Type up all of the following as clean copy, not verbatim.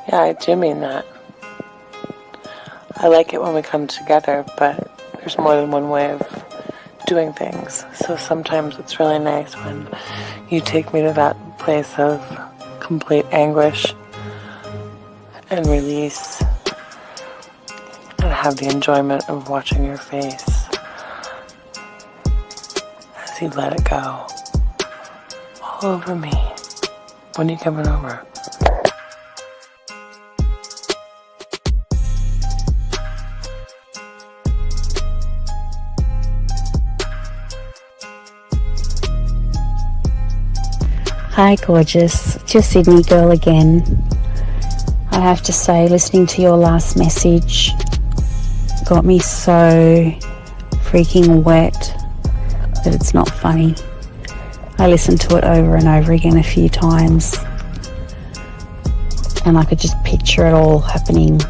Yeah, I do mean that. I like it when we come together, but there's more than one way of doing things. So sometimes it's really nice when you take me to that place of complete anguish and release and have the enjoyment of watching your face as you let it go all over me. When are you coming over? Hi gorgeous, it's your Sydney girl again. I have to say, listening to your last message got me so freaking wet that it's not funny. I listened to it over and over again a few times and I could just picture it all happening.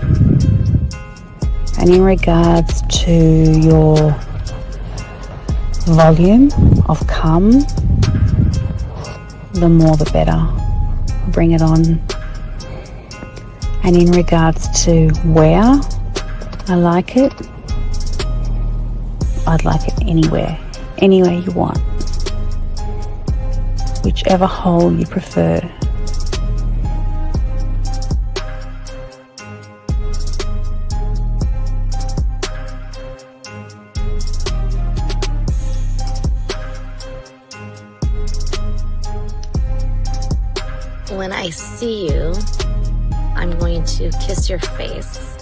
And in regards to your volume of come, the more the better. Bring it on. And in regards to where I like it, I'd like it anywhere you want. Whichever hole you prefer. When I see you, I'm going to kiss your face.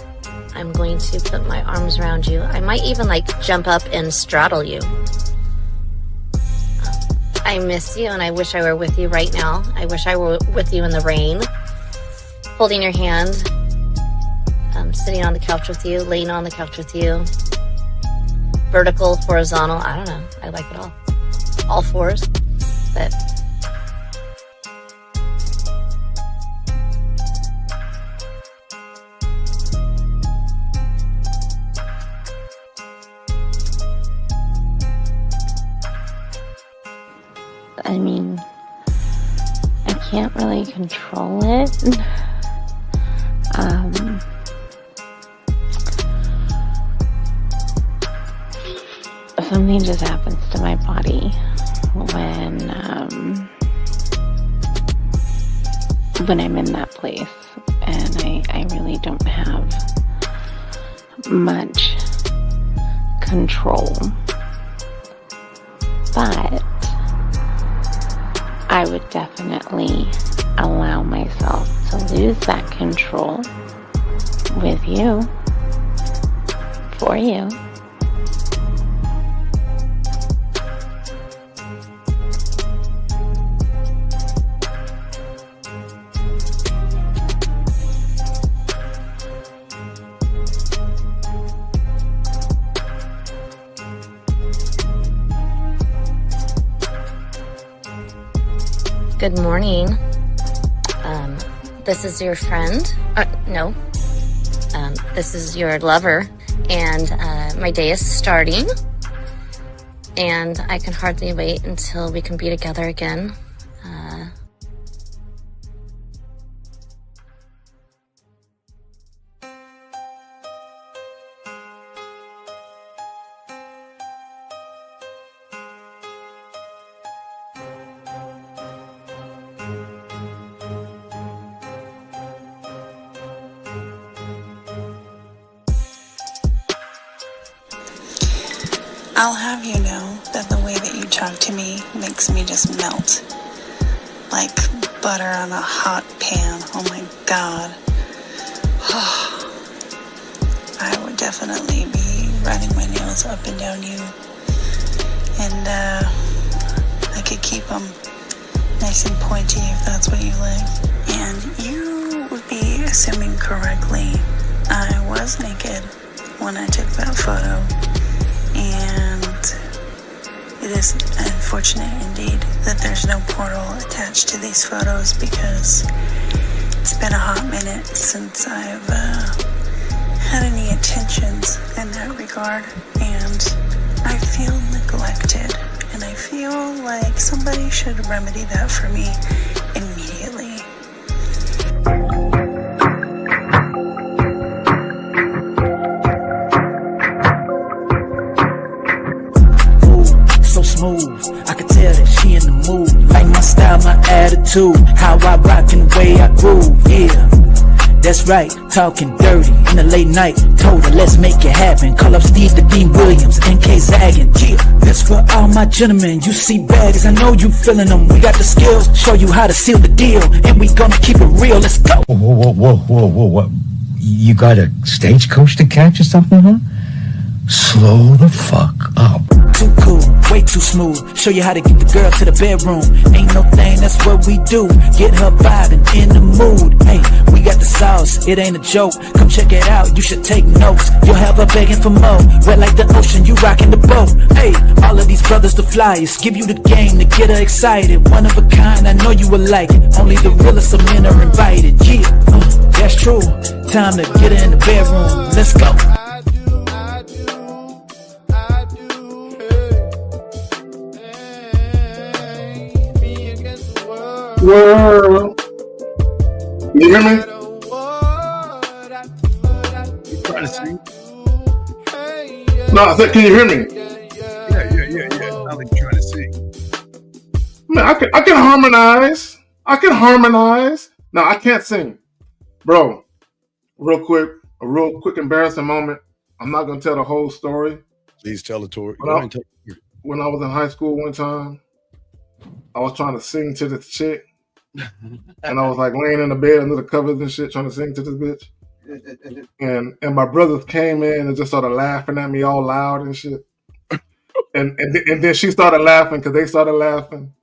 I'm going to put my arms around you. I might even jump up and straddle you. I miss you and I wish I were with you right now. I wish I were with you in the rain, holding your hand, sitting on the couch with you, laying on the couch with you, vertical, horizontal, I don't know. I like it all fours, but I mean, I can't really control it. Something just happens to my body when I'm in that place, and I really don't have much control. But I would definitely allow myself to lose that control with you, for you. Good morning. This is your friend. No. This is your lover. And my day is starting. And I can hardly wait until we can be together again. I'll have you know that the way that you talk to me makes me just melt. Like butter on a hot pan. Oh my God. I would definitely be running my nails up and down you. And I could keep them nice and pointy if that's what you like. And you would be assuming correctly. I was naked when I took that photo. And it is unfortunate indeed that there's no portal attached to these photos, because it's been a hot minute since I've had any attentions in that regard, and I feel neglected, and I feel like somebody should remedy that for me immediately. attitude, how I rock and the way I groove, yeah. That's right, talking dirty in the late night. Told her, let's make it happen. Call up Steve the Dean Williams, NK Zaggin', yeah. That's for all my gentlemen, you see bags, I know you feeling them. We got the skills, show you how to seal the deal, and we gonna keep it real, let's go. Whoa. You got a stagecoach to catch or something, huh? Slow the fuck up. Too cool, way too smooth. Show you how to get the girl to the bedroom. Ain't no thing, that's what we do. Get her vibing in the mood. Hey, we got the sauce, it ain't a joke. Come check it out, you should take notes. You'll have her begging for more. Wet like the ocean, you rocking the boat. Hey, all of these brothers the flyers. Give you the game to get her excited. One of a kind, I know you will like it. Only the realest of men are invited. Yeah, that's true. Time to get her in the bedroom. Let's go. World. You hear me? You trying to sing? No, I said, can you hear me? Yeah. Sound like you're trying to sing. Man, I can harmonize. I can harmonize. No, I can't sing. Bro, a real quick embarrassing moment. I'm not gonna tell the whole story. Please tell the story. When I was in high school one time, I was trying to sing to this chick. And I was like laying in the bed under the covers and shit, trying to sing to this bitch. And my brothers came in and just started laughing at me all loud and shit. And then she started laughing because they started laughing.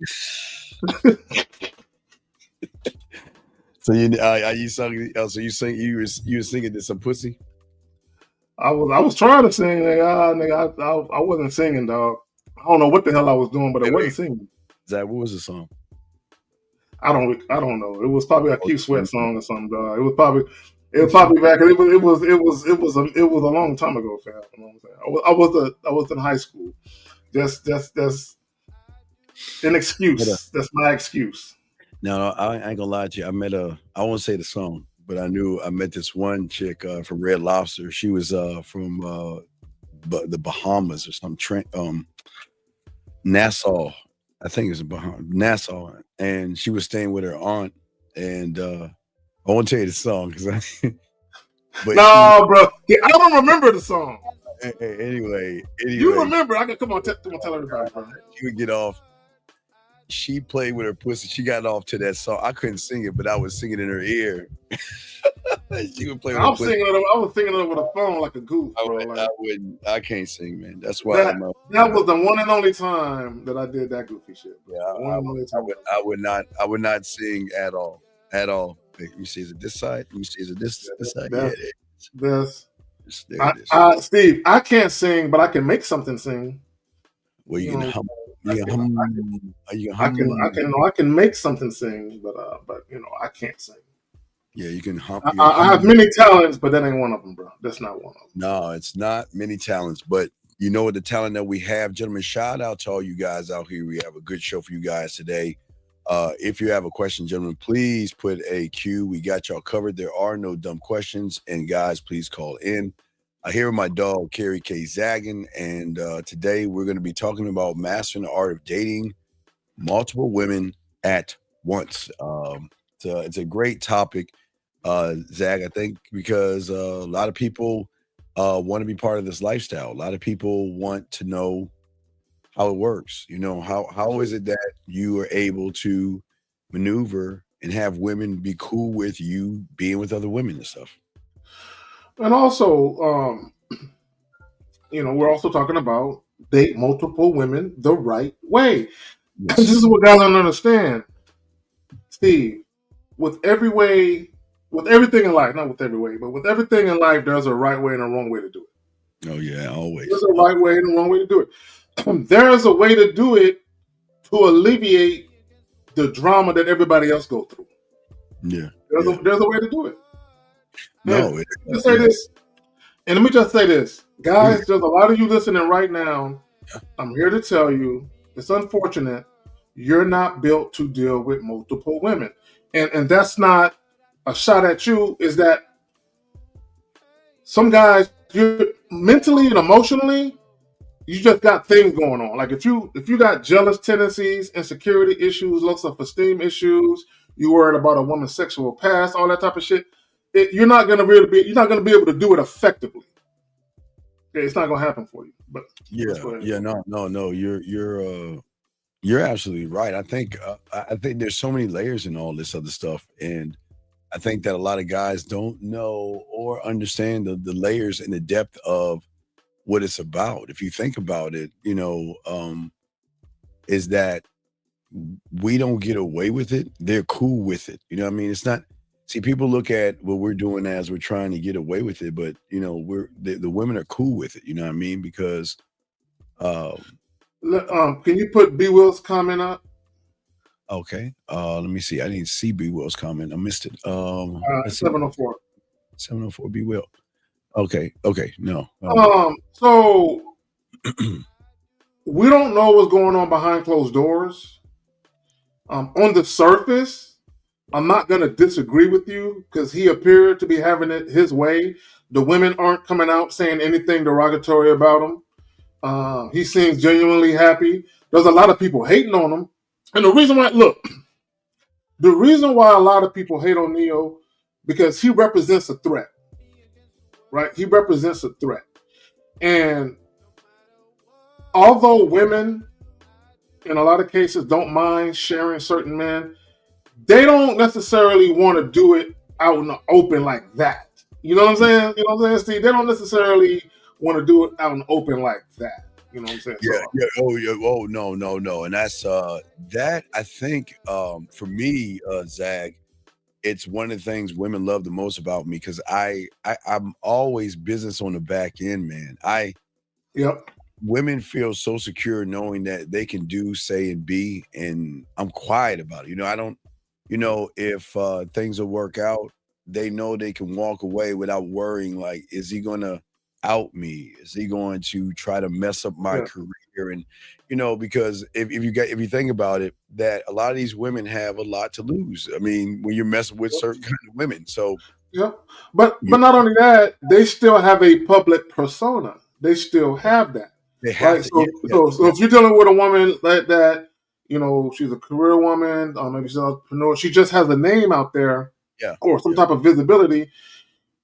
So you sung? So you were singing to some pussy? I was trying to sing, nigga. I wasn't singing, dog. I don't know what the hell I was doing, but I wasn't singing. Zach, what was the song? I don't know. It was probably a Keith Sweat song or something, dog. It was probably back. It was a long time ago, fam. You know what I'm saying? I was in high school. That's an excuse. That's my excuse. No, I ain't gonna lie to you. I won't say the song, but I met this one chick from Red Lobster. She was from the Bahamas or something. Nassau. I think it was Nassau, and she was staying with her aunt. And I won't tell you the song because bro, I don't remember the song. Anyway, you remember? Come on, tell everybody, bro. She would get off. She played with her pussy. She got off to that song. I couldn't sing it, but I was singing in her ear. She would play with I was singing it over the phone like a goof, bro. I can't sing, man. That's why that was the one and only time that I did that goofy shit. Yeah, I would not sing at all. Let me see, is it this side? Let me see, is it this side? Steve, I can't sing, but I can make something sing. Well, you can hum. I can make something sing, but I can't sing. Yeah, you can hum. I have many talents, but that ain't one of them, bro. That's not one of them. No, it's not many talents, but you know what the talent that we have, gentlemen. Shout out to all you guys out here. We have a good show for you guys today. If you have a question, gentlemen, please put a Q. We got y'all covered. There are no dumb questions, and guys, please call in. Here with my dog, Carrie K. Zaggin, and today we're going to be talking about mastering the art of dating multiple women at once. It's a great topic, Zag, I think, because a lot of people want to be part of this lifestyle. A lot of people want to know how it works. You know, how is it that you are able to maneuver and have women be cool with you being with other women and stuff? And also, we're also talking about date multiple women the right way. Yes. This is what guys don't understand. Steve, with everything in life, not with every way, but with everything in life, there's a right way and a wrong way to do it. Oh, yeah, always. There's a right way and a wrong way to do it. There's a way to do it to alleviate the drama that everybody else go through. Yeah. There's a way to do it. No, let me just say this, guys. There's a lot of you listening right now. I'm here to tell you, it's unfortunate you're not built to deal with multiple women, and that's not a shot at you. Is that some guys, you're mentally and emotionally, you just got things going on. Like if you got jealous tendencies, insecurity issues, low self-esteem issues, you worried about a woman's sexual past, all that type of shit, you're not gonna be able to do it effectively. Okay, it's not gonna happen for you. But let's go ahead. No. You're absolutely right. I think there's so many layers in all this other stuff, and I think that a lot of guys don't know or understand the layers and the depth of what it's about. If you think about it, is that we don't get away with it. They're cool with it. You know what I mean? It's not. See, people look at what we're doing as we're trying to get away with it, but the women are cool with it. You know what I mean? Because Can you put B Will's comment up? okay, let me see. I didn't see B Will's comment. I missed it. Let's see. 704. 704 B Will. Okay, no. So we don't know what's going on behind closed doors. On the surface, I'm not going to disagree with you because he appeared to be having it his way. The women aren't coming out saying anything derogatory about him. He seems genuinely happy. There's a lot of people hating on him. And the reason why a lot of people hate on Neo, because he represents a threat, right? He represents a threat. And although women, in a lot of cases, don't mind sharing certain men, they don't necessarily want to do it out in the open like that. You know what I'm saying? Steve? They don't necessarily want to do it out in the open like that. You know what I'm saying? Oh, no. And that's that I think for me, Zag, it's one of the things women love the most about me because I'm always business on the back end, man. Women feel so secure knowing that they can do, say, and be, and I'm quiet about it. I don't, if things will work out, they know they can walk away without worrying, like, is he going to out me? Is he going to try to mess up my career? And, because if you think about it, that a lot of these women have a lot to lose. I mean, when you're messing with certain kind of women. So, but not only that, they still have a public persona. They still have that. They have so if you're dealing with a woman like that, she's a career woman, maybe she's an entrepreneur, she just has a name out there, or some type of visibility,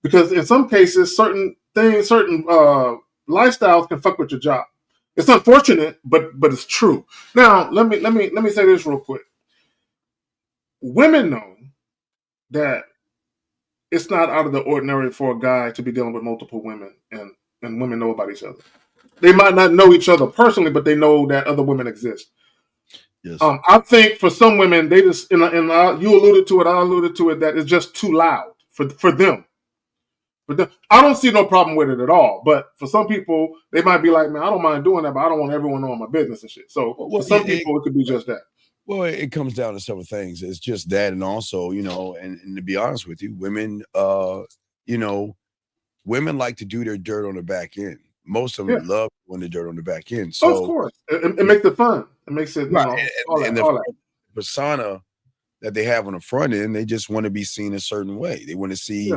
because in some cases, certain lifestyles can fuck with your job. It's unfortunate, but it's true. Now, let me say this real quick. Women know that it's not out of the ordinary for a guy to be dealing with multiple women, and women know about each other. They might not know each other personally, but they know that other women exist. Yes. I think for some women, they just you alluded to it, I alluded to it, that it's just too loud for them. But I don't see no problem with it at all. But for some people, they might be like, man, I don't mind doing that, but I don't want everyone knowing my business and shit. So for some people, it could be just that. Well, it comes down to several things. It's just that, and also, and to be honest with you, women, women like to do their dirt on the back end. Most of them love doing the dirt on the back end. So, of course, it makes it fun. It makes it, all that. Persona that they have on the front end, they just want to be seen a certain way. They want to be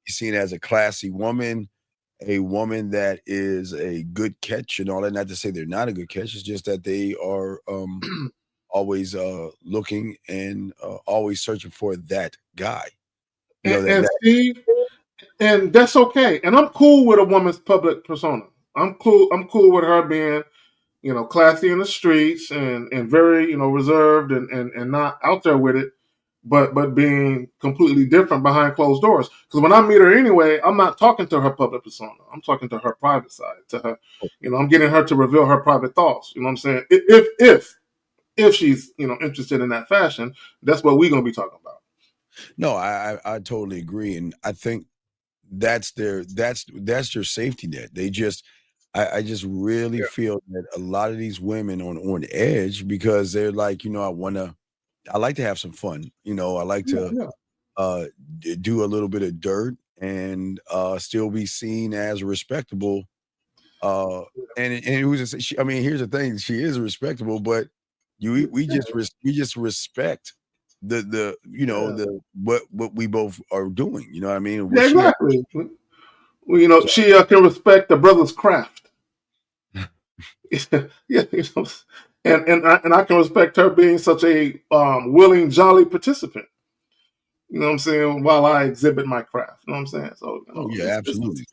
seen as a classy woman, a woman that is a good catch and all that. Not to say they're not a good catch. It's just that they are always looking and always searching for that guy. Steve, and that's okay. And I'm cool with a woman's public persona. I'm cool with her being, classy in the streets and very, reserved and not out there with it, but being completely different behind closed doors. Because when I meet her anyway, I'm not talking to her public persona. I'm talking to her private side, to her, I'm getting her to reveal her private thoughts. You know what I'm saying? If she's, interested in that fashion, that's what we're going to be talking about. No, I totally agree. And I think that's their safety net. They just, I just really feel that a lot of these women on edge because they're like, I like to have some fun. I like to do a little bit of dirt and still be seen as respectable. And here's the thing, she is respectable, but we just respect the what we both are doing. You know what I mean? Exactly. She can respect the brother's craft. Yeah, you know, and I can respect her being such a willing, jolly participant. You know what I'm saying? While I exhibit my craft, you know what I'm saying? So Oh yeah, absolutely.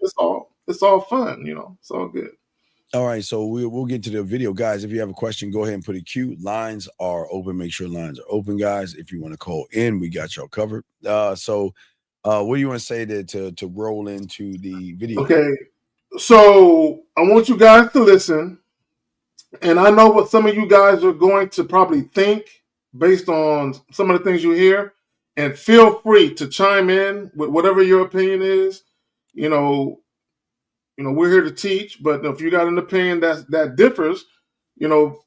It's all fun. You know, it's all good. All right, so we'll get to the video, guys. If you have a question, go ahead and put a Q. Lines are open. Make sure lines are open, guys. If you want to call in, we got y'all covered. So what do you want to say to roll into the video? Okay, so I want you guys to listen, and I know what some of you guys are going to probably think based on some of the things you hear, and feel free to chime in with whatever your opinion is. You know, we're here to teach, but if you got an opinion that differs, you know,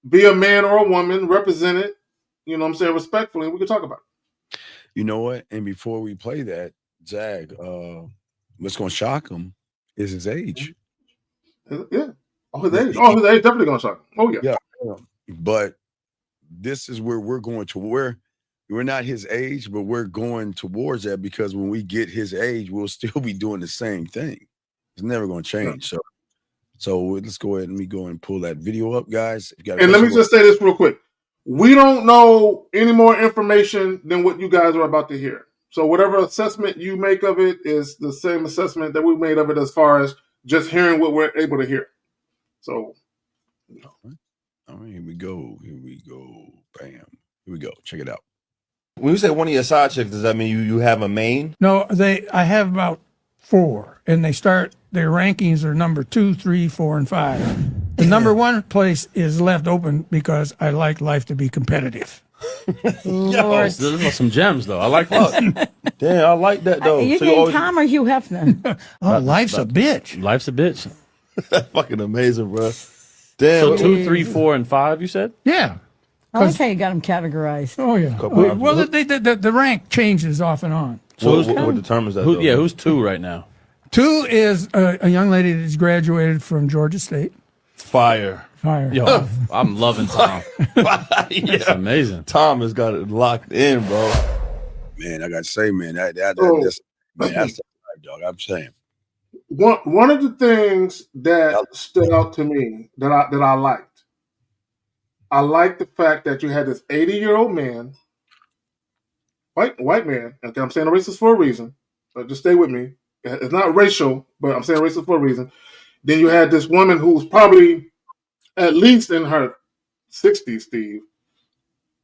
be a man or a woman, represent it, you know what I'm saying, respectfully, and we can talk about it. You know what? And before we play that, Zag, what's going to shock him is his age. Yeah. Oh, his age. Oh, his age definitely going to shock him. Oh, yeah. Yeah. But this is where we're going to where we're not his age, but we're going towards that because when we get his age, we'll still be doing the same thing. It's never going to change. Yeah. So let's go ahead and go and pull that video up, guys. And let me just say this real quick. We don't know any more information than what you guys are about to hear. So whatever assessment you make of it is the same assessment that we made of it as far as just hearing what we're able to hear. So, all right, here we go. Bam. Here we go. Check it out. When you say one of your side chicks, does that mean you have a main? No, I have about 4, and their rankings are number 2, 3, 4, and 5. The number 1 place is left open because I like life to be competitive. Yo, those are some gems, though. I like that. Damn, I like that, though. You getting Tom or Hugh Hefner? Life's a bitch. Life's a bitch. That's fucking amazing, bro. Damn. So 2, 3, 4, and 5, you said? Yeah. I like how you got them categorized. Oh, yeah. Well, the rank changes off and on. So what determines that? Who's 2 right now? 2 is a young lady that's graduated from Georgia State. Fire. Yo, I'm loving Tom. It's amazing. Tom has got it locked in, bro. Man, I got to say, man, that's the life, dog. I'm saying. One of the things that stood out to me that I liked. I like the fact that you had this 80-year-old man, white man. Okay, I'm saying racist for a reason. But just stay with me. It's not racial, but I'm saying racist for a reason. Then you had this woman who's probably at least in her 60s, Steve,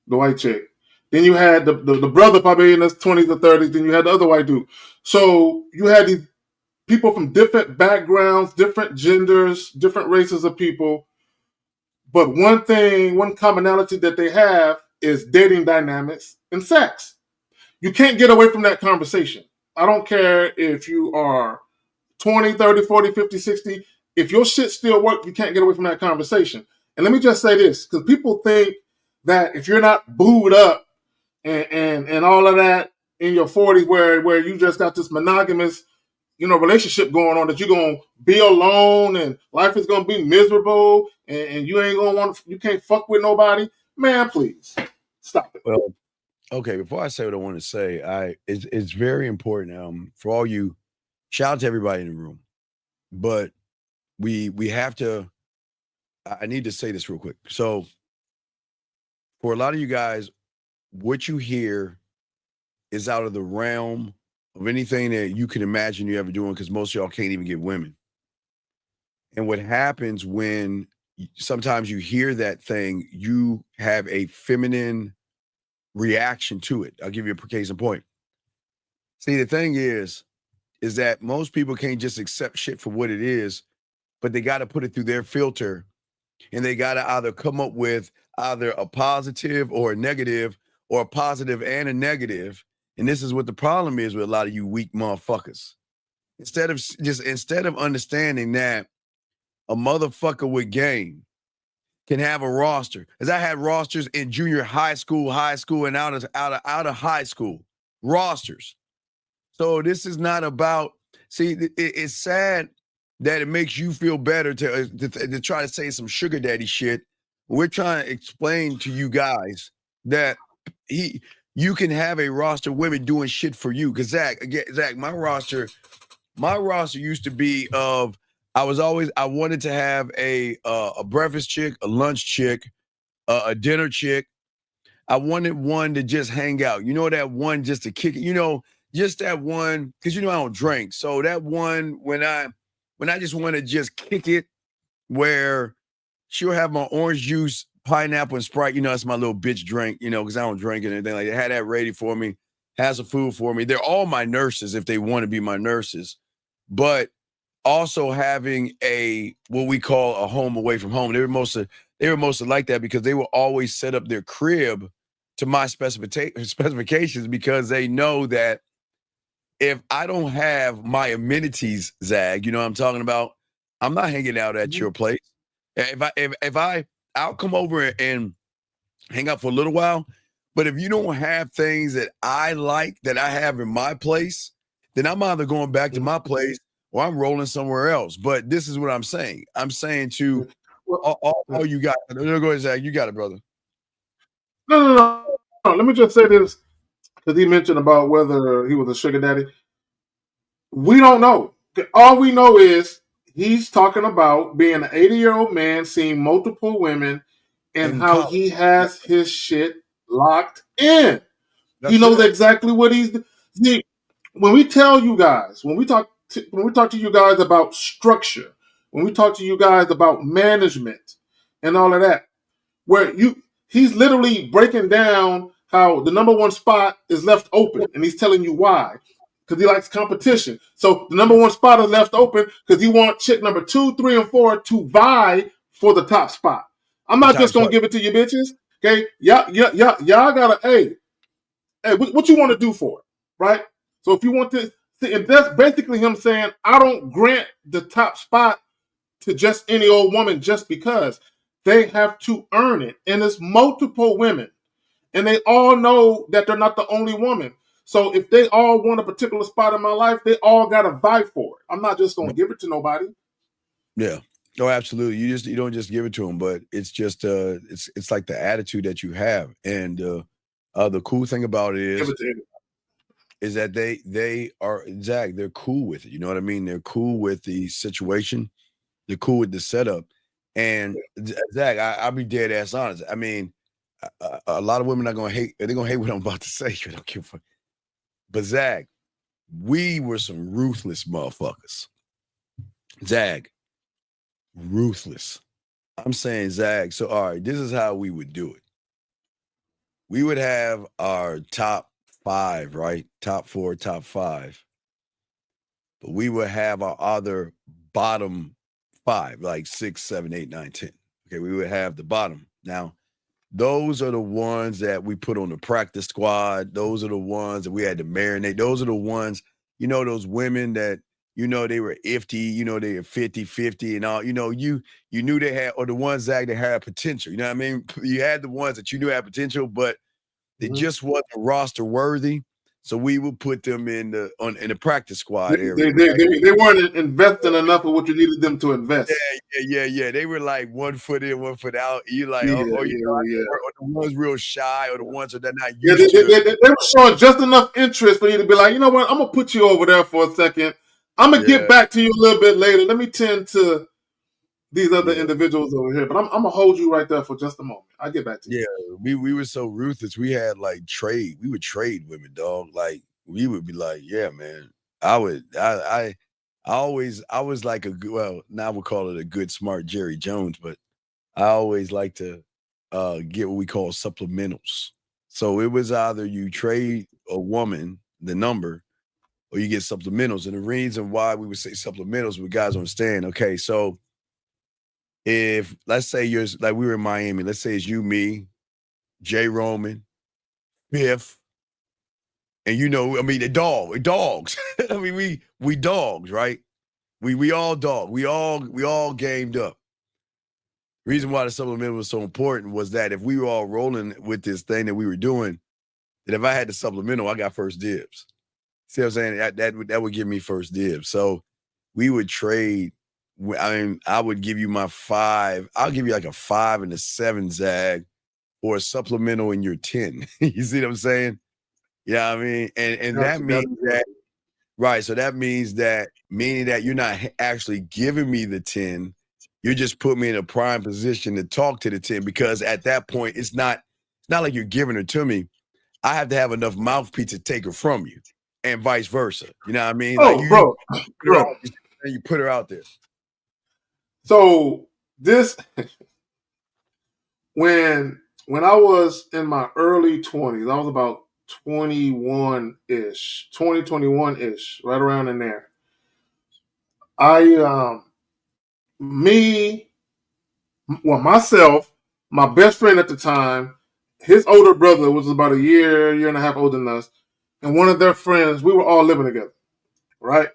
the white chick. Then you had the brother probably in his 20s or 30s. Then you had the other white dude. So you had these people from different backgrounds, different genders, different races of people. But one commonality that they have is dating dynamics and sex. You can't get away from that conversation. I don't care if you are 20, 30, 40, 50, 60. If your shit still works, you can't get away from that conversation. And let me just say this, because people think that if you're not booed up and all of that in your 40s where you just got this monogamous, relationship going on, that you're going to be alone and life is going to be miserable and you ain't going to you can't fuck with nobody. Man, please stop it. Well, okay, before I say what I want to say, it's very important for all you, shout out to everybody in the room, but we have to, I need to say this real quick. So for a lot of you guys, what you hear is out of the realm of anything that you can imagine you ever doing, because most of y'all can't even get women. And what happens when sometimes you hear that thing, you have a feminine reaction to it. I'll give you a case in point. See, the thing is that most people can't just accept shit for what it is, but they got to put it through their filter, and they got to either come up with either a positive or a negative, or a positive and a negative. And this is what the problem is with a lot of you weak motherfuckers. Instead of understanding that a motherfucker with game can have a roster, as I had rosters in junior high school, and out of high school rosters. So this is not about. See, it's sad that it makes you feel better to try to say some sugar daddy shit. We're trying to explain to you guys that you can have a roster of women doing shit for you. Because Zach, my roster used to be of I wanted to have a breakfast chick, a lunch chick, a dinner chick. I wanted one to just hang out. You know, that one just to kick it. You know, just that one, because you know I don't drink. So that one when I just want to just kick it, where she'll have my orange juice, pineapple, and Sprite. You know, that's my little bitch drink, you know, because I don't drink it or anything like that. Had that ready for me, has some food for me. They're all my nurses if they want to be my nurses. But also having what we call a home away from home. They were mostly like that because they will always set up their crib to my specifications, because they know that if I don't have my amenities, Zag, you know what I'm talking about, I'm not hanging out at your place. I'll come over and hang out for a little while, but if you don't have things that I like that I have in my place, then I'm either going back to my place or I'm rolling somewhere else. But this is what I'm saying. I'm saying to all you got. Go ahead, Zach. You got it, brother. No. Let me just say this, because he mentioned about whether he was a sugar daddy. We don't know. All we know is he's talking about being an 80-year-old man, seeing multiple women, and how college. He has his shit locked in. He knows exactly what he's. See, when we tell you guys, when we talk to you guys about structure, when we talk to you guys about management and all of that, he's literally breaking down how the number one spot is left open, and he's telling you why. Because he likes competition. So the number one spot is left open because he wants chick number 2, 3, and 4 to vie for the top spot. I'm not just gonna give it to you bitches. Okay, y'all gotta. Hey, what you want to do for it, right? So if you want to, and that's basically him saying, I don't grant the top spot to just any old woman just because. They have to earn it, and it's multiple women, and they all know that they're not the only woman. So if they all want a particular spot in my life, they all gotta vie for it. I'm not just gonna give it to nobody. Yeah. Oh, absolutely. You don't just give it to them, but it's just it's like the attitude that you have. And the cool thing about it is that they are, Zach, they're cool with it. You know what I mean? They're cool with the situation. They're cool with the setup. And Zach, I'll be dead ass honest. I mean, a lot of women are gonna hate. They're gonna hate what I'm about to say. I don't give a fuck. But Zach, we were some ruthless motherfuckers. Zag, ruthless. I'm saying, Zag, so all right, this is how we would do it. We would have our top 5, right? Top 4, top 5. But we would have our other bottom 5, like 6, 7, 8, 9, 10. Okay, we would have the bottom. Now, those are the ones that we put on the practice squad. Those are the ones that we had to marinate. Those are the ones, you know, those women that, you know, they were iffy, you know, they were 50-50 and all, you know, you knew they had, or the ones that had potential. You know what I mean? You had the ones that you knew had potential, but they just wasn't roster worthy. So we would put them in the practice squad area. They weren't investing enough of what you needed them to invest. Yeah. They were like 1 foot in, 1 foot out. You like, or the ones real shy, or the ones that they're not used to. They were showing just enough interest for you to be like, you know what, I'm gonna put you over there for a second. I'm gonna get back to you a little bit later. Let me tend to these other individuals over here, but I'm gonna hold you right there for just a moment. I'll get back to you. Yeah, we were so ruthless. We had like trade. We would trade women, dog. Like we would be like, yeah, man. I was like a good, well, now we'll call it a good, smart Jerry Jones, but I always like to get what we call supplementals. So it was either you trade a woman, the number, or you get supplementals. And the reason why we would say supplementals, we guys understand, okay, so if, let's say you're, like we were in Miami, let's say it's you, me, Jay Roman, Biff, and you know, I mean, dogs. I mean, we dogs, right? We all dog. We all gamed up. The reason why the supplemental was so important was that if we were all rolling with this thing that we were doing, that if I had the supplemental, I got first dibs. See what I'm saying? That would give me first dibs. So we would trade. I mean, I would give you my 5. I'll give you like a 5 and a 7, Zag, or a supplemental in your 10. You see what I'm saying? Yeah, I mean, and that means that Right. So that means that you're not actually giving me the 10. You're just putting me in a prime position to talk to the 10, because at that point it's not like you're giving her to me. I have to have enough mouthpiece to take her from you, and vice versa. You know what I mean? Like Oh, bro. you put her out there. So this when I was in my early 20s, I was about 21-ish, 21-ish, right around in there. Myself, my best friend at the time, his older brother was about a year and a half older than us, and one of their friends, we were all living together, right?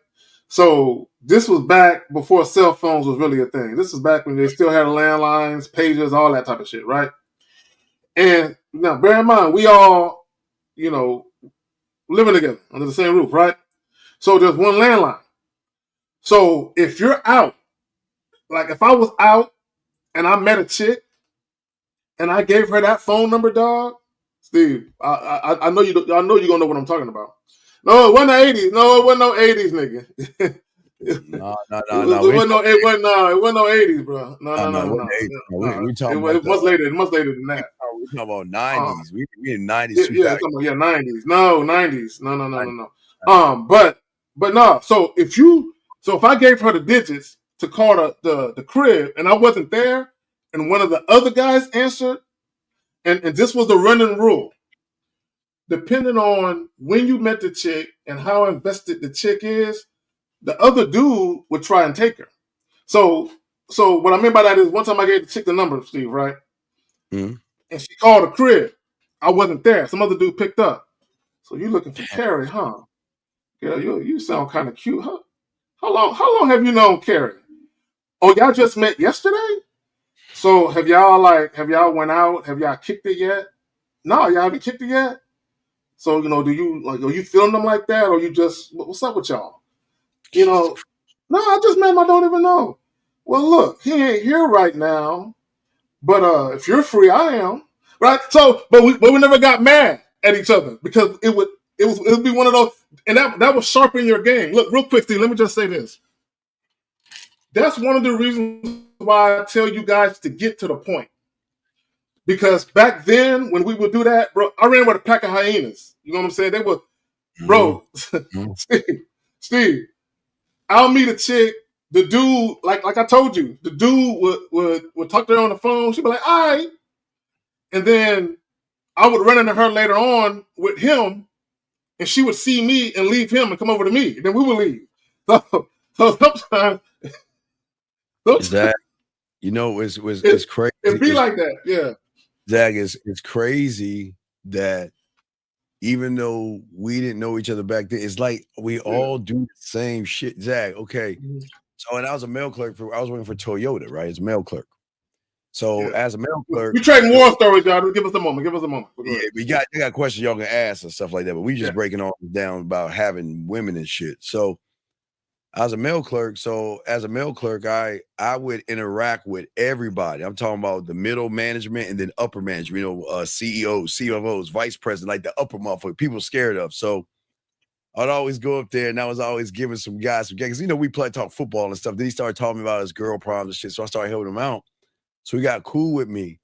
So this was back before cell phones was really a thing. This was back when they still had landlines, pagers, all that type of shit, right? And now bear in mind, we all, living together under the same roof, right? So there's one landline. So if you're out, like if I was out and I met a chick and I gave her that phone number, dog, Steve, I know you. I know you're gonna know what I'm talking about. No, it wasn't the '80s. No, it wasn't no '80s, nigga. No. It wasn't no '80s, bro. No. It was later. It was later than that. We're talking about '90s. We in '90s. Yeah, '90s. No, '90s. No. But no. So if I gave her the digits to call the crib and I wasn't there, and one of the other guys answered, and this was the running rule. Depending on when you met the chick and how invested the chick is, the other dude would try and take her. So what I mean by that is, one time I gave the chick the number, Steve, right? Mm-hmm. And she called a crib. I wasn't there. Some other dude picked up. So you looking for Carrie, huh? Girl, you sound kind of cute, huh? How long have you known Carrie? Oh, y'all just met yesterday? So have y'all went out? Have y'all kicked it yet? No, y'all haven't kicked it yet? So, do you are you feeling them like that, or you just, what's up with y'all? No, I just met him. I don't even know. Well, look, he ain't here right now, but if you're free, I am. Right? So, but we never got mad at each other, because it would be one of those, and that would sharpen your game. Look, real quick, Steve, let me just say this. That's one of the reasons why I tell you guys to get to the point. Because back then, when we would do that, bro, I ran with a pack of hyenas. You know what I'm saying? They were, bro, Steve, I'll meet a chick. The dude, like I told you, the dude would talk to her on the phone. She'd be like, all right. And then I would run into her later on with him, and she would see me and leave him and come over to me. And then we would leave. So sometimes Zach, it's crazy. It'd be like that, yeah. Zach, it's crazy that even though we didn't know each other back then, it's like we all do the same shit. Zach, okay. Mm-hmm. So, and I was a mail clerk I was working for Toyota, right? As a mail clerk. So as a mail clerk, we trading war stories, y'all. Give us a moment. Yeah, we got questions y'all can ask and stuff like that, but we just breaking all down about having women and shit. So I was a mail clerk. So as a mail clerk, I would interact with everybody. I'm talking about the middle management and then upper management, CEOs, CFOs, vice president, like the upper motherfucker, people scared of. So I'd always go up there and I was always giving some guys some gigs. We talk football and stuff. Then he started talking about his girl problems and shit. So I started helping him out. So he got cool with me.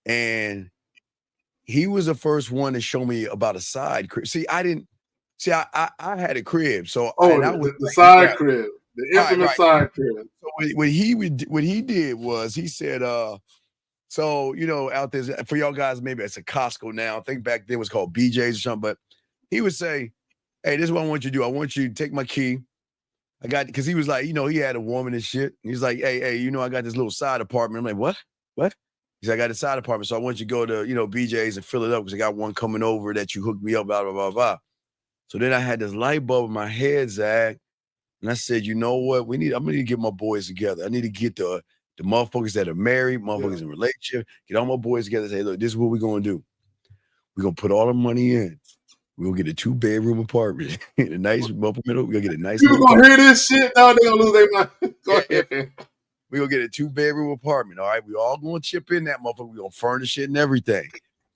And he was the first one to show me about a side crib. See, I had a crib. So the side crib. The infamous side crib. So what he did was he said, out there for y'all guys, maybe it's a Costco now. I think back then it was called BJ's or something, but he would say, hey, this is what I want you to do. I want you to take my key. Because he was like, he had a woman and shit. And he's like, hey, I got this little side apartment. I'm like, what? He said, I got a side apartment. So I want you to go to, BJ's and fill it up because I got one coming over that you hooked me up, blah, blah, blah, blah. So then I had this light bulb in my head, Zach. And I said, you know what? I'm going to need to get my boys together. I need to get the motherfuckers that are married, motherfuckers in relationship, get all my boys together and say, look, this is what we're going to do. We're going to put all the money in. We're going to get a 2-bedroom apartment. A nice upper middle. We're going to get a nice. People going to hear this shit. Now they're going to lose their mind. Go ahead. We're going to get a 2-bedroom apartment. All right. We all going to chip in that motherfucker. We're going to furnish it and everything.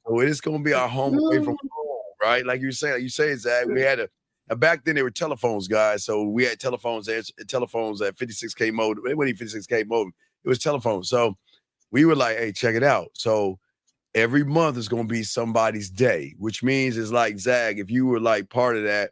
So it's going to be our home away from home, right? Like you say, Zach, we had Now, back then, they were telephones, guys. So we had telephones at 56K mode. It wasn't even 56K mode. It was telephones. So we were like, hey, check it out. So every month is going to be somebody's day, which means it's like, Zag, if you were like part of that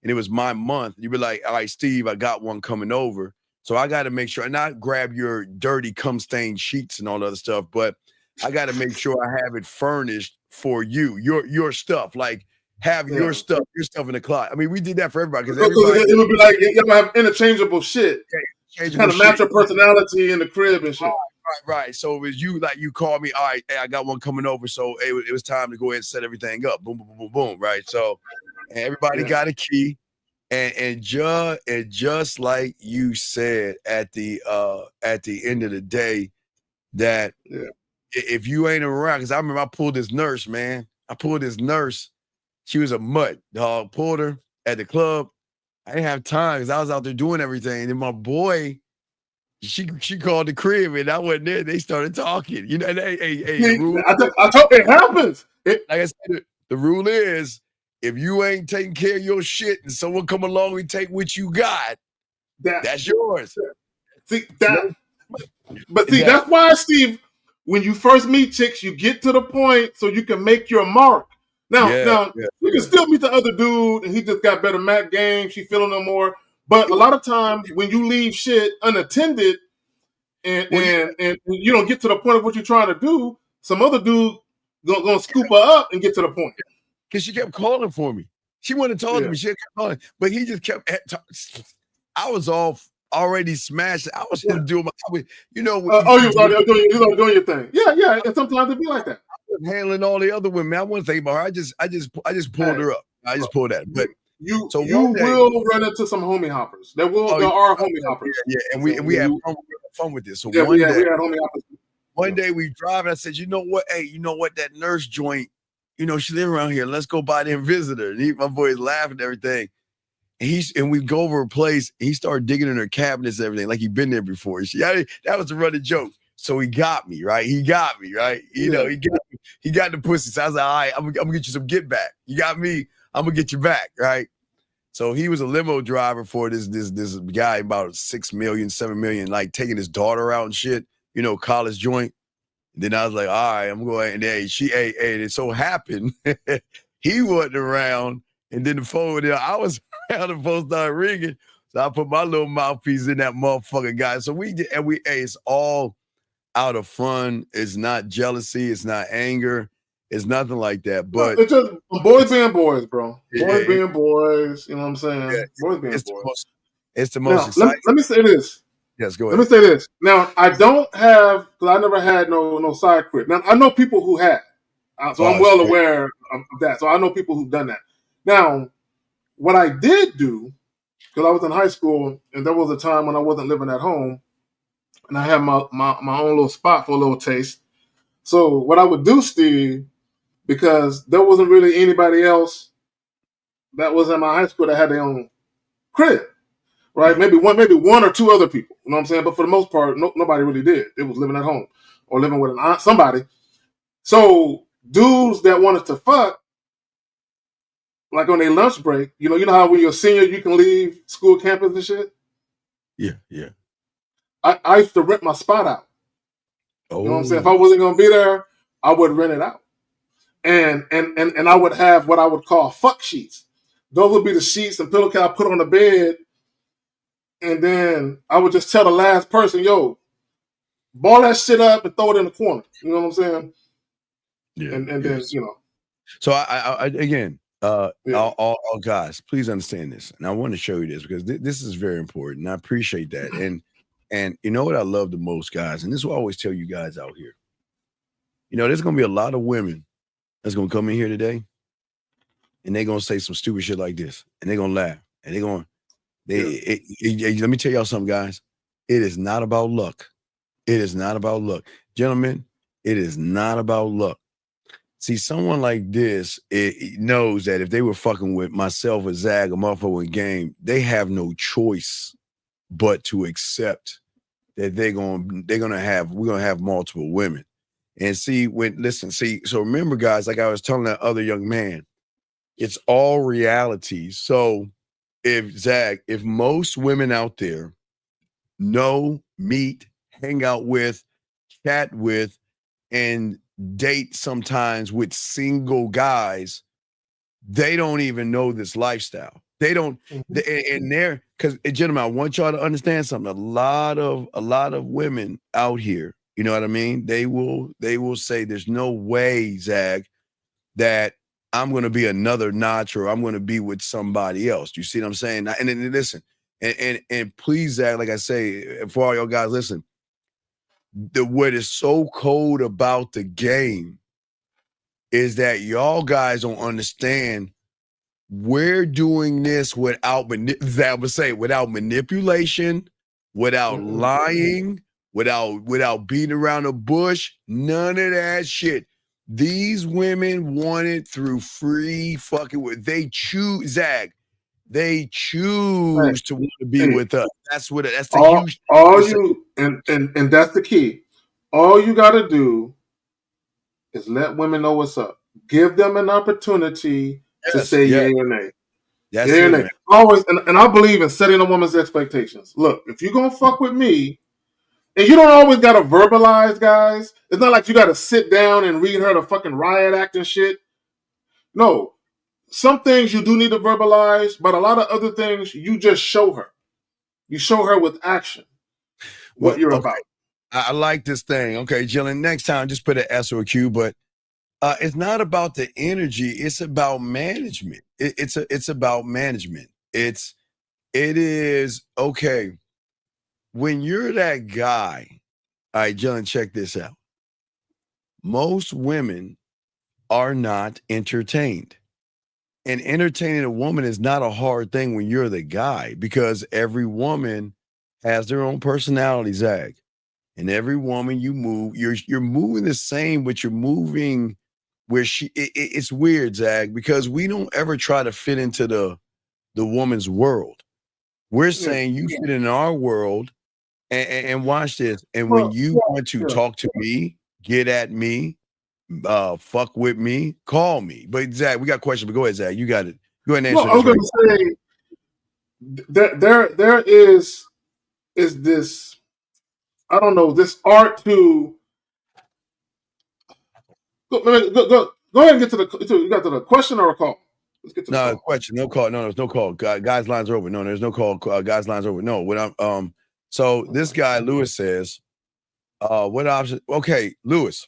and it was my month, you'd be like, all right, Steve, I got one coming over. So I got to make sure and not grab your dirty cum stained sheets and all the other stuff, but I got to make sure I have it furnished for you, your stuff, like have your stuff in the closet. I mean, we did that for everybody because everybody it would be like you have interchangeable shit, kind of match your personality in the crib and shit. Right. So it was you, like you called me, all right, hey, I got one coming over. So it was time to go ahead and set everything up. Boom, boom, boom, boom, boom. Right. So everybody got a key. And just like you said at the end of the day, that if you ain't around, because I remember I pulled this nurse, man. She was a mutt, dog. Pulled her at the club. I didn't have time because I was out there doing everything. And my boy, she called the crib and I wasn't there. They started talking. You know, and the rule. I told it happens. Like I said, the rule is if you ain't taking care of your shit and someone come along and take what you got, that's yours. See that, but see that's why, Steve. When you first meet chicks, you get to the point so you can make your mark. Now, you can still meet the other dude, and he just got better mat game. She feeling no more. But a lot of times, when you leave shit unattended, and you don't get to the point of what you're trying to do, some other dude gonna scoop her up and get to the point. Because she kept calling for me. She wanted to talk to me. She kept calling, but he just kept. I was already smashed. I was doing my, you know. You was doing your thing. Yeah. And sometimes it be like that. I was handling all the other women. I wasn't thinking about her. I just pulled her up. I just pulled that. But you will run into some homie hoppers. There are homie hoppers. Yeah, and we have fun with this. So we had homie hoppers. One day we drive and I said, you know what? Hey, you know what? That nurse joint, you know, she live around here. Let's go by there and visit her. And my boy's laughing and everything. And we go over a place. He started digging in her cabinets and everything, like he'd been there before. That was a running joke. So he got me, right? You know, he got the pussy. So I was like, all right, I'm gonna get you some get back. You got me, I'm gonna get you back, right? So he was a limo driver for this guy, about 6 million, 7 million, like taking his daughter out and shit, you know, college joint. And then I was like, all right, I'm going. And it so happened he wasn't around. And then the phone, I was around, the phone started ringing. So I put my little mouthpiece in that motherfucking guy. So it's all out of fun. It's not jealousy. It's not anger. It's nothing like that. But it's just boys being boys, bro. Boys being boys. You know what I'm saying? Yeah, boys being boys. It's the most exciting. Let me say this. Yes, go ahead. Let me say this. Now, I don't have, because I never had no side crib. Now, I know people who had. So I'm well aware of that. So I know people who've done that. Now, what I did do, because I was in high school, and there was a time when I wasn't living at home, and I had my own little spot for a little taste. So what I would do, Steve, because there wasn't really anybody else that was in my high school that had their own crib, right? Maybe one or two other people, you know what I'm saying? But for the most part, nobody really did. It was living at home or living with somebody. So dudes that wanted to fuck, like on their lunch break, you know how when you're a senior, you can leave school campus and shit? Yeah. I used to rent my spot out. Oh. You know what I'm saying? If I wasn't going to be there, I would rent it out. And I would have what I would call fuck sheets. Those would be the sheets and pillowcase I put on the bed. And then I would just tell the last person, yo, ball that shit up and throw it in the corner. You know what I'm saying? Yeah. And then, you know. So I again, all guys, please understand this. And I want to show you this because this is very important. And I appreciate that. And you know what I love the most, guys? And this is what I always tell you guys out here. You know, there's going to be a lot of women that's going to come in here today and they're going to say some stupid shit like this. And they're going to laugh. And they're going, let me tell y'all something, guys. It is not about luck. It is not about luck. Gentlemen, it is not about luck. See, someone like this, it knows that if they were fucking with myself or Zag or motherfucker with Game, they have no choice but to accept that we're gonna have multiple women. And so remember, guys, like I was telling that other young man, it's all reality. So if most women out there know, meet, hang out with, chat with, and date sometimes with single guys, they don't even know this lifestyle. They don't, and they're because gentlemen, I want y'all to understand something. A lot of women out here, you know what I mean? They will say there's no way, Zag, that I'm going to be another notch or I'm going to be with somebody else. You see what I'm saying? And listen, and please, Zach, like I say, for all y'all guys, listen, what is so cold about the game is that y'all guys don't understand we're doing this without without manipulation, without lying, without beating around the bush, none of that shit. These women want it through free fucking. They choose, Zach. They choose to want to be with us. That's the huge. All you and that's the key. All you got to do is let women know what's up. Give them an opportunity to say yay or nay. That's it, nay. man. Always, and I believe in setting a woman's expectations. Look, if you're gonna fuck with me, and you don't always gotta verbalize, guys. It's not like you gotta sit down and read her the fucking riot act and shit. No, some things you do need to verbalize, but a lot of other things you just show her. You show her with action what you're about. I like this thing. Okay, Jillian, next time just put an S or a Q, but it's not about the energy, it's about management. It's about management. It is okay. When you're that guy, all right, Jillian, check this out. Most women are not entertained. And entertaining a woman is not a hard thing when you're the guy because every woman has their own personality, Zag. And every woman you move, you're moving the same, but you're moving where it's weird, Zag, because we don't ever try to fit into the woman's world. We're saying you fit in our world and watch this. And when you want to talk to me, get at me, fuck with me, call me. But Zach, we got questions, but go ahead, Zach. You got it. Go ahead and answer. I was going to say there is this, I don't know, this art to go ahead and get to you got to the question or a call. Let's get to the call. Question, no call. No, there's no call. Guys' lines are open. No, there's no call. Guys' lines are open. No, what I'm so this guy Lewis says, what option? Okay, Lewis.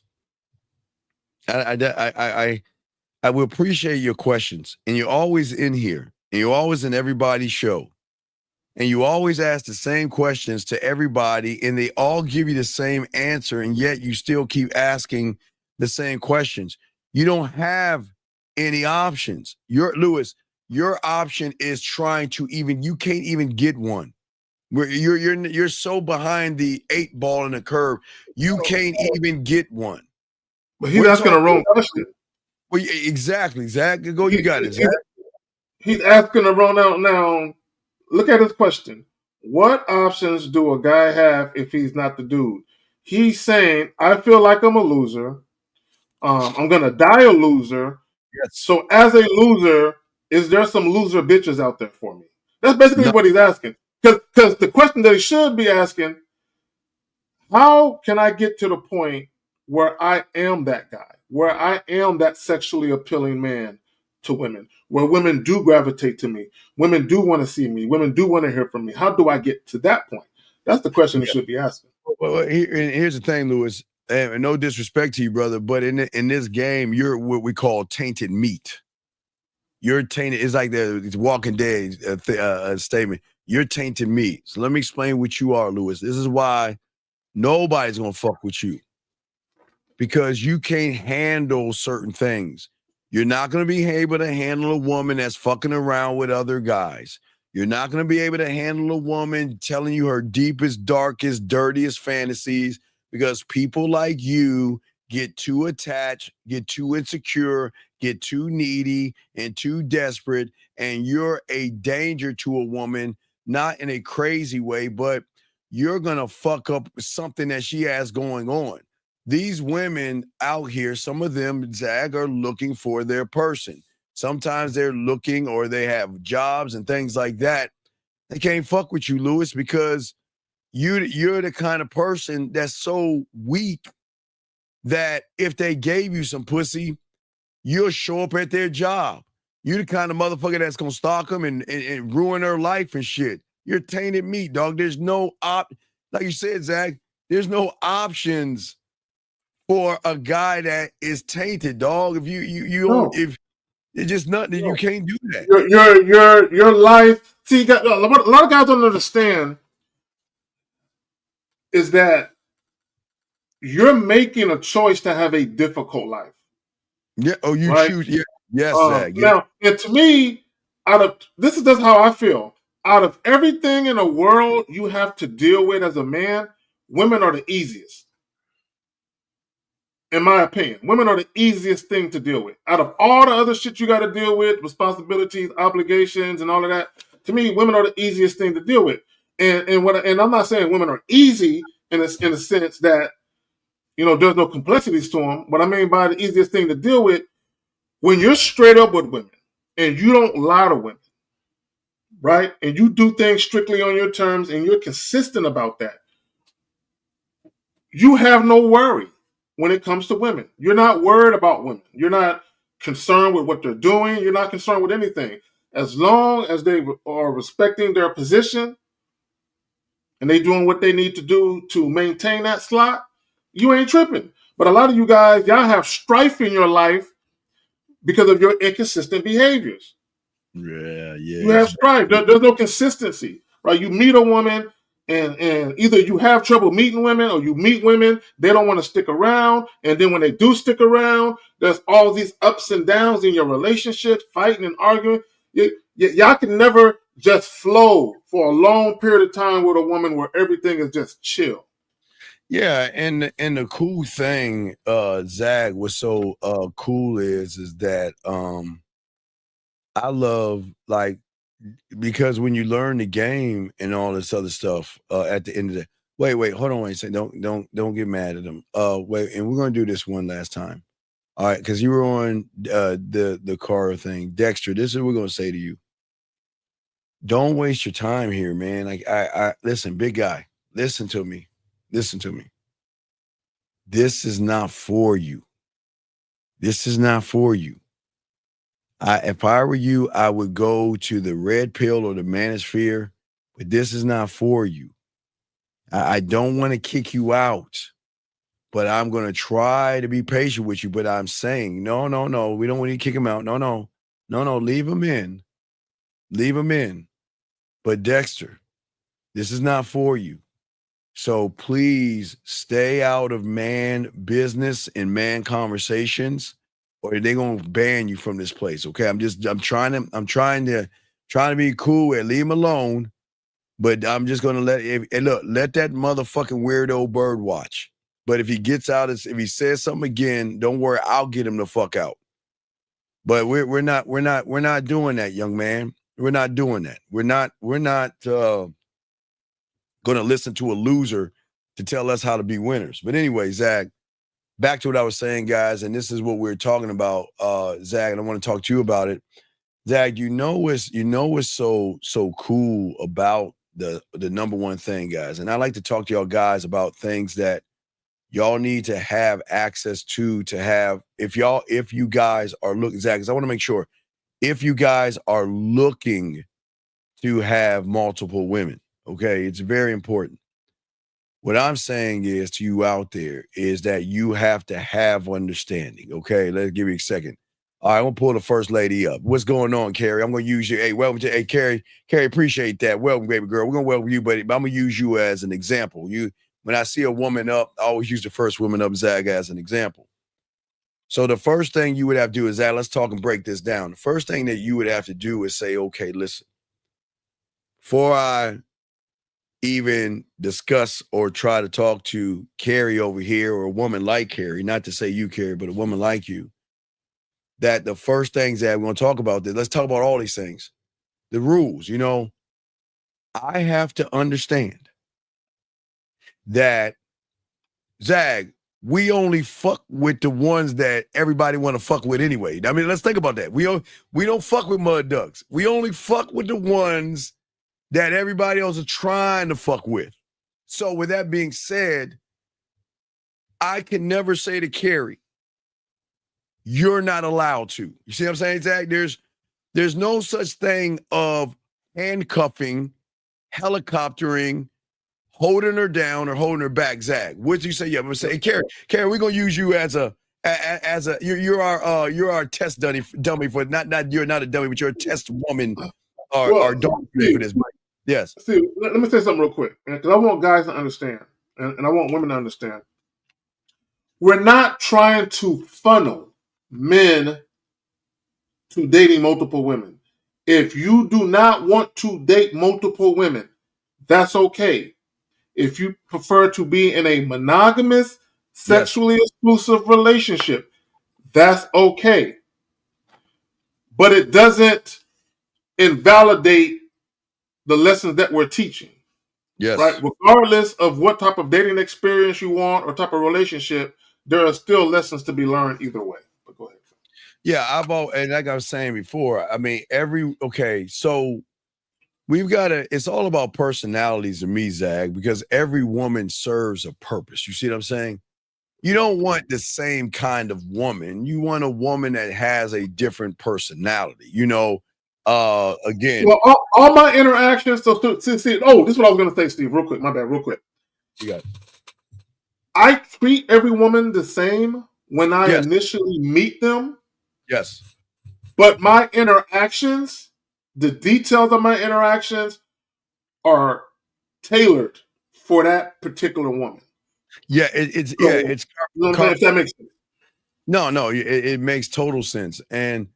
I will appreciate your questions, and you're always in here, and you're always in everybody's show, and you always ask the same questions to everybody, and they all give you the same answer, and yet you still keep asking the same questions. You don't have any options. Lewis, your option is trying to you can't even get one. Where you're so behind the 8 ball in the curve, you can't even get one. But he's asking the wrong question. Well, exactly, Zach. Go, you got it, Zach. He's asking the wrong now. Look at his question. What options do a guy have if he's not the dude? He's saying, I feel like I'm a loser. I'm gonna die a loser. Yes. So as a loser, is there some loser bitches out there for me? That's basically what he's asking. Because the question that he should be asking, how can I get to the point where I am that guy, where I am that sexually appealing man to women, where women do gravitate to me, women do want to see me, women do want to hear from me? How do I get to that point? That's the question he should be asking. Well, here's the thing, Lewis. And no disrespect to you, brother, but in this game, you're what we call tainted meat. You're tainted. It's like the Walking Dead statement. You're tainted meat. So let me explain what you are, Lewis. This is why nobody's gonna fuck with you, because you can't handle certain things. You're not gonna be able to handle a woman that's fucking around with other guys. You're not gonna be able to handle a woman telling you her deepest, darkest, dirtiest fantasies, because people like you get too attached, get too insecure, get too needy and too desperate, and you're a danger to a woman, not in a crazy way, but you're gonna fuck up something that she has going on. These women out here, some of them, Zag, are looking for their person. Sometimes they're looking or they have jobs and things like that. They can't fuck with you, Lewis, because you're the kind of person that's so weak that if they gave you some pussy, you'll show up at their job. You're the kind of motherfucker that's gonna stalk them and ruin their life and shit. You're tainted meat, dog. There's no like you said, Zach, there's no options for a guy that is tainted, dog. If you don't, if it's just nothing, you can't do that. Your life. See, a lot of guys don't understand is that you're making a choice to have a difficult life. Yeah. Oh, you right? choose. Yeah. Yes, Zach. Yeah. Now, and to me, this is how I feel. Out of everything in the world you have to deal with as a man, women are the easiest. In my opinion, women are the easiest thing to deal with. Out of all the other shit you got to deal with, responsibilities, obligations, and all of that, to me, women are the easiest thing to deal with. And I'm not saying women are easy in a sense that there's no complexities to them. What I mean by the easiest thing to deal with, when you're straight up with women and you don't lie to women, right? And you do things strictly on your terms and you're consistent about that, you have no worry when it comes to women. You're not worried about women. You're not concerned with what they're doing. You're not concerned with anything. As long as they are respecting their position and they doing what they need to do to maintain that slot, you ain't tripping. But a lot of you guys, y'all have strife in your life because of your inconsistent behaviors. Yeah. You have strife. There's no consistency, right? You meet a woman and either you have trouble meeting women or you meet women, they don't want to stick around. And then when they do stick around, there's all these ups and downs in your relationship, fighting and arguing. Y'all can never just flow for a long period of time with a woman where everything is just chill. Yeah, and the cool thing, Zach, what's so cool is that I love, like, because when you learn the game and all this other stuff, at the end of the wait, hold on, wait, say don't get mad at them. Wait, and we're gonna do this one last time. All right, because you were on the car thing. Dexter, this is what we're gonna say to you. Don't waste your time here, man. Like I listen, big guy, listen to me. Listen to me. This is not for you. This is not for you. If I were you, I would go to the red pill or the manosphere, but this is not for you. I don't want to kick you out, but I'm going to try to be patient with you. But I'm saying, no, we don't want to kick him out. No, leave him in. Leave him in. But Dexter, this is not for you. So please stay out of man business and man conversations, or they're gonna ban you from this place. Okay. I'm trying to be cool and leave him alone. But I'm just gonna let that motherfucking weirdo bird watch. But if he gets out, if he says something again, don't worry, I'll get him the fuck out. But we're not doing that, young man. We're not doing that. We're not going to listen to a loser to tell us how to be winners. But anyway, Zach, back to what I was saying, guys, and this is what we're talking about, Zach, and I want to talk to you about it. Zach, you know what's so cool about the number one thing, guys, and I like to talk to y'all guys about things that y'all need to have access to have, if you guys are looking, Zach, because I want to make sure, if you guys are looking to have multiple women, okay, it's very important. What I'm saying is to you out there is that you have to have understanding. Okay, let's give you a second. All right, I'm gonna pull the first lady up. What's going on, Carrie? I'm gonna use you. Hey, welcome to Carrie. Carrie, appreciate that. Welcome, baby girl. We're gonna welcome you, buddy. But I'm gonna use you as an example. When I see a woman up, I always use the first woman up, Zach, as an example. So the first thing you would have to do is that let's talk and break this down. The first thing that you would have to do is say, okay, listen, before I even discuss or try to talk to Carrie over here, or a woman like Carrie, not to say you, Carrie, but a woman like you, that the first things that we're going to talk about, let's talk about all these things. The rules, I have to understand that, Zag, we only fuck with the ones that everybody want to fuck with anyway. I mean, let's think about that. We don't fuck with mud ducks. We only fuck with the ones that everybody else is trying to fuck with. So with that being said, I can never say to Carrie, you're not allowed to. You see what I'm saying, Zach? There's no such thing of handcuffing, helicoptering, holding her down or holding her back, Zach. Would you say? Yeah, I'm gonna say, hey, Carrie, we're gonna use you as a you're our test dummy for not you're not a dummy, but you're a test woman or dummy for this. Yes. Steve, let me say something real quick, because I want guys to understand, and I want women to understand. We're not trying to funnel men to dating multiple women. If you do not want to date multiple women, that's okay. If you prefer to be in a monogamous, sexually exclusive relationship, that's okay. But it doesn't invalidate the lessons that we're teaching. Yes. Right? Regardless of what type of dating experience you want or type of relationship, there are still lessons to be learned either way. But go ahead. Yeah, and like I was saying before, I mean, so we've got it's all about personalities to me, Zach, because every woman serves a purpose. You see what I'm saying? You don't want the same kind of woman. You want a woman that has a different personality, again. Well, all my interactions, see, this is what I was going to say, Steve, real quick. My bad, real quick. You got it. I treat every woman the same when I initially meet them. Yes. But my interactions, the details of my interactions are tailored for that particular woman. Yeah, it's if that makes sense. No, it makes total sense. And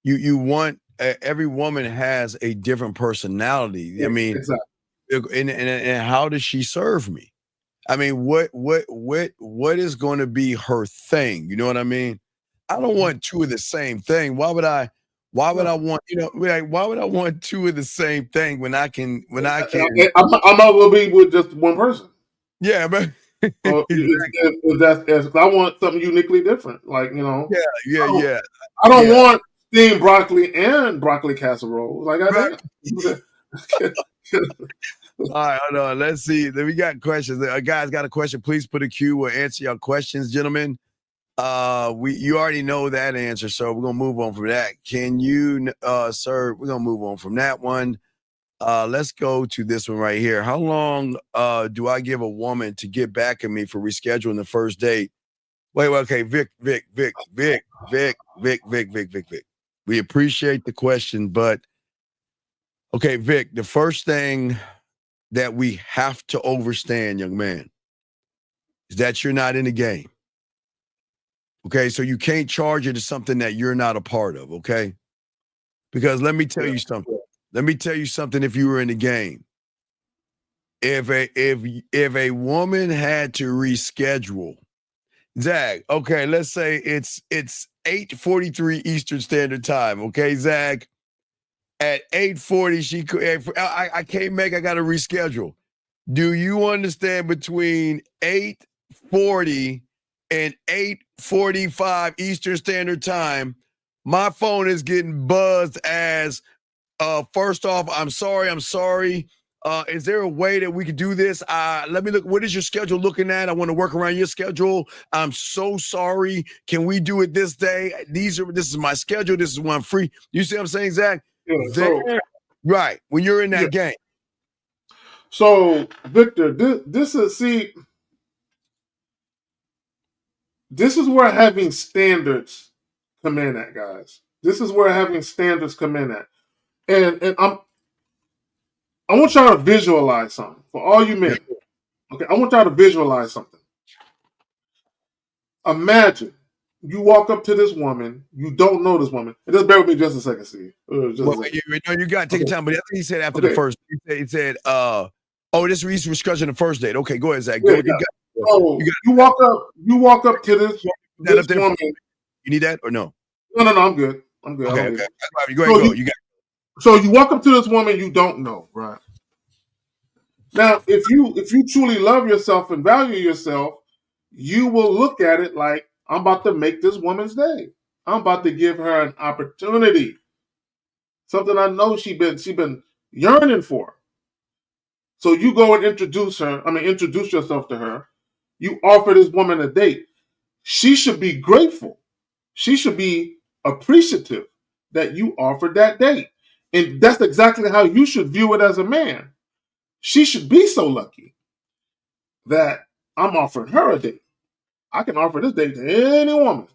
you want every woman has a different personality. I mean, exactly. And how does she serve me? I mean, what is going to be her thing? You know what I mean? I don't want two of the same thing. Why would I want, why would I want two of the same thing when I can I'm not going to be with just one person. Yeah, but if I want something uniquely different, like, Yeah. I don't want steamed broccoli and broccoli casserole. Like, all right, hold on. Let's see. We got questions. A guy's got a question. Please put a Q. We'll answer your questions, gentlemen. You already know that answer, so we're gonna move on from that. Can you, sir? We're gonna move on from that one. Let's go to this one right here. How long do I give a woman to get back at me for rescheduling the first date? Wait, okay, Vic. We appreciate the question, but okay, Vic, the first thing that we have to understand, young man, is that you're not in the game. Okay, so you can't charge it to something that you're not a part of, okay? Because let me tell you something. Let me tell you something if you were in the game. If a woman had to reschedule, Zach, okay, let's say it's 8:43 Eastern Standard Time, okay, Zach? At 8:40, I can't make, I got to reschedule. Do you understand between 8:40 and 8:45 Eastern Standard Time, my phone is getting buzzed as, first off, I'm sorry. Is there a way that we could do this? Let me look. What is your schedule looking at? I want to work around your schedule. I'm so sorry. Can we do it this day? This is my schedule. This is when I'm free. You see what I'm saying, Zach? Yeah, right. When you're in that game. So, Victor, this is where having standards come in at, guys. This is where having standards come in at. And I want y'all to visualize something. For all you men. Okay, I want y'all to visualize something. Imagine you walk up to this woman, you don't know this woman. And just bear with me just a second, Steve. You got to take your time, but I think he said after the first, he said, this is rescheduling the first date. Okay, go ahead, Zach. You walk up to this woman. You need that or no? No, I'm good. Okay. Go ahead. So you walk up to this woman you don't know, right? Now, if you truly love yourself and value yourself, you will look at it like, I'm about to make this woman's day. I'm about to give her an opportunity. Something I know she been yearning for. So you go and introduce yourself to her. You offer this woman a date. She should be grateful. She should be appreciative that you offered that date. And that's exactly how you should view it as a man. She should be so lucky that I'm offering her a date. I can offer this date to any woman.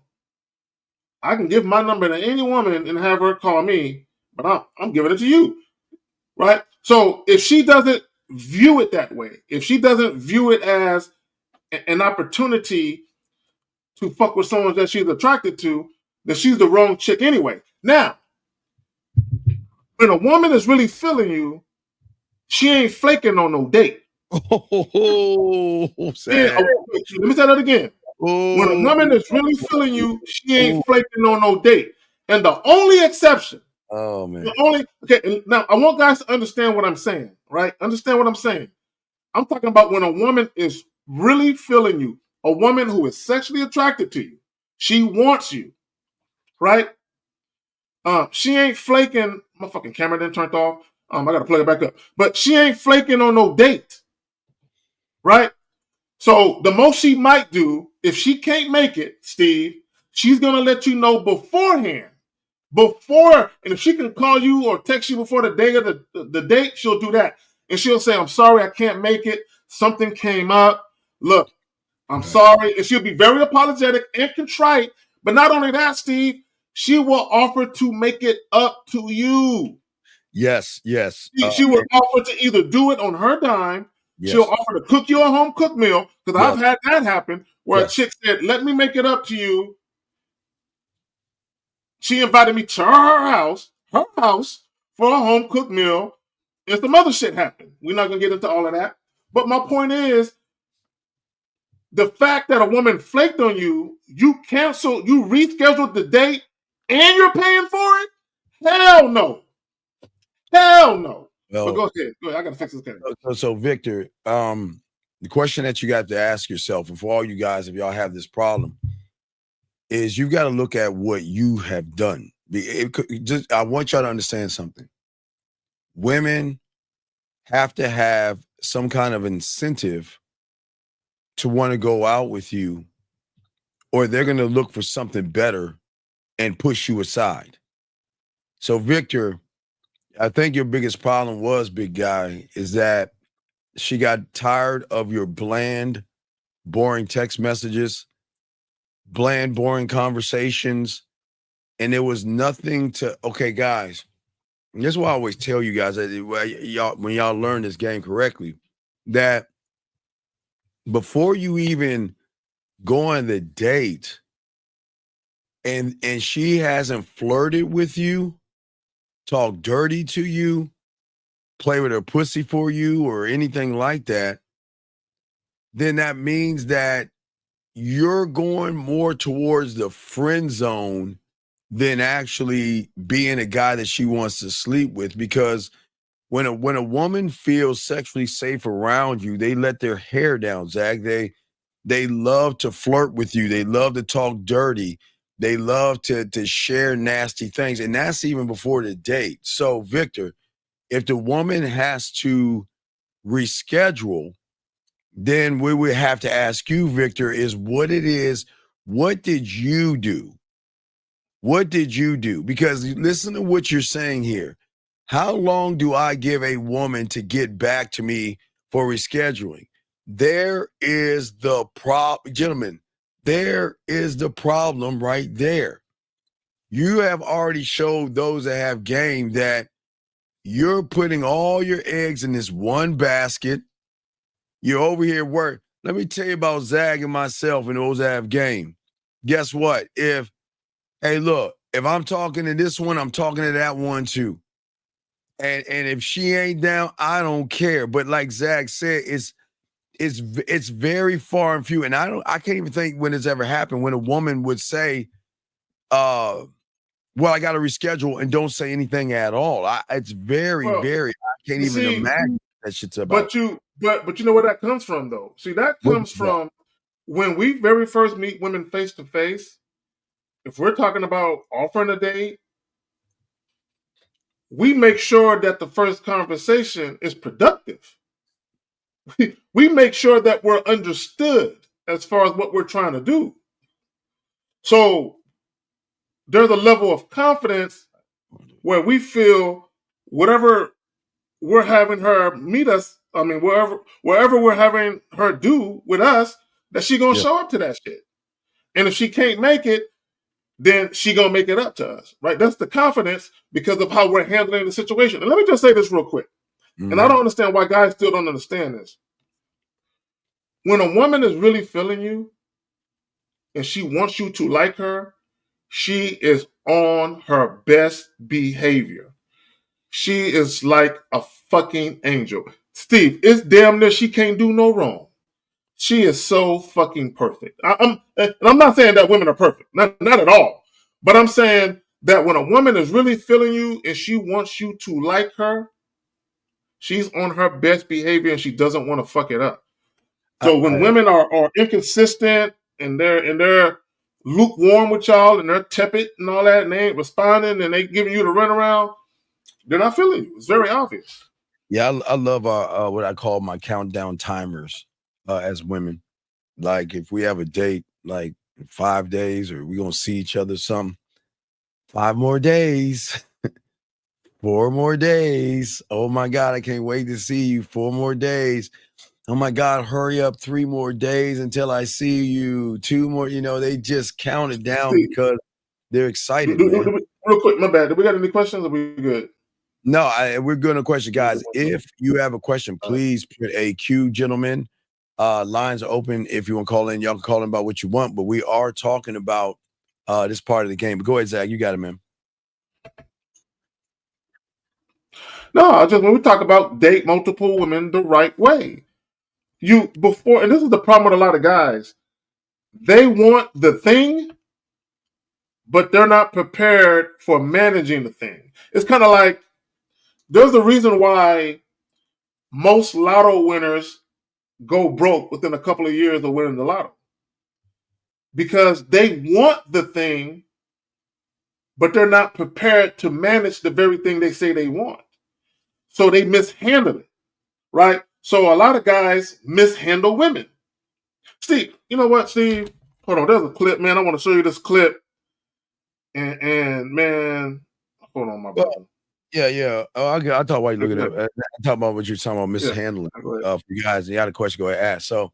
I can give my number to any woman and have her call me, but I'm giving it to you. Right? So if she doesn't view it that way, if she doesn't view it as an opportunity to fuck with someone that she's attracted to, then she's the wrong chick anyway. Now, when a woman is really feeling you, she ain't flaking on no date. Oh, Yeah, let me say that again. When a woman is really feeling you, she ain't flaking on no date. And the only exception, now I want guys to understand what I'm saying, right? Understand what I'm saying. I'm talking about when a woman is really feeling you, a woman who is sexually attracted to you, she wants you, right? She ain't flaking. My fucking camera didn't turned off. I gotta plug it back up. But she ain't flaking on no date, right? So the most she might do, if she can't make it, Steve, she's gonna let you know beforehand. And if she can call you or text you before the day of the date, she'll do that. And she'll say, I'm sorry, I can't make it. Something came up. Look, I'm sorry. And she'll be very apologetic and contrite. But not only that, Steve, she will offer to make it up to you. Yes. She will offer to either do it on her dime. Yes. She'll offer to cook you a home cooked meal, because I've had that happen where a chick said, let me make it up to you. She invited me to her house for a home cooked meal, and some other shit happened. We're not gonna get into all of that. But my point is, the fact that a woman flaked on you, you rescheduled the date, and you're paying for it? Hell no. Hell no. Well, but go ahead. I gotta fix this camera. So Victor, the question that you got to ask yourself, and for all you guys, if y'all have this problem, is you got to look at what you have done. I want y'all to understand something. Women have to have some kind of incentive to want to go out with you, or they're going to look for something better and push you aside. So Victor, I think your biggest problem was, big guy, is that she got tired of your bland, boring text messages, bland, boring conversations, and there was nothing to, okay, guys, and this is why I always tell you guys, that when y'all learn this game correctly, that before you even go on the date and she hasn't flirted with you, talk dirty to you, play with her pussy for you, or anything like that, then that means that you're going more towards the friend zone than actually being a guy that she wants to sleep with. Because when a woman feels sexually safe around you, they let their hair down, Zach. They love to flirt with you. They love to talk dirty. They love to share nasty things. And that's even before the date. So, Victor, if the woman has to reschedule, then we would have to ask you, Victor, is what did you do? What did you do? Because listen to what you're saying here. How long do I give a woman to get back to me for rescheduling? There is the problem, gentlemen. There is the problem right there. You have already showed those that have game that you're putting all your eggs in this one basket. You're over here work. Let me tell you about Zag and myself and those that have game. Guess what? Hey, look, if I'm talking to this one, I'm talking to that one too. And if she ain't down, I don't care. But like Zag said, it's very far and few. And I can't even think when it's ever happened when a woman would say, well, I got to reschedule and don't say anything at all. It's very, I can't even imagine that shit's about. But you know where that comes from, though. See, that comes from when we very first meet women face to face, if we're talking about offering a date, we make sure that the first conversation is productive. We make sure that we're understood as far as what we're trying to do. So there's a level of confidence where we feel whatever we're having her meet us, I mean, wherever we're having her do with us, that she gonna show up to that shit. And if she can't make it, then she gonna make it up to us, right? That's the confidence because of how we're handling the situation. And let me just say this real quick. And I don't understand why guys still don't understand this. When a woman is really feeling you and she wants you to like her, she is on her best behavior. She is like a fucking angel. Steve, it's damn near she can't do no wrong. She is so fucking perfect. I'm not saying that women are perfect, not at all. But I'm saying that when a woman is really feeling you and she wants you to like her, she's on her best behavior and she doesn't want to fuck it up. So when women are inconsistent and they're lukewarm with y'all and they're tepid and all that and they ain't responding and they giving you the runaround, they're not feeling you. It's very obvious. Yeah, I love what I call my countdown timers as women. Like if we have a date, like 5 days, or we gonna see each other some 5 more days, 4 more days. Oh my God, I can't wait to see you. 4 more days. Oh my God, hurry up 3 more days until I see you. 2 more. You know, they just count it down because they're excited, man. Real quick, my bad. Do we got any questions? Or are we good? No, we're going to question, guys. If you have a question, please put a Q, gentlemen. Lines are open. If you want to call in, y'all can call in about what you want. But we are talking about this part of the game. But go ahead, Zach. You got it, man. No, just when we talk about date multiple women the right way. And this is the problem with a lot of guys. They want the thing, but they're not prepared for managing the thing. It's kind of like there's a reason why most lotto winners go broke within a couple of years of winning the lotto. Because they want the thing, but they're not prepared to manage the very thing they say they want. So they mishandle it, right? So a lot of guys mishandle women. Steve, you know what, Steve? Hold on, there's a clip, man. I want to show you this clip. And man, hold on, my brother. Yeah. Oh, I thought why you looking at. I'm talking about what you're talking about mishandling. For you guys, you had a question, go ahead, ask. So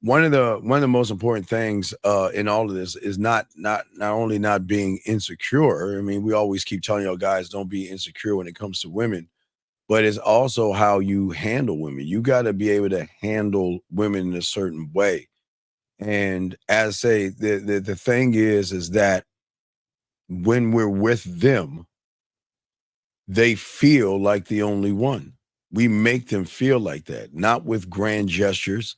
one of the most important things in all of this is not only not being insecure. I mean, we always keep telling y'all guys don't be insecure when it comes to women, but it's also how you handle women. You got to be able to handle women in a certain way. And as I say, the thing is that when we're with them, they feel like the only one. We make them feel like that, not with grand gestures,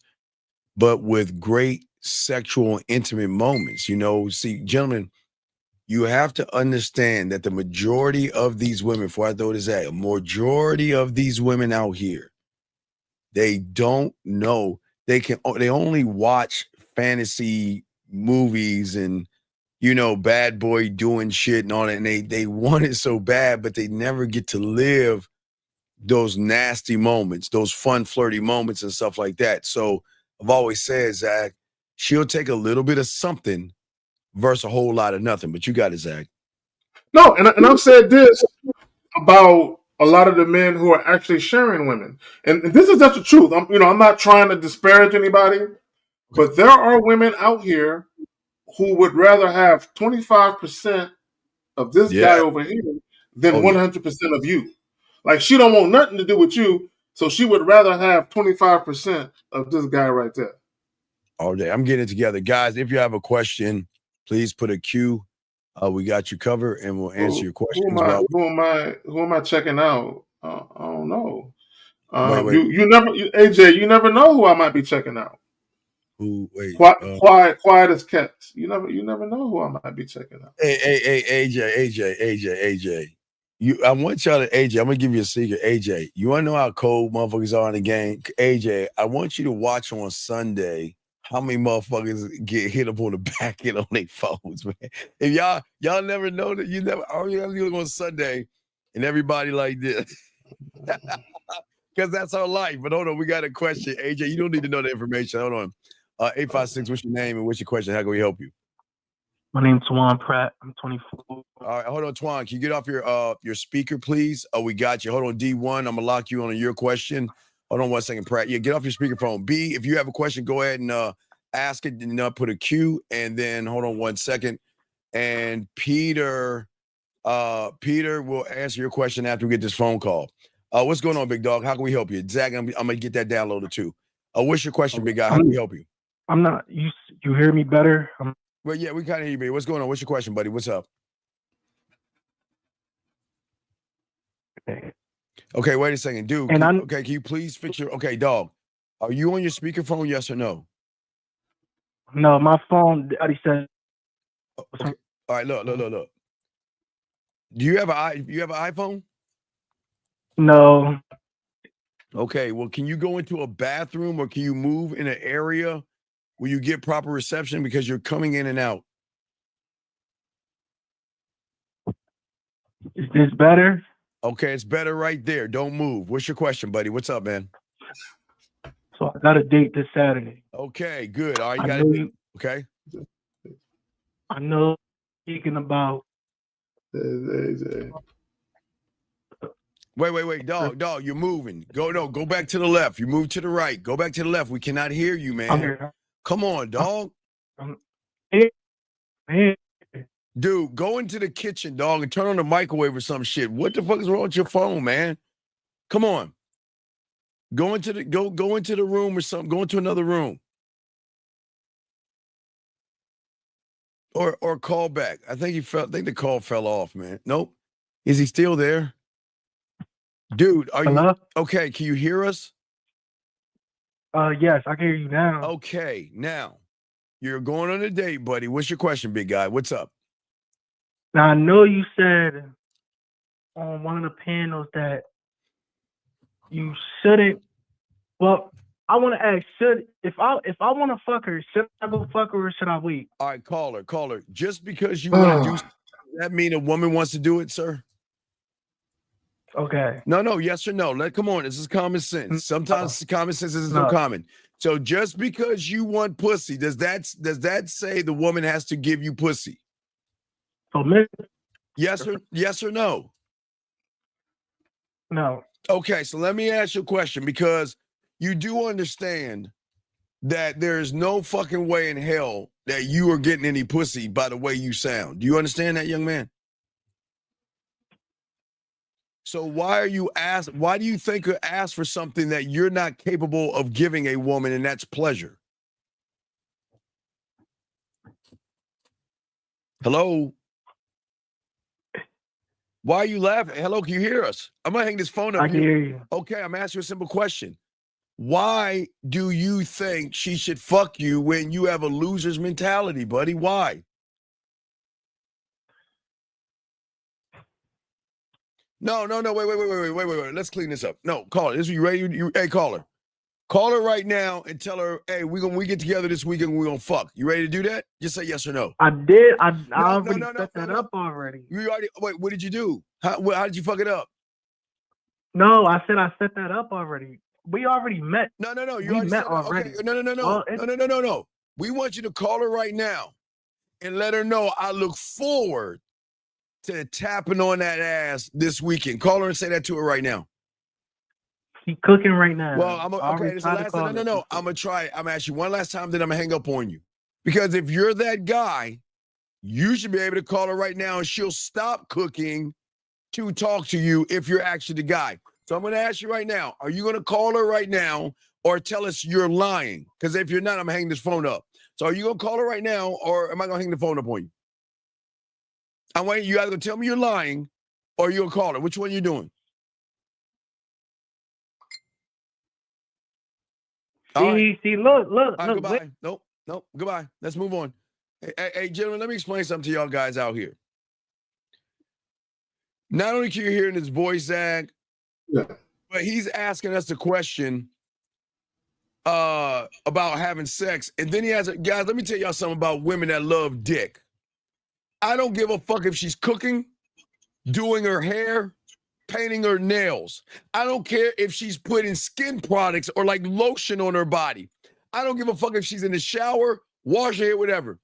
but with great sexual intimate moments. You know, see, gentlemen, you have to understand that the majority of these women, before I throw this at, a majority of these women out here, they don't know. They only watch fantasy movies and, you know, bad boy doing shit and all that. And they want it so bad, but they never get to live those nasty moments, those fun, flirty moments and stuff like that. So I've always said, Zach, she'll take a little bit of something versus a whole lot of nothing. But you got it, Zach. No, and I've said this about a lot of the men who are actually sharing women. And this is just the truth. I'm not trying to disparage anybody, but there are women out here who would rather have 25% of this guy over here than 100% of you. Like she don't want nothing to do with you, so she would rather have 25% of this guy right there. All day. I'm getting it together. Guys, if you have a question, please put a Q. We got you covered and we'll answer your questions. Who am I checking out? I don't know. Wait. AJ, you never know who I might be checking out. Quiet as kept. You never know who I might be checking out. Hey, AJ. I want y'all to, AJ, I'm gonna give you a secret. AJ, you wanna know how cold motherfuckers are in the game? AJ, I want you to watch on Sunday how many motherfuckers get hit up on the back end on their phones, man? If y'all never know that you never, oh, you look on Sunday and everybody like this. Because that's our life. But hold on, we got a question. AJ, you don't need to know the information. Hold on. 856, what's your name and what's your question? How can we help you? My name's Twan Pratt. I'm 24. All right, hold on, Twan. Can you get off your speaker, please? Oh, we got you. Hold on, D1. I'm gonna lock you on your question. Hold on 1 second, Pratt. Yeah, get off your speakerphone. B, if you have a question, go ahead and ask it and put a Q. And then hold on 1 second. And Peter will answer your question after we get this phone call. What's going on, big dog? How can we help you? Zach, I'm gonna get that downloaded too. What's your question, big guy? How can we help you? I'm not. You hear me better? Well, yeah, we kind of hear you, baby. What's going on? What's your question, buddy? What's up? Okay, wait a second, dude. Can you please fix your? Okay, dog. Are you on your speakerphone? Yes or no? No, my phone. Already said. Okay. All right, look. Do you have an iPhone? No. Okay, well, can you go into a bathroom or can you move in an area where you get proper reception because you're coming in and out? Is this better? Okay, it's better right there. Don't move. What's your question, buddy? What's up, man? So I got a date this Saturday. Okay, good. All right, you got it. Okay. I know speaking about. Wait, dog, you're moving. Go back to the left. You move to the right. Go back to the left. We cannot hear you, man. Come on, dog. Dude, go into the kitchen, dog, and turn on the microwave or some shit. What the fuck is wrong with your phone, man? Come on. Go into the room or something. Go into another room. Or call back. I think the call fell off, man. Nope. Is he still there? Dude, are you okay? Can you hear us? Yes, I can hear you now. Okay, now you're going on a date, buddy. What's your question, big guy? What's up? Now I know you said on one of the panels that you shouldn't. Well, I want to ask: if I want to fuck her, should I go fuck her or should I wait? All right, call her. Just because you want to do, does that mean a woman wants to do it, sir? Okay. No, yes or no. Come on, this is common sense. Sometimes common sense isn't so common. So just because you want pussy, does that say the woman has to give you pussy? So yes or no? No. Okay, so let me ask you a question because you do understand that there's no fucking way in hell that you are getting any pussy by the way you sound. Do you understand that, young man? So why do you think you ask for something that you're not capable of giving a woman, and that's pleasure? Hello? Why are you laughing? Hello, can you hear us? I'm gonna hang this phone up. I can hear you. Okay, I'm asking you a simple question. Why do you think she should fuck you when you have a loser's mentality, buddy? Why? No, wait. Let's clean this up. No, call her. Is you ready? Hey, call her. Call her right now and tell her, hey, we get together this weekend, we're gonna fuck. You ready to do that? Just say yes or no. I did. I already set that up already. You already wait, what did you do? How did you fuck it up? No, I said I set that up already. We already met. No. You already met already. Okay. No. We want you to call her right now and let her know I look forward to tapping on that ass this weekend. Call her and say that to her right now. She's cooking right now. Well, okay. This is the last time. No. I'm gonna try. I'm gonna ask you one last time, then I'm gonna hang up on you. Because if you're that guy, you should be able to call her right now and she'll stop cooking to talk to you if you're actually the guy. So I'm gonna ask you right now: are you gonna call her right now or tell us you're lying? Because if you're not, I'm gonna hang this phone up. So are you gonna call her right now or am I gonna hang the phone up on you? I'm waiting. You either gonna tell me you're lying or you're gonna call her. Which one you doing? See, look. Goodbye. Nope. Goodbye. Let's move on. Hey, gentlemen, let me explain something to y'all guys out here. Not only can you hear in his voice, Zach, but he's asking us a question about having sex, and then he has guys, let me tell y'all something about women that love dick. I don't give a fuck if she's cooking, doing her hair, painting her nails. I don't care if she's putting skin products or like lotion on her body. I don't give a fuck if she's in the shower, wash her hair, whatever.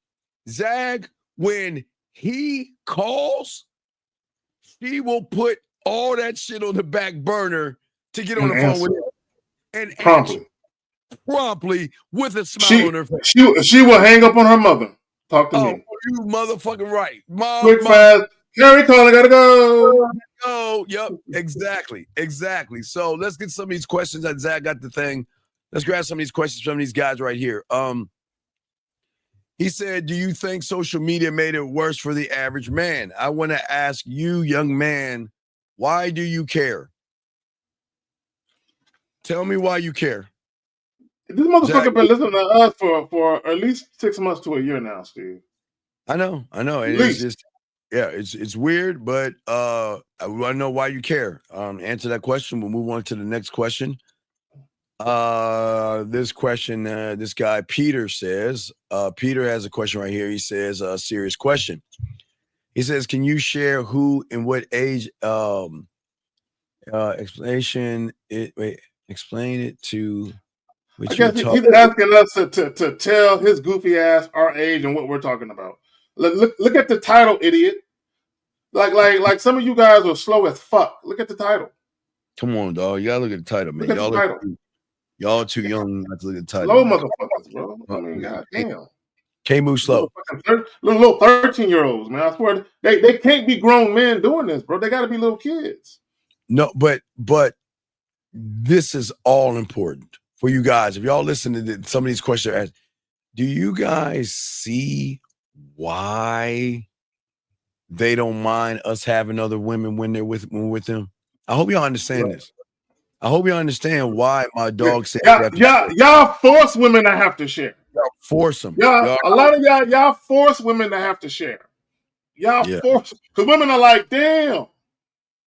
Zag, when he calls, she will put all that shit on the back burner to get on And the phone with answer him and answer promptly. promptly with a smile on her face. She will hang up on her mother. Talk to Oh, me. you motherfucking right. Quick, fast. Carrie calling, gotta go. Oh, yep, exactly. So let's get some of these questions that Zach got the thing. Let's grab some of these questions from these guys right here. He said, do you think social media made it worse for the average man? I want to ask you, young man, why do you care? Tell me why you care. This motherfucker been listening to us for at least 6 months to a year now, Steve. I know. And At it's least. just, yeah, it's weird, but I want to know why you care. Answer that question. We'll move on to the next question. This question, this guy Peter says, Peter has a question right here. He says, a serious question. He says, can you share who and what age explain it to I guess he's asking us to tell his goofy ass our age and what we're talking about. Look at the title, idiot. Like some of you guys are slow as fuck. Look at the title. Come on, dog. You gotta look at the title, man. Look at the title. Y'all too young not to look at the title. Slow motherfuckers, bro. I mean, goddamn. Can't move slow. Little 13-year-olds, man. I swear they can't be grown men doing this, bro. They gotta be little kids. No, but this is all important for you guys. If y'all listen to some of these questions, do you guys see why they don't mind us having other women when we're with them? I hope y'all understand this. I hope you understand why my dog said y'all force women to have to share. Y'all force them. A lot of y'all force women to have to share. Y'all force, because women are like, damn.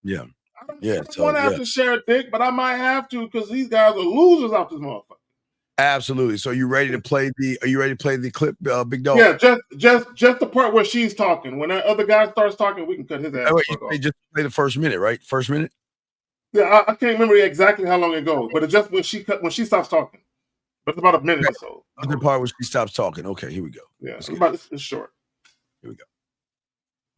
Yeah. I don't want to have to share a dick, but I might have to because these guys are losers out this motherfucker. Absolutely. So you ready to play are you ready to play the clip, Big Dog? Yeah, just the part where she's talking. When that other guy starts talking, we can cut his ass. Just play the first minute, right? First minute? Yeah, I can't remember exactly how long it goes, but it's just when she stops talking. But it's about a minute or so. The part where she stops talking. Okay, here we go. Yeah, it's short. Here we go.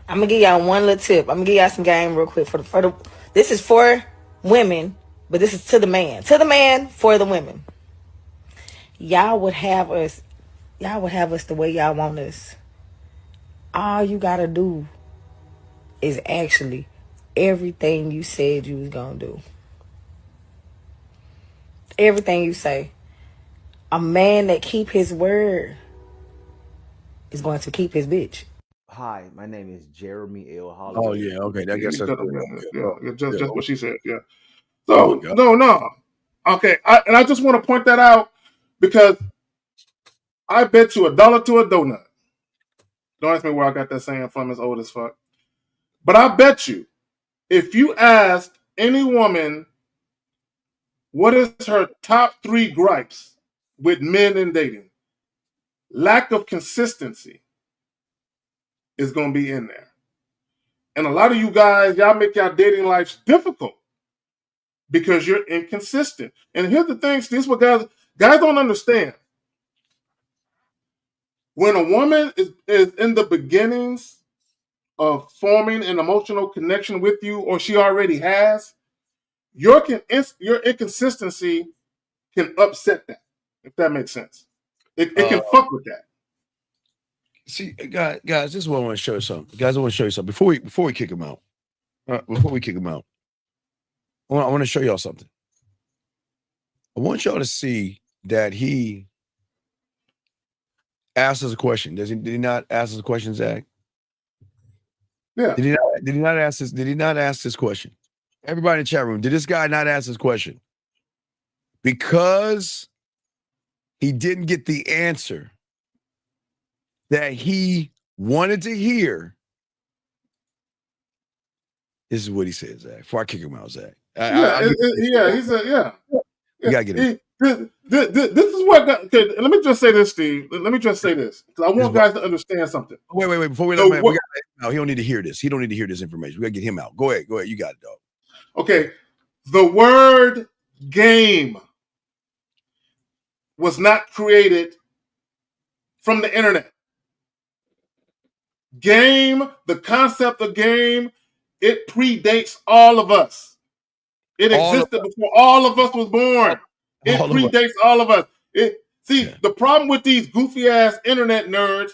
I'm gonna give y'all one little tip. I'm gonna give y'all some game real quick for the. This is for women, but this is to the man. To the man, for the women. Y'all would have us the way y'all want us. All you gotta do is actually everything you said you was gonna do. Everything you say. A man that keep his word is going to keep his bitch. Hi, my name is Jeremy L. Holly. Oh yeah, okay. I guess that's just what she said. Yeah. So no. Okay, I just want to point that out because I bet you $1 to a donut. Don't ask me where I got that saying from. It's old as fuck. But I bet you, if you asked any woman what is her top 3 gripes with men in dating, lack of consistency is going to be in there. And a lot of you guys, y'all make y'all dating lives difficult because you're inconsistent. And here's the thing, this is what guys don't understand. When a woman is in the beginnings of forming an emotional connection with you, or she already has, your inconsistency can upset that, if that makes sense. It can fuck with that. See, guys, this is what I want to show you something. Guys, I want to show you something before we kick him out. I want to show y'all something. I want y'all to see that he asked us a question. Did he not ask us a question, Zach? Yeah. Did he not ask this? Did he not ask this question? Everybody in the chat room, did this guy not ask this question? Because he didn't get the answer that he wanted to hear. This is what he said, Zach. Before I kick him out, Zach. He said, yeah. You gotta get him. This is what. Okay, let me just say this, Steve. Let me just say this because I want guys to understand something. Wait. Before we let him out, we got no. He don't need to hear this. He don't need to hear this information. We gotta get him out. Go ahead. You got it, dog. Okay, the word game was not created from the internet. Game, the concept of game, it predates all of us. It existed before all of us was born. It predates all of us. The problem with these goofy ass internet nerds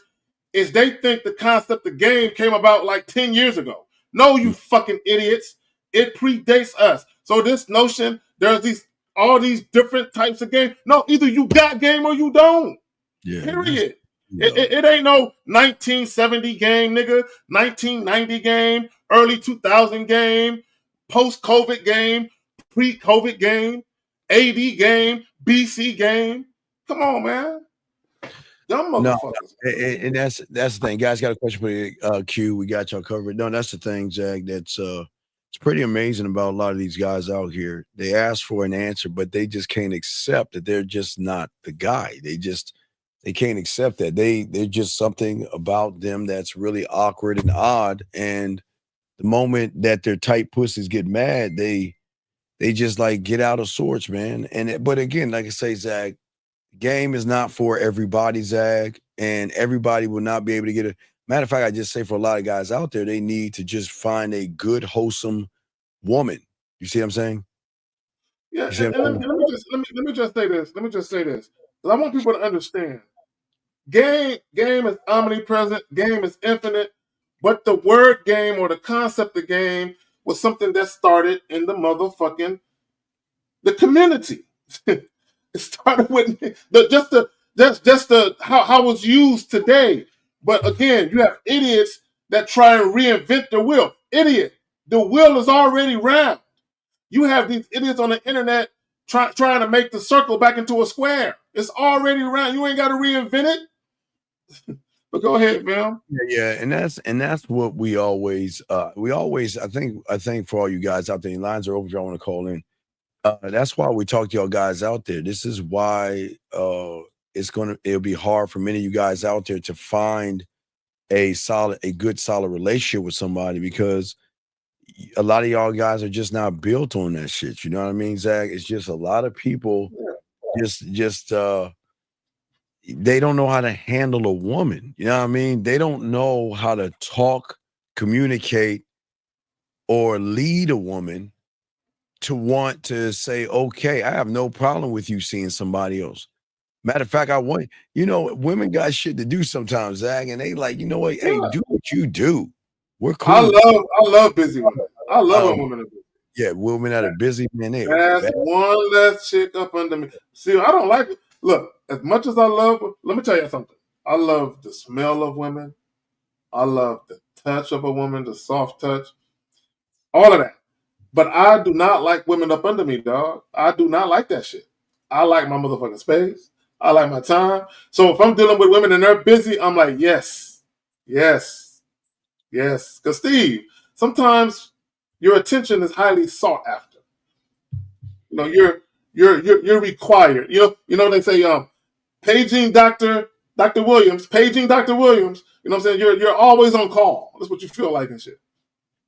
is they think the concept of game came about like 10 years ago. No, you fucking idiots. It predates us. So this notion, there's all these different types of games. No, either you got game or you don't. Yeah. Period. It ain't no 1970 game, nigga. 1990 game, early 2000 game, post-COVID game, pre-COVID game, AD game, BC game. Come on, man. Dumb motherfuckers. No, and that's the thing. Guys got a question for you, Q. We got y'all covered. No, that's the thing, Zach. That's it's pretty amazing about a lot of these guys out here. They ask for an answer, but they just can't accept that they're just not the guy. They can't accept that. They're just something about them that's really awkward and odd. And the moment that their tight pussies get mad, they just like get out of sorts, man. But again, like I say, Zach, game is not for everybody, Zach, and everybody will not be able to get it. Matter of fact, I just say for a lot of guys out there, they need to just find a good, wholesome woman. You see what I'm saying? Yeah, and let me just say this. Let me just say this. I want people to understand. Game is omnipresent. Game is infinite. But the word game or the concept of game was something that started in the community. It started with how it's used today. But again, you have idiots that try and reinvent the wheel. Idiot, the wheel is already round. You have these idiots on the internet trying to make the circle back into a square. It's already round. You ain't got to reinvent it. But go ahead, man. Yeah, and that's what we always I think for all you guys out there, the lines are open if y'all want to call in. That's why we talk to y'all guys out there. This is why it'll be hard for many of you guys out there to find a good solid relationship with somebody, because a lot of y'all guys are just not built on that shit. You know what I mean, Zach? It's just a lot of people just they don't know how to handle a woman. You know what I mean? They don't know how to talk, communicate, or lead a woman to want to say, okay, I have no problem with you seeing somebody else. Matter of fact, women got shit to do sometimes, Zach, and they like, you know what? Hey, do what you do. We're cool. I love busy women. I love when women are busy. Yeah, women that are busy, man. That's one less chick up under me. See, I don't like it. Look, as much as I love, let me tell you something. I love the smell of women. I love the touch of a woman, the soft touch, all of that. But I do not like women up under me, dog. I do not like that shit. I like my motherfucking space. I like my time. So if I'm dealing with women and they're busy, I'm like, yes. Because Steve, sometimes your attention is highly sought after. You're required. You know they say paging Dr. Williams. You know what I'm saying? You're always on call. That's what you feel like and shit.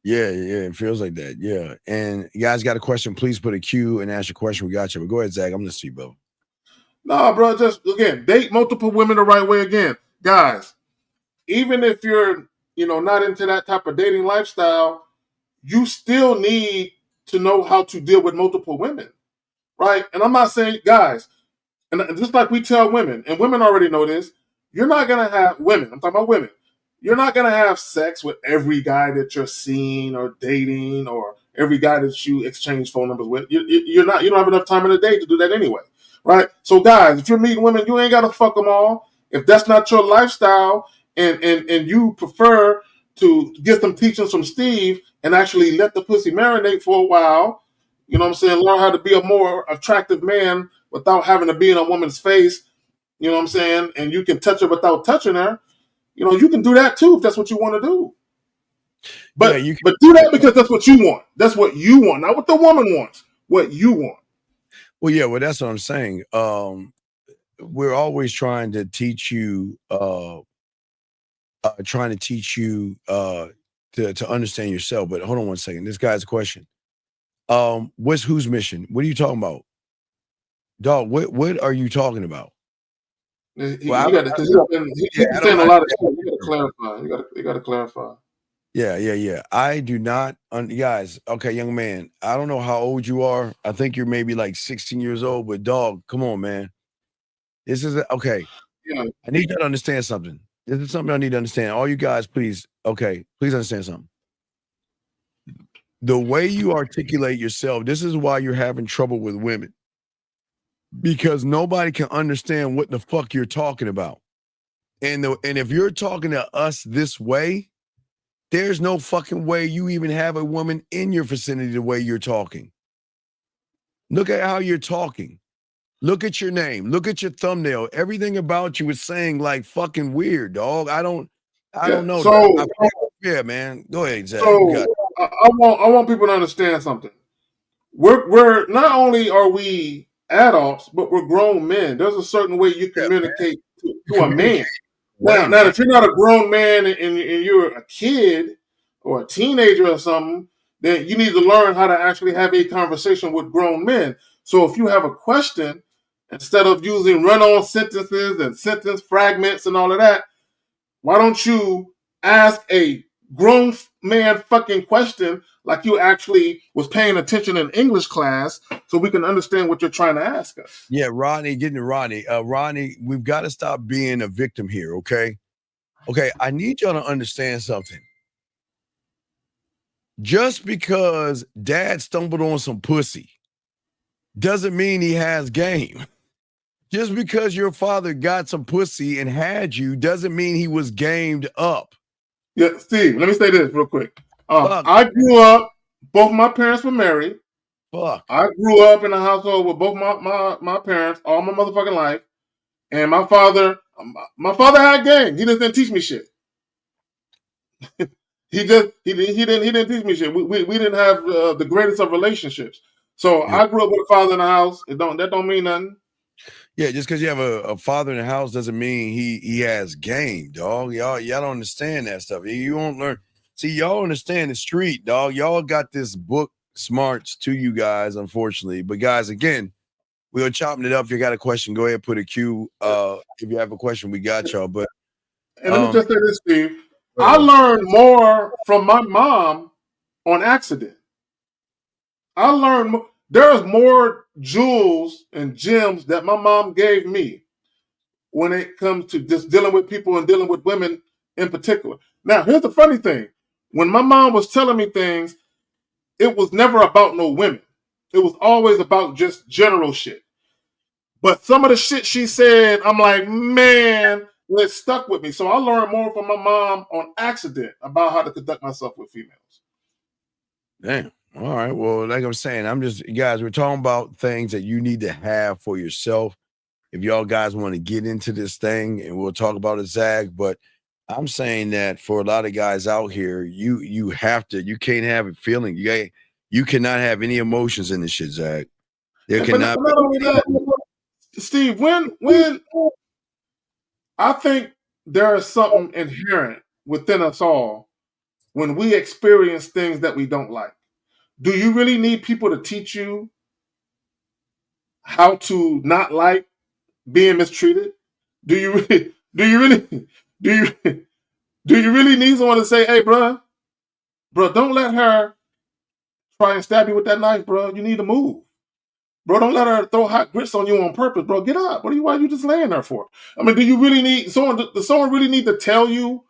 Yeah, it feels like that. Yeah. And you guys got a question, please put a Q and ask your question. We got you. But go ahead, Zach. I'm listening to you, bro. Nah, bro, just again, date multiple women the right way again. Guys, even if you're, not into that type of dating lifestyle, you still need to know how to deal with multiple women. Right? And I'm not saying, guys, and just like we tell women, and women already know this, you're not going to have women. I'm talking about women. You're not going to have sex with every guy that you're seeing or dating or every guy that you exchange phone numbers with. You don't have enough time in the day to do that anyway. Right? So guys, if you're meeting women, you ain't got to fuck them all. If that's not your lifestyle and you prefer to get some teachings from Steve and actually let the pussy marinate for a while, you know what I'm saying? Learn how to be a more attractive man without having to be in a woman's face, you know what I'm saying? And you can touch her without touching her. You can do that too if that's what you want to do. But but do that because that's what you want. That's what you want, not what the woman wants. What you want. Well, yeah, well, that's what I'm saying. We're always trying to teach you to understand yourself. But hold on one second. This guy's a question. What's whose mission? What are you talking about? Dog, what are you talking about? Well, You got to, because he's I been don't saying a lot of shit. understand. You got to clarify. You got to clarify. Yeah. I do not, guys. Okay, young man. I don't know how old you are. I think you're maybe like 16 years old. But dog, come on, man. This is okay. Yeah. I need you to understand something. This is something I need to understand. All you guys, please. Okay, please understand something. The way you articulate yourself, this is why you're having trouble with women. Because nobody can understand what the fuck you're talking about. And if you're talking to us this way, there's no fucking way you even have a woman in your vicinity the way you're talking. Look at how you're talking. Look at your name. Look at your thumbnail. Everything about you is saying like fucking weird, dog. I don't know. So, Yeah, man. Go ahead, Zach. so I want people to understand something. We're not only are we adults, but we're grown men. There's a certain way you communicate to a man. Now, if you're not a grown man and you're a kid or a teenager or something, then you need to learn how to actually have a conversation with grown men. So if you have a question, instead of using run-on sentences and sentence fragments and all of that, why don't you ask a grown man fucking question like you actually was paying attention in English class so we can understand what you're trying to ask us? Yeah, Rodney, getting to Rodney. Rodney, we've got to stop being a victim here, okay? Okay, I need y'all to understand something. Just because dad stumbled on some pussy doesn't mean he has game. Just because your father got some pussy and had you doesn't mean he was gamed up. Yeah, Steve, let me say this real quick. I grew up, both my parents were married. Fuck. I grew up in a household with both my parents all my motherfucking life. And my father had game. He just didn't teach me shit. he didn't teach me shit. We didn't have the greatest of relationships. So I grew up with a father in the house. That don't mean nothing. Yeah, just because you have a father in the house doesn't mean he has game, dog. Y'all don't understand that stuff. You won't learn. See, y'all understand the street, dog. Y'all got this book smarts to you guys, unfortunately. But guys, again, we're chopping it up. If you got a question, go ahead, put a Q. If you have a question, we got y'all. But and let me just say this, Steve. I learned more from my mom on accident. I learned there's more jewels and gems that my mom gave me when it comes to just dealing with people and dealing with women in particular. Now, here's the funny thing. When my mom was telling me things, it was never about no women. It was always about just general shit. But some of the shit she said, I'm like, man, it stuck with me. So I learned more from my mom on accident about how to conduct myself with females. Damn. All right. Well, like I'm saying, guys, we're talking about things that you need to have for yourself. If y'all guys want to get into this thing, and we'll talk about it, Zach. But I'm saying that for a lot of guys out here, you can't have a feeling. You cannot have any emotions in this shit, Zach. There cannot not only that, Steve, when I think there is something inherent within us all when we experience things that we don't like. Do you really need people to teach you how to not like being mistreated? Do you really need someone to say, "Hey, bro, don't let her try and stab you with that knife, bro. You need to move, bro. Don't let her throw hot grits on you on purpose, bro. Get up. Why are you just laying there for?" I mean, do you really need someone? Does someone really need to tell you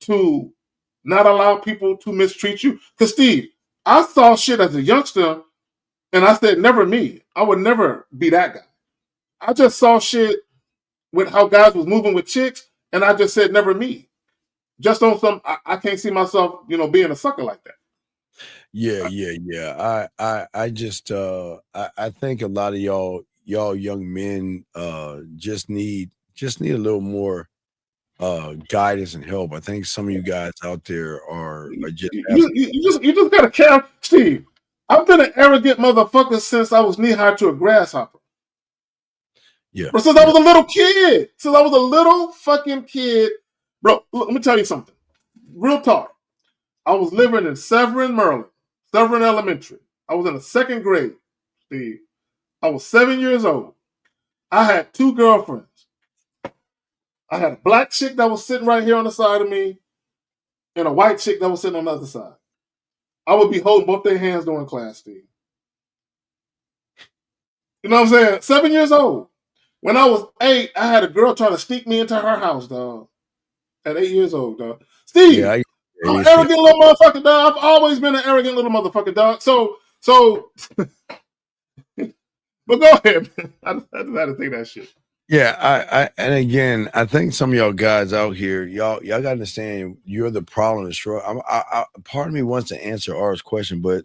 to not allow people to mistreat you? Because Steve, I saw shit as a youngster, and I said, "Never me. I would never be that guy." I just saw shit with how guys was moving with chicks, and I just said, "Never me." Just on some, I can't see myself, being a sucker like that. Yeah. I just I think a lot of y'all young men just need a little more guidance and help. I think some of you guys out there are just you just gotta care, Steve. I've been an arrogant motherfucker since I was knee high to a grasshopper. Yeah. Bro, since I was a little kid. Since I was a little fucking kid. Bro, look, let me tell you something. Real talk. I was living in Severn, Maryland. Severn Elementary. I was in the 2nd grade, Steve. I was 7 years old. I had 2 girlfriends. I had a black chick that was sitting right here on the side of me and a white chick that was sitting on the other side. I would be holding both their hands during class, Steve. You know what I'm saying? 7 years old. When I was 8, I had a girl try to sneak me into her house, dog. At 8 years old, dog. Steve, Yeah, I'm an arrogant little motherfucker, dog. I've always been an arrogant little motherfucker, dog. So, but go ahead, man. I just had to say that shit. Yeah, and again, I think some of y'all guys out here, y'all got to understand, you're the problem. Part of me wants to answer R's question, but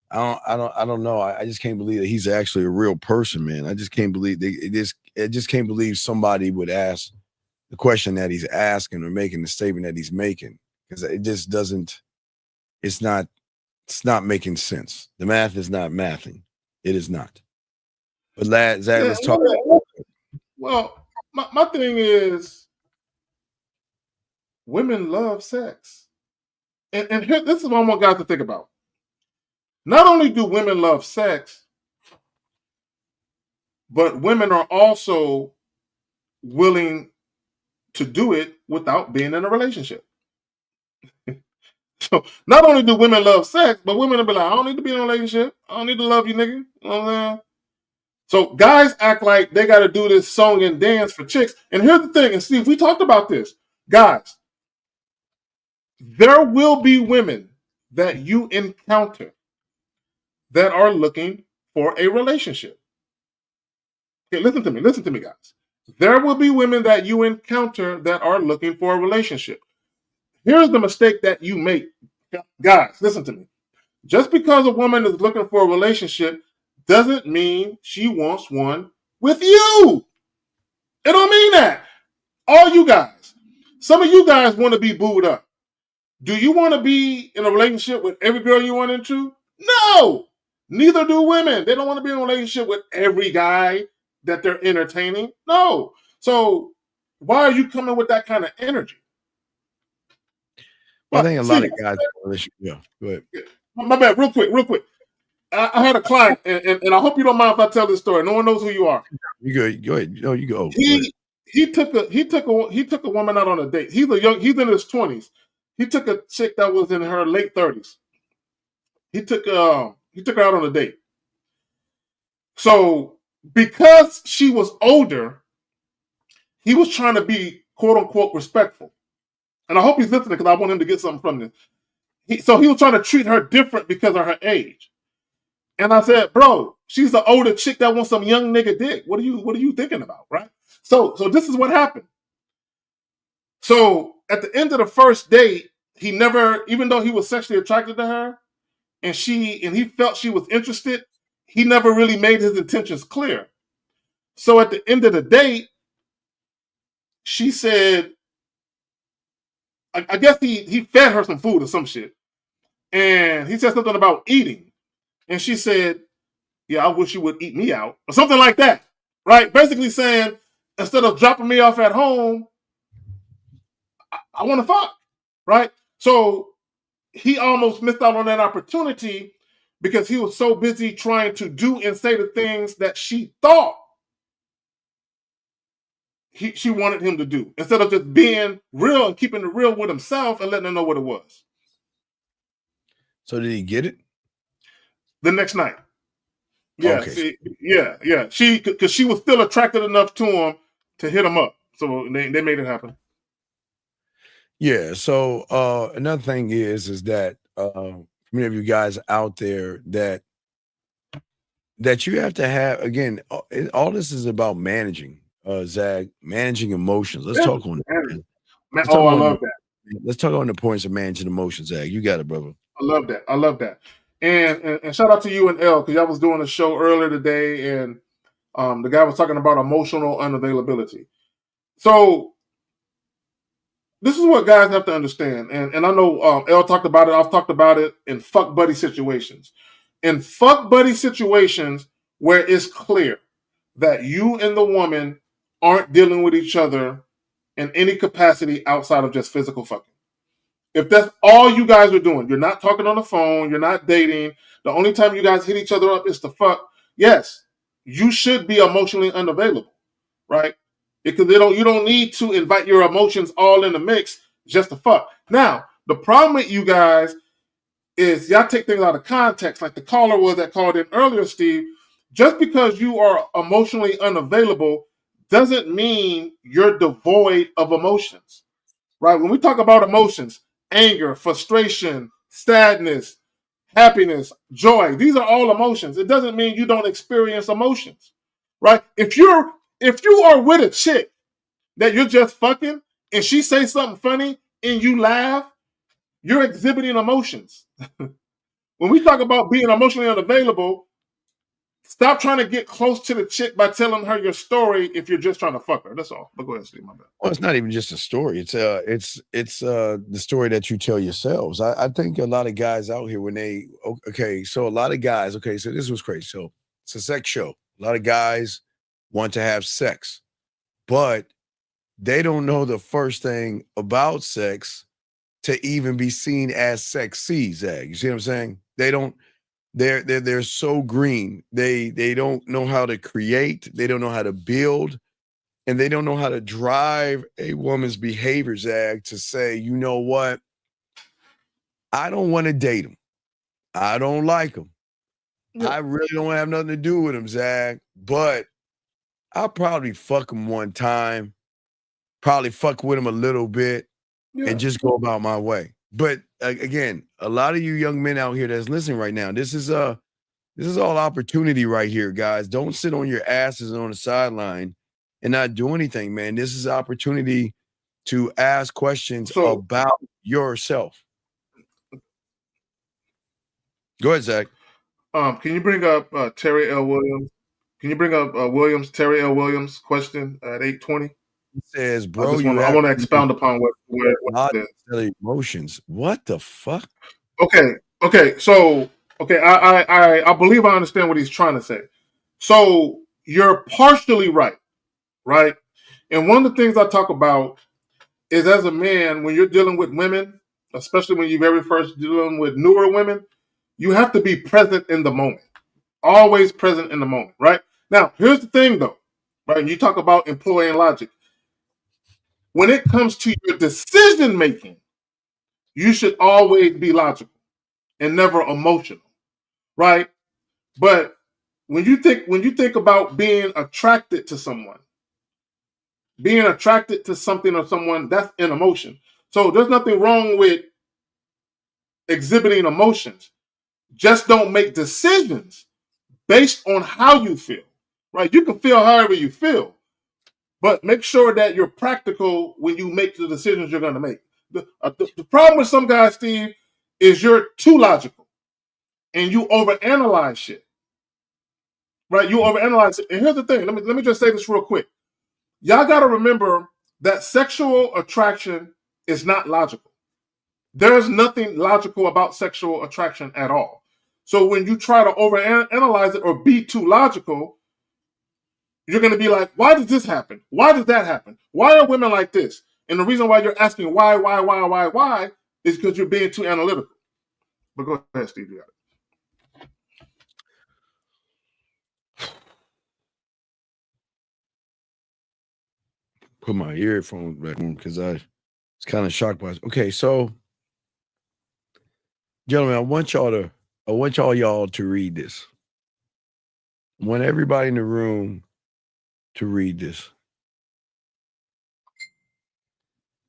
I don't know. I just can't believe that he's actually a real person, man. I just can't believe I just can't believe somebody would ask the question that he's asking or making the statement that he's making, because it just doesn't. It's not making sense. The math is not mathing. It is not. But Zach, let's talk. Well, my thing is, women love sex, and here, this is what I want guys to think about. Not only do women love sex, but women are also willing to do it without being in a relationship. So not only do women love sex, but women will be like, I don't need to be in a relationship. I don't need to love you, nigga. You know what I'm saying? So guys act like they got to do this song and dance for chicks. And here's the thing, and Steve, we talked about this. Guys, there will be women that you encounter that are looking for a relationship. Okay, listen to me, guys. There will be women that you encounter that are looking for a relationship. Here's the mistake that you make. Guys, listen to me. Just because a woman is looking for a relationship doesn't mean she wants one with you. It don't mean that. All you guys, some of you guys want to be booed up. Do you want to be in a relationship with every girl you run into? No. Neither do women. They don't want to be in a relationship with every guy that they're entertaining. No. So why are you coming with that kind of energy? Well, I think a lot of guys. Yeah, go ahead. My bad. Real quick. I had a client, and I hope you don't mind if I tell this story. No one knows who you are. You good? Go ahead. No, you go. He took a woman out on a date. He's in his 20s. He took a chick that was in her late 30s. He took her out on a date. So because she was older, he was trying to be quote unquote respectful. And I hope he's listening because I want him to get something from this. So he was trying to treat her different because of her age. And I said, bro, she's an older chick that wants some young nigga dick. What are you thinking about, right? So this is what happened. So at the end of the first date, he never, even though he was sexually attracted to her, and he felt she was interested, he never really made his intentions clear. So at the end of the date, she said, I guess he fed her some food or some shit. And he said something about eating. And she said, yeah, I wish you would eat me out. Or something like that. Right? Basically saying, instead of dropping me off at home, I want to fuck. Right? So he almost missed out on that opportunity because he was so busy trying to do and say the things that she thought she wanted him to do, instead of just being real and keeping it real with himself and letting her know what it was. So did he get it? The next night. Yeah, okay. Yeah. Because she was still attracted enough to him to hit him up. So they made it happen. Yeah. So another thing is that many of you guys out there that you have to have, again, all this is about managing, Zach, managing emotions. Let's talk on it. I love that. Let's talk on the points of managing emotions, Zach. You got it, brother. I love that. And shout out to you and L, because y'all was doing a show earlier today, and the guy was talking about emotional unavailability. So this is what guys have to understand, and I know L talked about it. I've talked about it in fuck buddy situations. In fuck buddy situations where it's clear that you and the woman aren't dealing with each other in any capacity outside of just physical fucking. If that's all you guys are doing, you're not talking on the phone, you're not dating, the only time you guys hit each other up is to fuck, yes, you should be emotionally unavailable, right? Because you don't need to invite your emotions all in the mix just to fuck. Now, the problem with you guys is y'all take things out of context, like the caller was that called in earlier, Steve. Just because you are emotionally unavailable doesn't mean you're devoid of emotions, right? When we talk about emotions, anger, frustration, sadness, happiness, joy, these are all emotions. It doesn't mean you don't experience emotions, right? If you are with a chick that you're just fucking and she says something funny and you laugh, you're exhibiting emotions. When we talk about being emotionally unavailable, stop trying to get close to the chick by telling her your story if you're just trying to fuck her. That's all. But go ahead, Steve. My bad. Well, it's not even just a story. It's the story that you tell yourselves. I think a lot of guys out here when they so a lot of guys, so this was crazy. So it's a sex show. A lot of guys want to have sex, but they don't know the first thing about sex to even be seen as sexy, Zach. You see what I'm saying? They don't, they're so green. They don't know how to create, they don't know how to build, and they don't know how to drive a woman's behavior, Zach, to say, you know what? I don't want to date him. I don't like him. I really don't have nothing to do with him, Zach, but I'll probably fuck him one time, probably fuck with him a little bit, and just go about my way. But again, a lot of you young men out here that's listening right now, this is all opportunity right here, guys. Don't sit on your asses on the sideline and not do anything, man. This is opportunity to ask questions about yourself. Go ahead, Zach. Can you bring up Terry L. Williams? Can you bring up Terry L. Williams question at 8:20? He says, bro, I want to expound upon what it is. Emotions. What the fuck? Okay. So I believe I understand what he's trying to say. So you're partially right? And one of the things I talk about is, as a man, when you're dealing with women, especially when you're very first dealing with newer women, you have to be present in the moment. Always present in the moment, right? Now, here's the thing, though, right? You talk about employing logic. When it comes to your decision making, you should always be logical and never emotional, right? But when you think about being attracted to someone, being attracted to something or someone, that's an emotion. So there's nothing wrong with exhibiting emotions. Just don't make decisions based on how you feel, right? You can feel however you feel, but make sure that you're practical when you make the decisions you're going to make. The problem with some guys, Steve, is you're too logical and you overanalyze shit, right? You overanalyze it. And here's the thing. Let me just say this real quick. Y'all got to remember that sexual attraction is not logical. There's nothing logical about sexual attraction at all. So when you try to overanalyze it or be too logical, you're going to be like, why does this happen? Why does that happen? Why are women like this? And the reason why you're asking why is because you're being too analytical. But go ahead, Steve. You got it. Put my earphone back on because I was kind of shocked by it. Okay, so gentlemen, I want y'all to read this. I want everybody in the room to read this.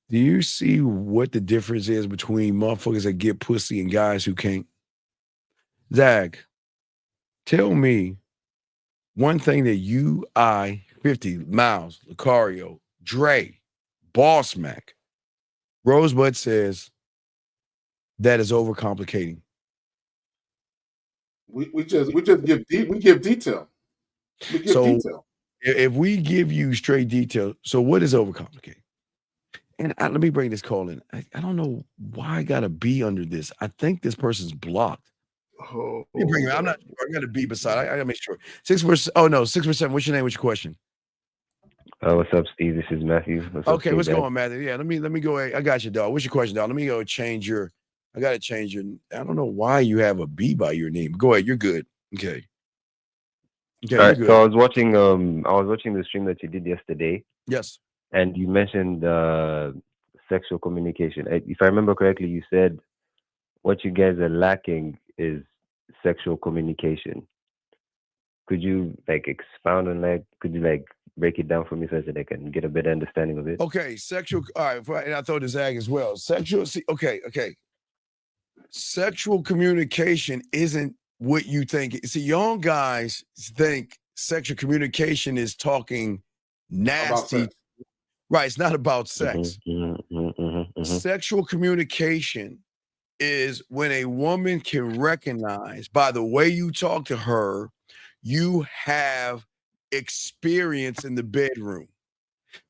Do you see what the difference is between motherfuckers that get pussy and guys who can't? Zach, tell me one thing that you, 50, Miles, Lucario, Dre, Boss Mac, Rosebud says that is overcomplicating. We just give detail. We give detail. If we give you straight detail, so what is overcomplicating? And let me bring this call in. I don't know why I got to be under this. I think this person's blocked. Oh, You bring it. I'm not sure. I got a B beside. I gotta make sure. 6%. Oh no, 6%. What's your name? What's your question? What's up, Steve? This is Matthew. What's up, Okay, what's K-Dad? going on, Matthew? Yeah, let me go. I got you, dog. What's your question, dog? Let me go change your. I gotta change your. I don't know why you have a B by your name. Go ahead. You're good. Okay. Okay, All you're right. good. So I was watching the stream that you did yesterday, Yes. and you mentioned sexual communication. If I remember correctly, you said what you guys are lacking is sexual communication. Could you like expound on that? Could you like break it down for me so that I can get a better understanding of it? Okay, sexual. All right, and I throw the Zag as well. Sexual. See, okay. Sexual communication isn't what you think. See, young guys think sexual communication is talking about nasty. sex. Right. It's not about sex. Mm-hmm. Sexual communication is when a woman can recognize by the way you talk to her, you have experience in the bedroom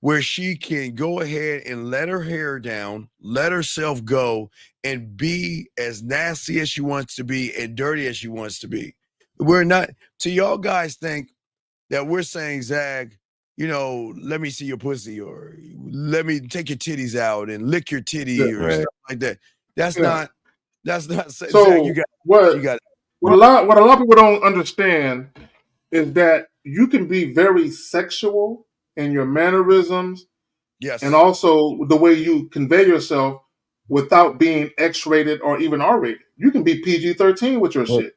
where she can go ahead and let her hair down, let herself go, and be as nasty as she wants to be and dirty as she wants to be. We're not, so y'all guys think that we're saying, Zag, let me see your pussy or let me take your titties out and lick your titty or stuff like that. That's not Zag, you So got what it. what a lot of people don't understand is that you can be very sexual in your mannerisms Yes. and also the way you convey yourself without being X-rated or even R-rated. You can be PG-13 with your shit.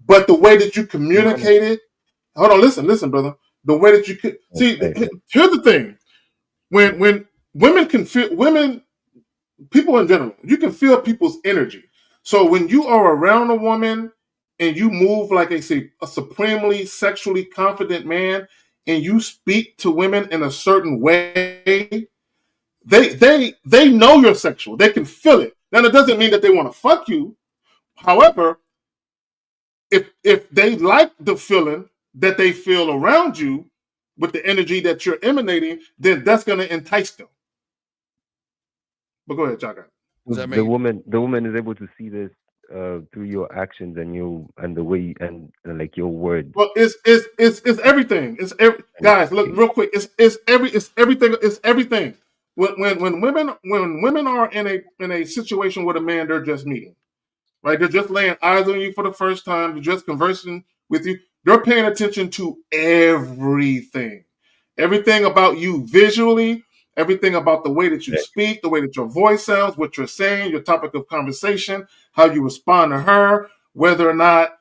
But the way that you communicate it, hold on, listen, brother. The way that you could see, here's the thing. When women can feel people in general, you can feel people's energy. So when you are around a woman and you move like a supremely sexually confident man and you speak to women in a certain way, they know you're sexual. They can feel it. Now that doesn't mean that they want to fuck you. However, if they like the feeling that they feel around you with the energy that you're emanating, then that's going to entice them. But go ahead, Chaka. The woman is able to see this through your actions and the way and like your words. Well, it's everything. Guys, look real quick. It's everything. It's everything. When women are in a situation with a man they're just meeting, right? They're just laying eyes on you for the first time. They're just conversing with you. They're paying attention to everything about you visually, everything about the way that you speak, the way that your voice sounds, what you're saying, your topic of conversation, how you respond to her, whether or not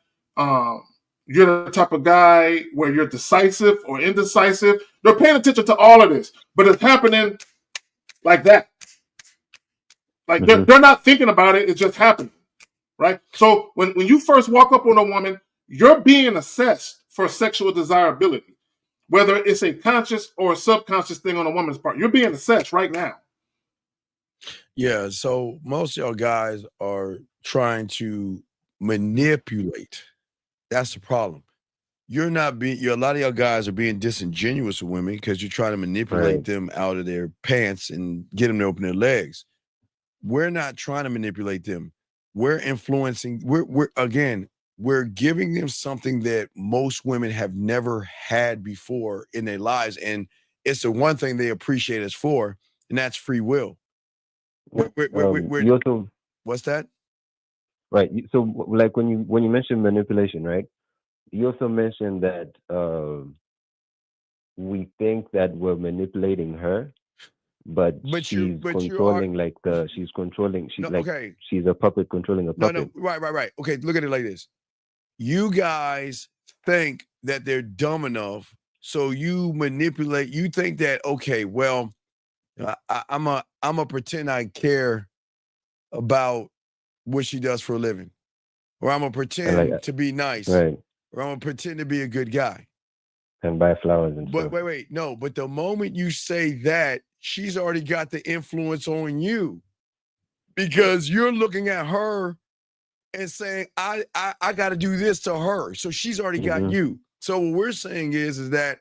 you're the type of guy where you're decisive or indecisive. They're paying attention to all of this, but it's happening like that. Like they're not thinking about it. It's just happening, right? So when you first walk up on a woman, you're being assessed for sexual desirability, whether it's a conscious or a subconscious thing on a woman's part. You're being assessed right now. Yeah, so most of y'all guys are trying to manipulate. That's the problem. A lot of y'all guys are being disingenuous with women because you're trying to manipulate them out of their pants and get them to open their legs. We're not trying to manipulate them. We're influencing, we're giving them something that most women have never had before in their lives. And it's the one thing they appreciate us for, and that's free will. You also, what's that? Right. So like when you mentioned manipulation, right? You also mentioned that we think that we're manipulating her, but she's controlling she's a puppet controlling a puppet. No, right. Okay, look at it like this. You guys think that they're dumb enough, so you manipulate. You think that, okay, well, I'm a pretend I care about what she does for a living, or I'm gonna pretend to be nice, right? Or I'm gonna pretend to be a good guy and buy flowers and stuff. Wait, no. But the moment you say that, she's already got the influence on you because you're looking at her and saying, I got to do this to her. So she's already got you. So what we're saying is that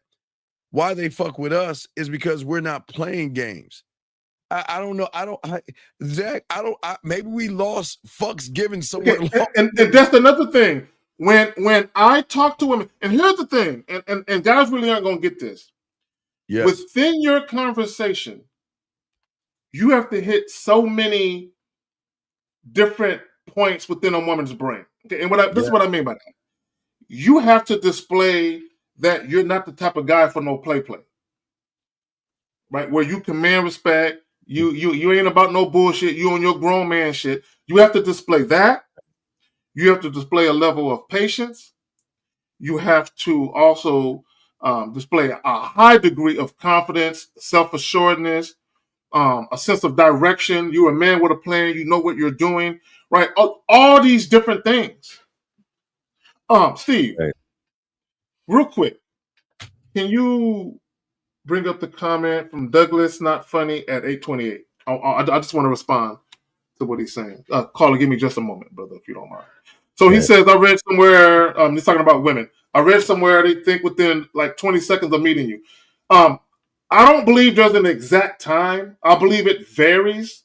why they fuck with us is because we're not playing games. I don't know. Zach, maybe we lost fucks given somewhere Okay, along. and that's another thing. When I talk to women, and here's the thing, and guys really aren't gonna get this. Yes. Within your conversation, you have to hit so many different points within a woman's brain. Okay, and this is what I mean by that. You have to display that you're not the type of guy for no play. Right? Where you command respect, you ain't about no bullshit, you on your grown man shit. You have to display that. You have to display a level of patience. You have to also display a high degree of confidence, self-assuredness, a sense of direction. You're a man with a plan. You know what you're doing, right? All these different things. Steve, real quick, can you bring up the comment from Douglas? Not funny at 8:28. I just want to respond to what he's saying. Caller, give me just a moment, brother, if you don't mind. So he says, I read somewhere, he's talking about women. I read somewhere they think within like 20 seconds of meeting you. I don't believe there's an exact time. I believe it varies.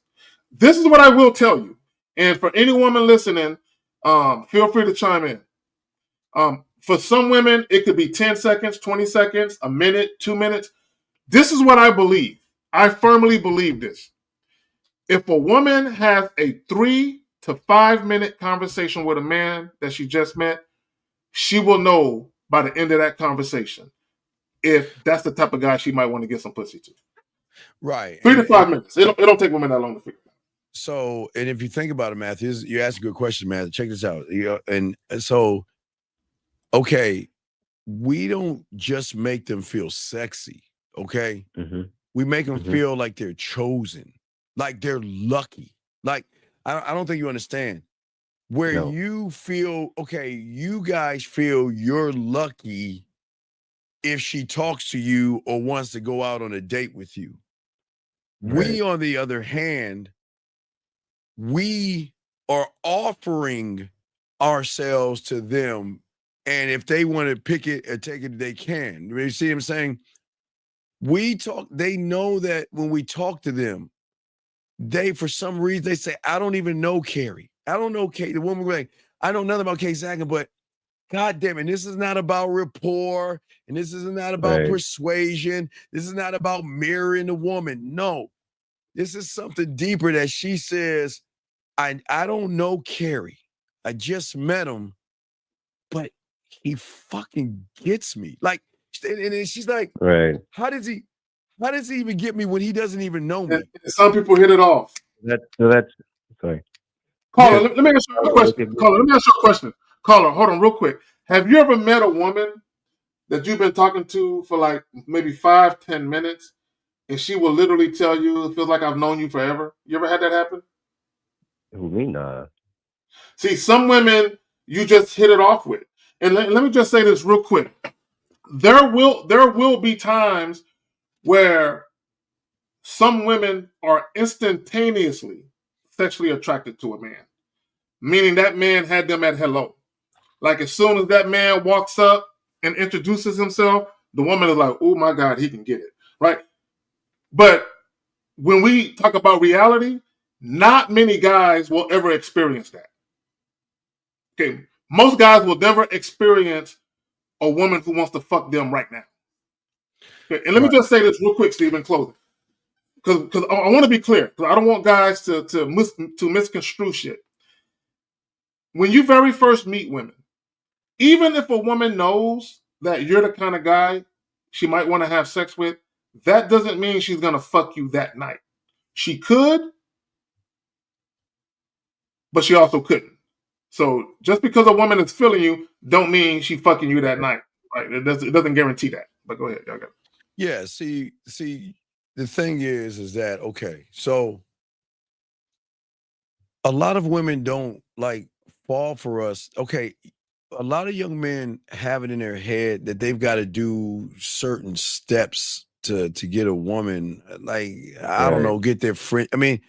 This is what I will tell you. And for any woman listening, feel free to chime in. For some women, it could be 10 seconds, 20 seconds, a minute, 2 minutes. This is what I believe. I firmly believe this. If a woman has a 3 to 5 minute conversation with a man that she just met, she will know by the end of that conversation if that's the type of guy she might want to get some pussy to. Right. 3 to 5 minutes. It don't take women that long to figure it out. So, and if you think about it, Matthew, you asked a good question, man. Check this out. And so, okay, we don't just make them feel sexy, okay? We make them feel like they're chosen, like they're lucky. Like, I don't think you understand. Where you feel, okay, you guys feel you're lucky if she talks to you or wants to go out on a date with you. We, on the other hand, we are offering ourselves to them, and if they want to pick it or take it, they can. You see what I'm saying? They know that when we talk to them, for some reason, they say, I don't even know Carrie. I don't know Kate. The woman like, I know nothing about Kate Sagan, but God damn it, this is not about rapport, and this is not about persuasion. This is not about mirroring the woman. No, this is something deeper that she says, I don't know Carrie. I just met him, but he fucking gets me. Like, and she's like, how does he even get me when he doesn't even know me? And some people hit it off. That's sorry. Caller, let me ask you a question. Caller, let me ask you a question. Caller, hold on real quick. Have you ever met a woman that you've been talking to for like maybe 5-10 minutes, and she will literally tell you, it feels like I've known you forever? You ever had that happen? Who, me? Nah. See, some women you just hit it off with. And let me just say this real quick. There will be times where some women are instantaneously sexually attracted to a man, meaning that man had them at hello. Like as soon as that man walks up and introduces himself, the woman is like, oh my God, he can get it, right? But when we talk about reality, not many guys will ever experience that. Okay, most guys will never experience a woman who wants to fuck them right now. Okay, and let me just say this real quick, Steve, in closing, because I want to be clear, because I don't want guys to misconstrue shit. When you very first meet women, even if a woman knows that you're the kind of guy she might want to have sex with, that doesn't mean she's going to fuck you that night. She could, but she also couldn't. So just because a woman is feeling you, don't mean she's fucking you that night. Right? It doesn't guarantee that. But go ahead, y'all got it. Yeah, see, the thing is that, okay, so a lot of women don't like fall for us. Okay, a lot of young men have it in their head that they've got to do certain steps to get a woman. Like, I don't know, get their friend. I mean,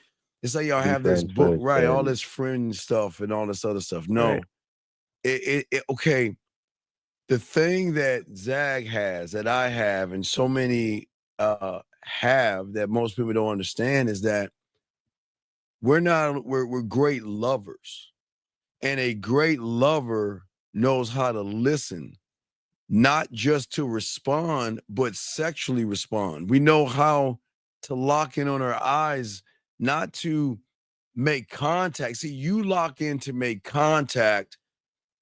it's like y'all have this book, right? All this friend stuff and all this other stuff. No, okay. The thing that Zag has, that I have, and so many have that most people don't understand is that we're great lovers. And a great lover knows how to listen, not just to respond, but sexually respond. We know how to lock in on our eyes, not to make contact. See, you lock in to make contact.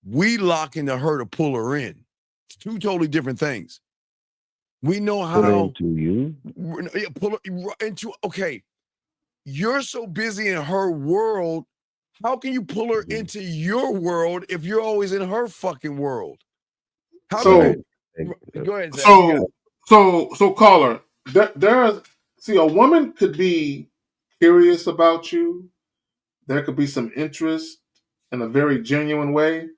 We lock into her to pull her in. It's two totally different things. We know how into you. Pull her into. Okay, you're so busy in her world. How can you pull her into your world if you're always in her fucking world? How So, go ahead, Zach. So caller, there's see, a woman could be curious about you. There could be some interest in a very genuine way,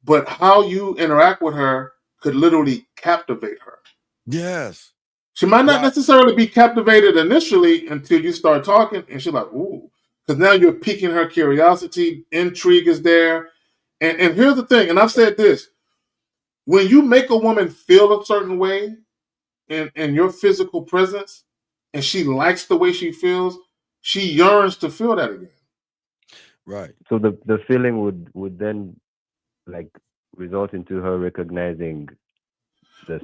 but how you interact with her could literally captivate her. Yes. She might not necessarily be captivated initially until you start talking, and she's like, ooh, because now you're piquing her curiosity, intrigue is there. And here's the thing, and I've said this, when you make a woman feel a certain way in your physical presence, and she likes the way she feels, she yearns to feel that again. Right. So the feeling would then like result into her recognizing the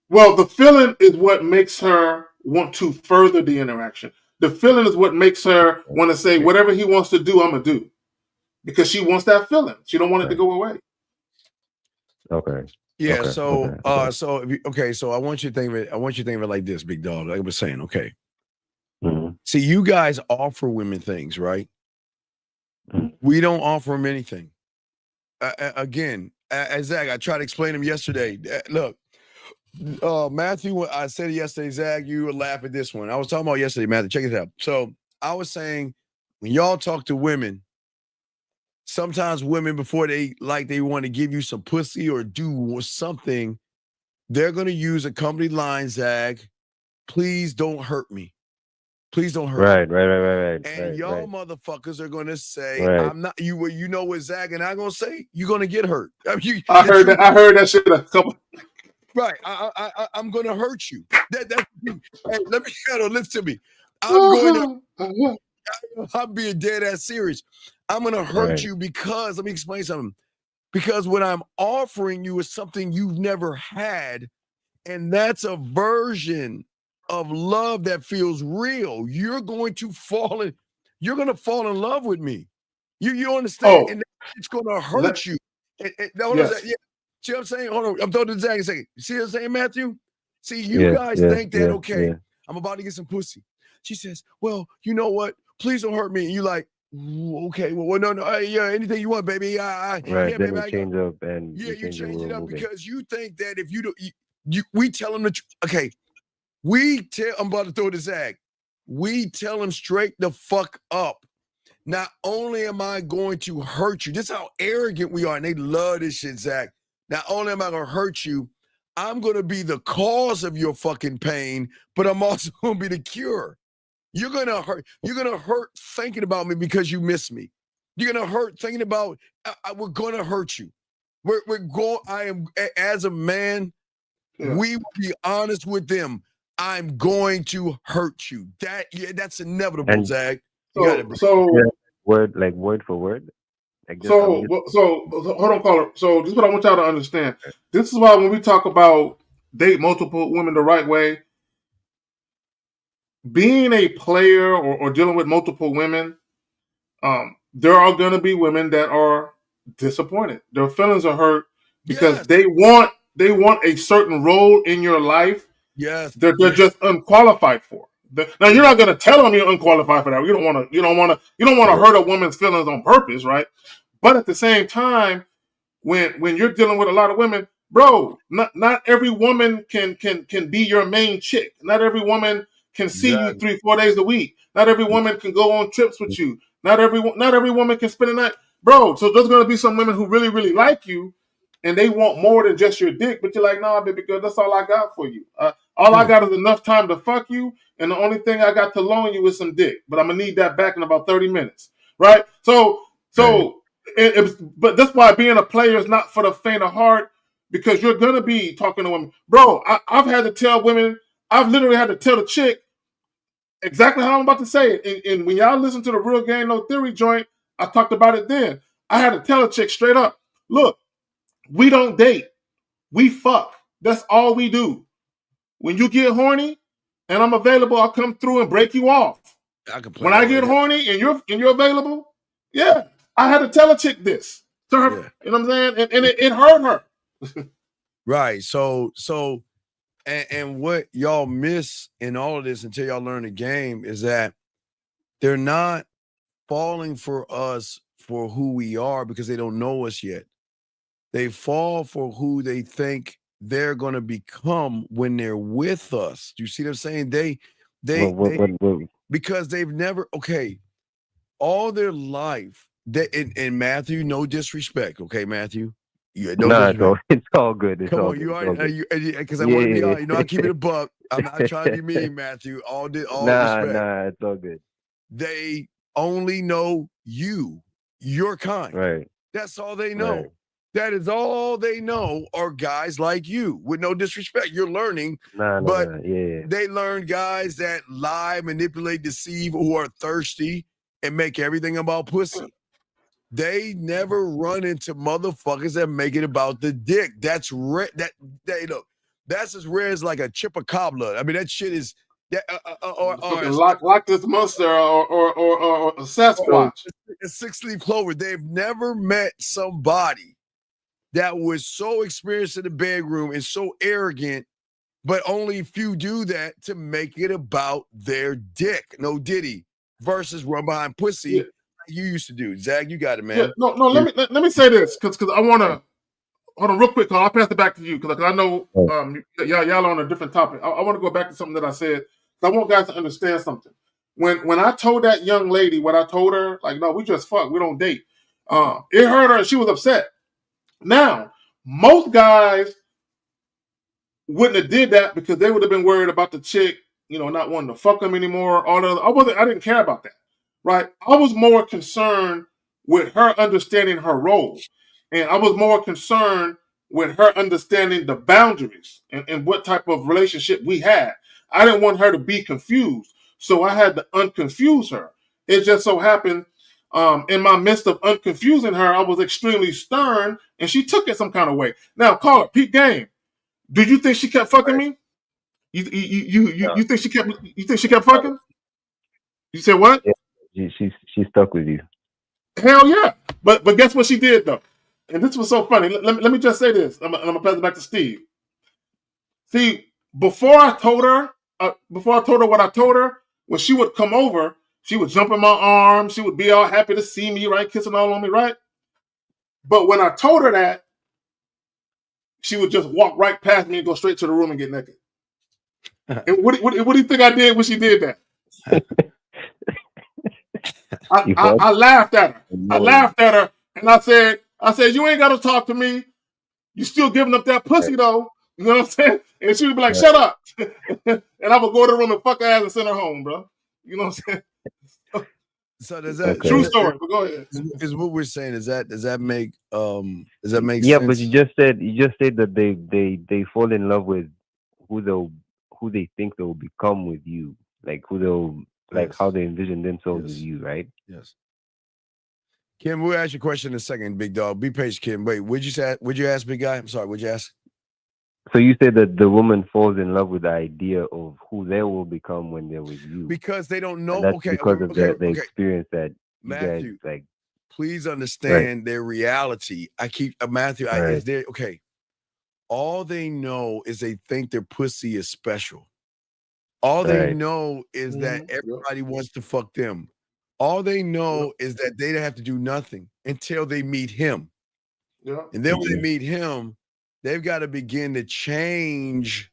the feeling is what makes her want to further the interaction. The feeling is what makes her want to say whatever he wants to do, I'm gonna do, because she wants that feeling. She don't want it to go away. Okay. Yeah. Okay. So, Okay. so So I want you to think of it. I want you to think of it like this, big dog. Like I was saying. Okay. Mm-hmm. See, you guys offer women things, right? Mm-hmm. We don't offer them anything. Again, as Zach, I tried to explain him yesterday. Look, Matthew, I said it yesterday, Zach, you would laugh at this one. I was talking about yesterday, Matthew. Check this out. So I was saying, when y'all talk to women, sometimes women, before they want to give you some pussy or do something, they're going to use a company line, Zach. Please don't hurt me. Please don't hurt me. Right. And y'all motherfuckers are going to say, Right. I'm not, you know what Zach and I going to say? You're going to get hurt. I mean, I heard that shit a couple. Right. I'm going to hurt you. Hey, let me listen to me. I'm being dead ass serious. I'm going to hurt you because, let me explain something. Because what I'm offering you is something you've never had. And that's a version of love that feels real. You're going to fall in love with me. You understand? And it's going to hurt you. See what I'm saying? Hold on. I'm throwing to Zach a second. See what I'm saying, Matthew? See, you guys think that, okay, I'm about to get some pussy. She says, well, you know what? Please don't hurt me. And you like, okay, well, no, anything you want, baby. Right. Yeah, then baby, you change up and you change it up moving. because you think that if you don't, we tell them okay, I'm about to throw this Zag. We tell them straight the fuck up. Not only am I going to hurt you, this is how arrogant we are, and they love this shit, Zach. Not only am I going to hurt you, I'm going to be the cause of your fucking pain, but I'm also going to be the cure. You're going to hurt thinking about me because you miss me. You're going to hurt thinking about, we're going to hurt you. As a man, we will be honest with them. I'm going to hurt you. That's inevitable, Zach. Word for word. So hold on, caller. So this is what I want y'all to understand. This is why when we talk about date multiple women the right way, being a player or dealing with multiple women, there are going to be women that are disappointed. Their feelings are hurt because they want a certain role in your life. Yes, they're just unqualified for. Now you're not going to tell them you're unqualified for that. You don't want to hurt a woman's feelings on purpose, right? But at the same time, when you're dealing with a lot of women, bro, not every woman can be your main chick. Not every woman can see you 3-4 days a week. Not every woman can go on trips with you. Not every woman can spend a night, bro. So there's going to be some women who really, really like you, and they want more than just your dick. But you're like, nah, baby girl, that's all I got for you. All I got is enough time to fuck you, and the only thing I got to loan you is some dick. But I'm gonna need that back in about 30 minutes, right? But that's why being a player is not for the faint of heart, because you're gonna be talking to women, bro. I've had to tell women I've literally had to tell the chick exactly how I'm about to say it. And when y'all listen to the Real Game No Theory joint, I talked about it then. I had to tell a chick straight up, look, we don't date. We fuck. That's all we do. When you get horny and I'm available, I'll come through and break you off. When I get horny and you're available, yeah. I had to tell a chick this to her. Yeah. You know what I'm saying? And it hurt her. Right. So and what y'all miss in all of this until y'all learn the game is that they're not falling for us for who we are because they don't know us yet. They fall for who they think they're going to become when they're with us. Do you see what I'm saying? They because they've never, all their life, and Matthew, no disrespect, okay, Matthew? No, it's all good. It's Come all on, you good. are, because I want to be honest. I keep it a buck. I'm not trying to be mean, Matthew. All respect. Nah, it's all good. They only know you, your kind. Right. That's all they know. Right. That is all they know are guys like you. With no disrespect, you're learning. But they learn guys that lie, manipulate, deceive, who are thirsty, and make everything about pussy. They never run into motherfuckers that make it about the dick. That's rare. That's as rare as like a chupacabra. I mean, that shit is like this monster or a Sasquatch. A six-leaf clover. They've never met somebody that was so experienced in the bedroom and so arrogant, but only few do that to make it about their dick. No diddy versus run behind pussy. Yeah. You used to do. Zach, you got it, man. Yeah, no. Let me say this because I want to hold on real quick. I'll pass it back to you because I know y'all are on a different topic. I want to go back to something that I said. I want guys to understand something. When I told that young lady what I told her, like, no, we just fuck, we don't date. It hurt her and she was upset. Now, most guys wouldn't have did that because they would have been worried about the chick, not wanting to fuck them anymore. I didn't care about that. Right? I was more concerned with her understanding her role. And I was more concerned with her understanding the boundaries and what type of relationship we had. I didn't want her to be confused. So I had to unconfuse her. It just so happened in my midst of unconfusing her, I was extremely stern and she took it some kind of way. Now, call it peak game. Do you think she kept fucking me? You think she kept fucking? You said what? Yeah. She stuck with you. Hell yeah. But guess what she did though? And this was so funny. Let me just say this. I'm gonna pass it back to Steve. See, before I told her what I told her, when she would come over, she would jump in my arms, she would be all happy to see me, right? Kissing all on me, right? But when I told her that, she would just walk right past me and go straight to the room and get naked. And what do you think I did when she did that? I laughed at her. I laughed at her and I said, you ain't got to talk to me. You still giving up that pussy though. You know what I'm saying? And she would be like, shut up. And I would go to the room and fuck her ass and send her home, bro. You know what I'm saying? So does that true story? But go ahead. Is what we're saying? Does that make sense? Yeah, but you just said that they fall in love with who they think they'll become with you, like who they'll how they envision themselves with you, right? Yes. Kim, we'll ask you a question in a second, big dog. Be patient, Kim. Wait, would you ask, big guy? I'm sorry, would you ask? So you said that the woman falls in love with the idea of who they will become when they're with you. Because they don't know. And that's because of the experience that Matthew, you guys, please understand their reality. Matthew, okay. All they know is they think their pussy is special. All they know is that everybody wants to fuck them. All they know is that they don't have to do nothing until they meet him. Yeah. And then when they meet him, they've got to begin to change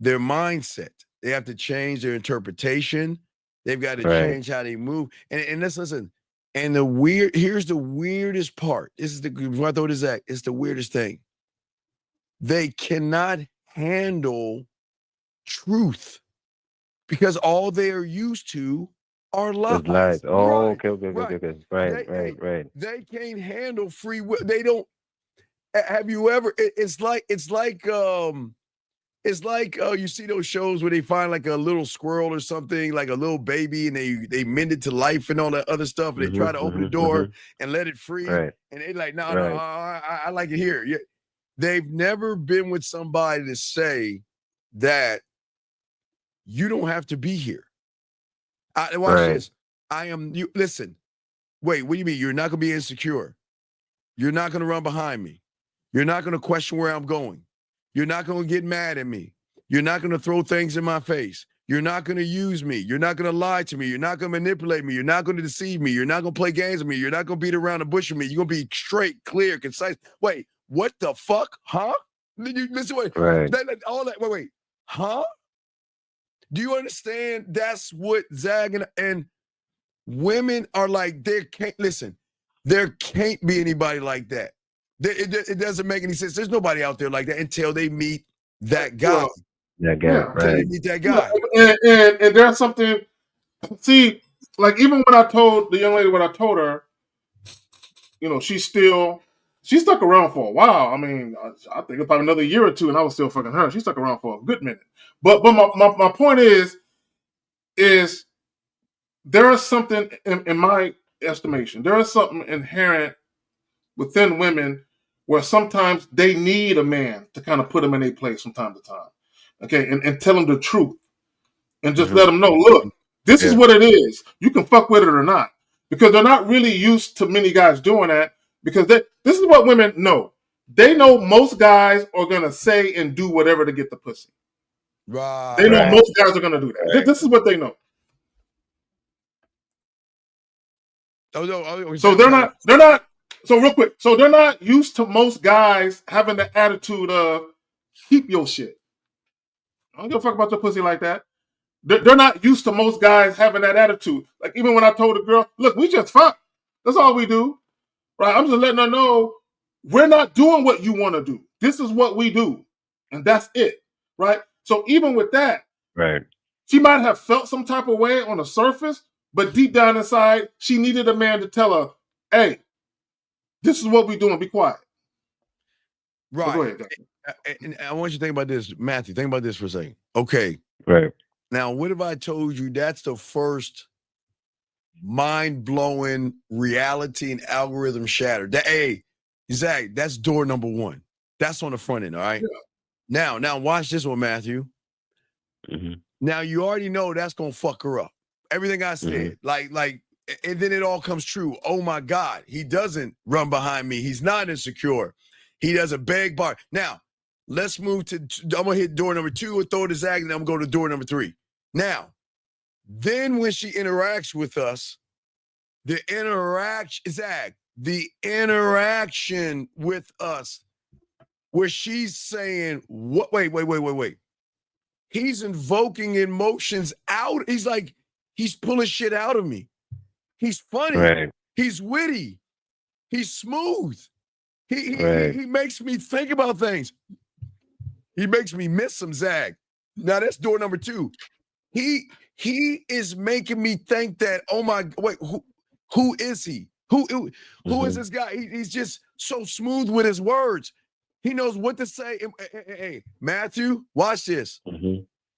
their mindset. They have to change their interpretation. They've got to change how they move. And let's listen. And here's the weirdest part. Before I throw this at, it's the weirdest thing. They cannot handle truth because all they are used to are lies. Oh, okay. Right. They can't handle free will. They don't. Have you ever? It's like It's like you see those shows where they find like a little squirrel or something, like a little baby, and they mend it to life and all that other stuff. And they try to open the door and let it free, Right. and they like, no, Right. I like it here. Yeah. They've never been with somebody to say that you don't have to be here. Watch this. I am you. Listen. Wait. What do you mean? You're not gonna be insecure. You're not gonna run behind me. You're not gonna question where I'm going. You're not going to get mad at me. You're not going to throw things in my face. You're not going to use me. You're not going to lie to me. You're not going to manipulate me. You're not going to deceive me. You're not going to play games with me. You're not going to beat around the bush with me. You're going to be straight, clear, concise. Wait, what the fuck? Huh? Listen, wait. Right. All that. Wait. Huh? Do you understand? That's what Zag and women are like. There can't be anybody like that. It doesn't make any sense. There's nobody out there like that until they meet that guy. That guy, Yeah. Until they right. meet that guy. And there's something. See, like even when I told the young lady what I told her, she stuck around for a while. I mean, I think it's probably another year or two, and I was still fucking her. She stuck around for a good minute. But my point is there is something in my estimation. There is something inherent within women where sometimes they need a man to kind of put them in a place from time to time. Okay, and tell them the truth. And just let them know, look, this is what it is. You can fuck with it or not. Because they're not really used to many guys doing that. Because this is what women know. They know most guys are going to say and do whatever to get the pussy. Right. They know most guys are going to do that. Right. This is what they know. So they're not. So real quick, so they're not used to most guys having the attitude of keep your shit. I don't give a fuck about your pussy like that. They're not used to most guys having that attitude. Like even when I told the girl, look, we just fuck. That's all we do. Right? I'm just letting her know we're not doing what you want to do. This is what we do. And that's it. Right? So even with that, right, she might have felt some type of way on the surface, but deep down inside, she needed a man to tell her, hey, this is what we doing. Be quiet. Right. Go ahead, and I want you to think about this, Matthew. Think about this for a second. Okay. Right. Now, what if I told you that's the first mind-blowing reality and algorithm shatter? Zach, that's door number one. That's on the front end, all right? Yeah. Now watch this one, Matthew. Mm-hmm. Now, you already know that's going to fuck her up. Everything I said, like, and then it all comes true. Oh, my God. He doesn't run behind me. He's not insecure. He doesn't beg bar. Now, let's move to, I'm going to hit door number 2 and throw to Zach, and then I'm going to go to door number 3. Now, then when she interacts with us, the interaction with us, where she's saying, "What? Wait. He's invoking emotions out. He's like, he's pulling shit out of me. He's funny. Right. He's witty. He's smooth. He makes me think about things. He makes me miss some Zag. Now that's door number 2. He is making me think that, oh my, wait, who is he? Who is this guy? He's just so smooth with his words. He knows what to say. Hey, Matthew, watch this.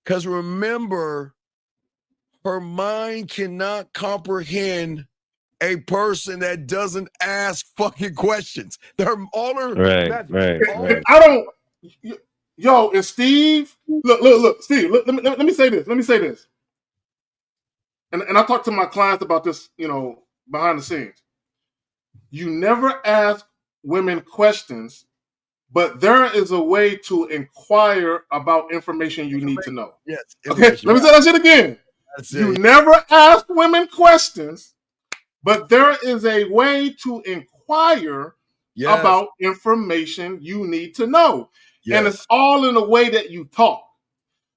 Because remember, her mind cannot comprehend a person that doesn't ask fucking questions. I don't. Yo, and Steve, look, Steve. Let me say this. And I talk to my clients about this, behind the scenes. You never ask women questions, but there is a way to inquire about information you need to know. Yes. Okay, let me say that shit again. You never ask women questions, but there is a way to inquire about information you need to know. Yes. And it's all in a way that you talk.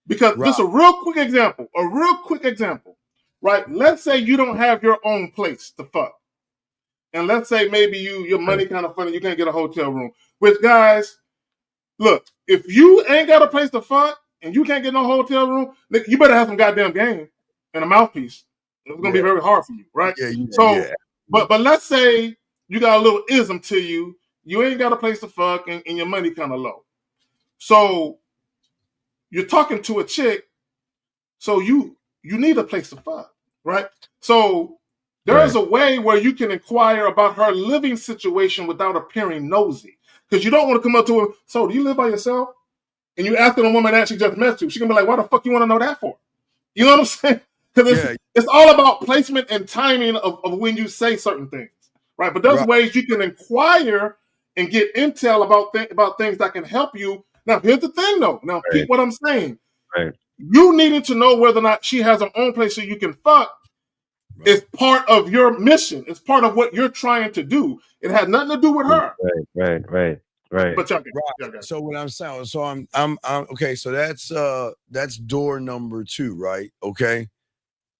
Because just a real quick example, right? Let's say you don't have your own place to fuck. And let's say maybe your money kind of funny, you can't get a hotel room. Which, guys, look, if you ain't got a place to fuck and you can't get no hotel room, you better have some goddamn game and a mouthpiece. It's going to be very hard for you, right? But let's say you got a little ism to you. You ain't got a place to fuck and your money kind of low. So you're talking to a chick, so you need a place to fuck, right? So there's a way where you can inquire about her living situation without appearing nosy. Because you don't want to come up to her, so do you live by yourself? And you asking a woman that she just met you, she can be like, why the fuck you want to know that for? You know what I'm saying? Because it's all about placement and timing of when you say certain things, right? But there's ways you can inquire and get intel about things that can help you. Now, here's the thing, though. Now, keep what I'm saying. Right. You needing to know whether or not she has her own place so you can fuck is part of your mission. It's part of what you're trying to do. It has nothing to do with her. Right. But y'all So what I'm saying, so I'm okay. So that's door number 2, right? Okay,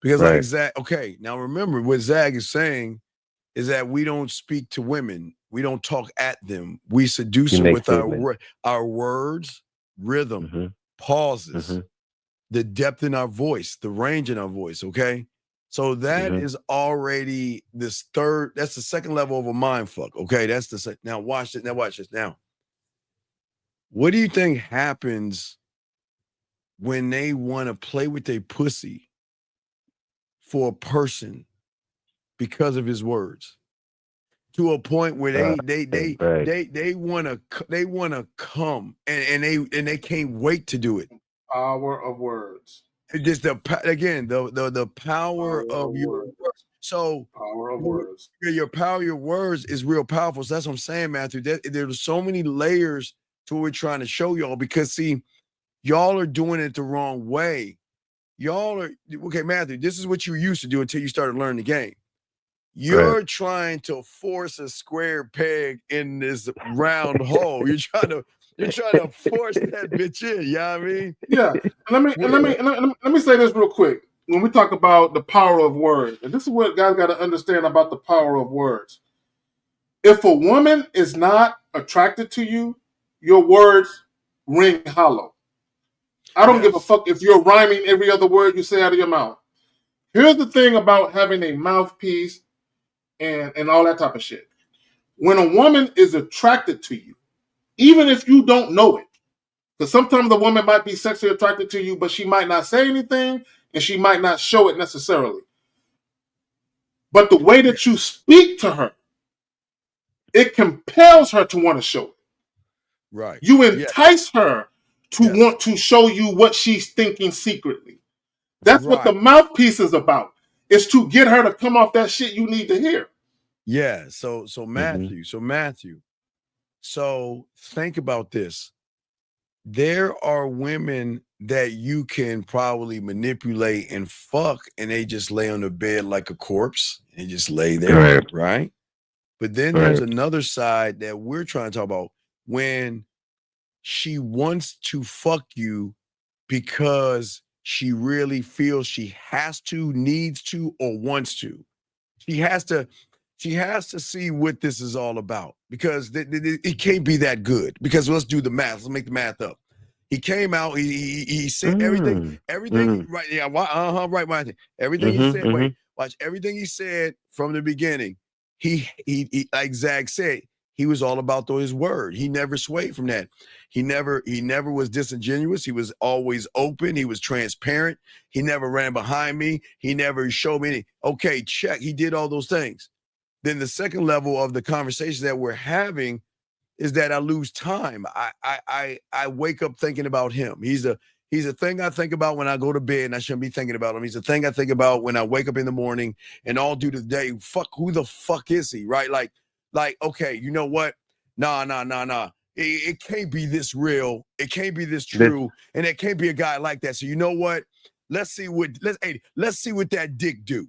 because like Zach. Okay, now remember what Zach is saying is that we don't speak to women. We don't talk at them. We seduce them with our words, rhythm, pauses, the depth in our voice, the range in our voice. Okay. So that is already this third, that's the second level of a mind fuck. Okay. That's the now watch it. Now watch this. Now, what do you think happens when they want to play with their pussy for a person because of his words? To a point where they want to come and they can't wait to do it. Power of words. It's just the power of your words. So power of words. Your power of your words is real powerful. So that's what I'm saying, Matthew. There's so many layers to what we're trying to show y'all, because see, y'all are doing it the wrong way. Y'all are okay, Matthew. This is what you used to do until you started learning the game. You're trying to force a square peg in this round hole. You're trying to force that bitch in. You know what I mean? Yeah. And let me say this real quick. When we talk about the power of words, and this is what guys got to understand about the power of words. If a woman is not attracted to you, your words ring hollow. I don't give a fuck if you're rhyming every other word you say out of your mouth. Here's the thing about having a mouthpiece and all that type of shit. When a woman is attracted to you, even if you don't know it, because sometimes the woman might be sexually attracted to you, but she might not say anything and she might not show it necessarily. But the way that you speak to her, it compels her to want to show it. Right. You entice her to want to show you what she's thinking secretly. That's what the mouthpiece is about. It's to get her to come off that shit you need to hear. Yeah. So Matthew, so think about this. There are women that you can probably manipulate and fuck, and they just lay on the bed like a corpse and just lay there, right? But then there's another side that we're trying to talk about, when she wants to fuck you because she really feels she has to, needs to, or wants to. She has to see what this is all about, because it can't be that good. Because let's do the math. Let's make the math up. He came out. He said everything. Right? Yeah. Right. Right. Everything he said. Wait. Watch everything he said from the beginning. He like Zach said, he was all about his word. He never swayed from that. He never was disingenuous. He was always open. He was transparent. He never ran behind me. He never showed me any. Okay, check. He did all those things. Then the second level of the conversation that we're having is that I lose time. I wake up thinking about him. He's a thing I think about when I go to bed, and I shouldn't be thinking about him. He's a thing I think about when I wake up in the morning and all through the day. Fuck, who the fuck is he? Right? Like, okay, you know what? Nah. It can't be this real. It can't be this true. And it can't be a guy like that. So you know what? Let's see what that dick do.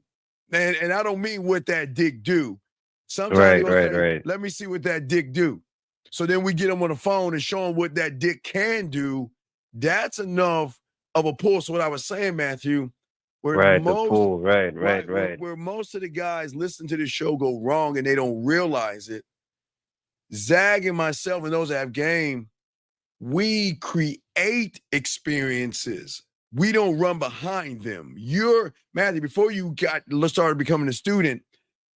And I don't mean what that dick do. Sometimes say, let me see what that dick do. So then we get him on the phone and show him what that dick can do. That's enough of a pull. So what I was saying, Matthew, where most of the guys listen to the show go wrong and they don't realize it. Zag and myself and those that have game, we create experiences. We don't run behind them. Matthew, before you started becoming a student,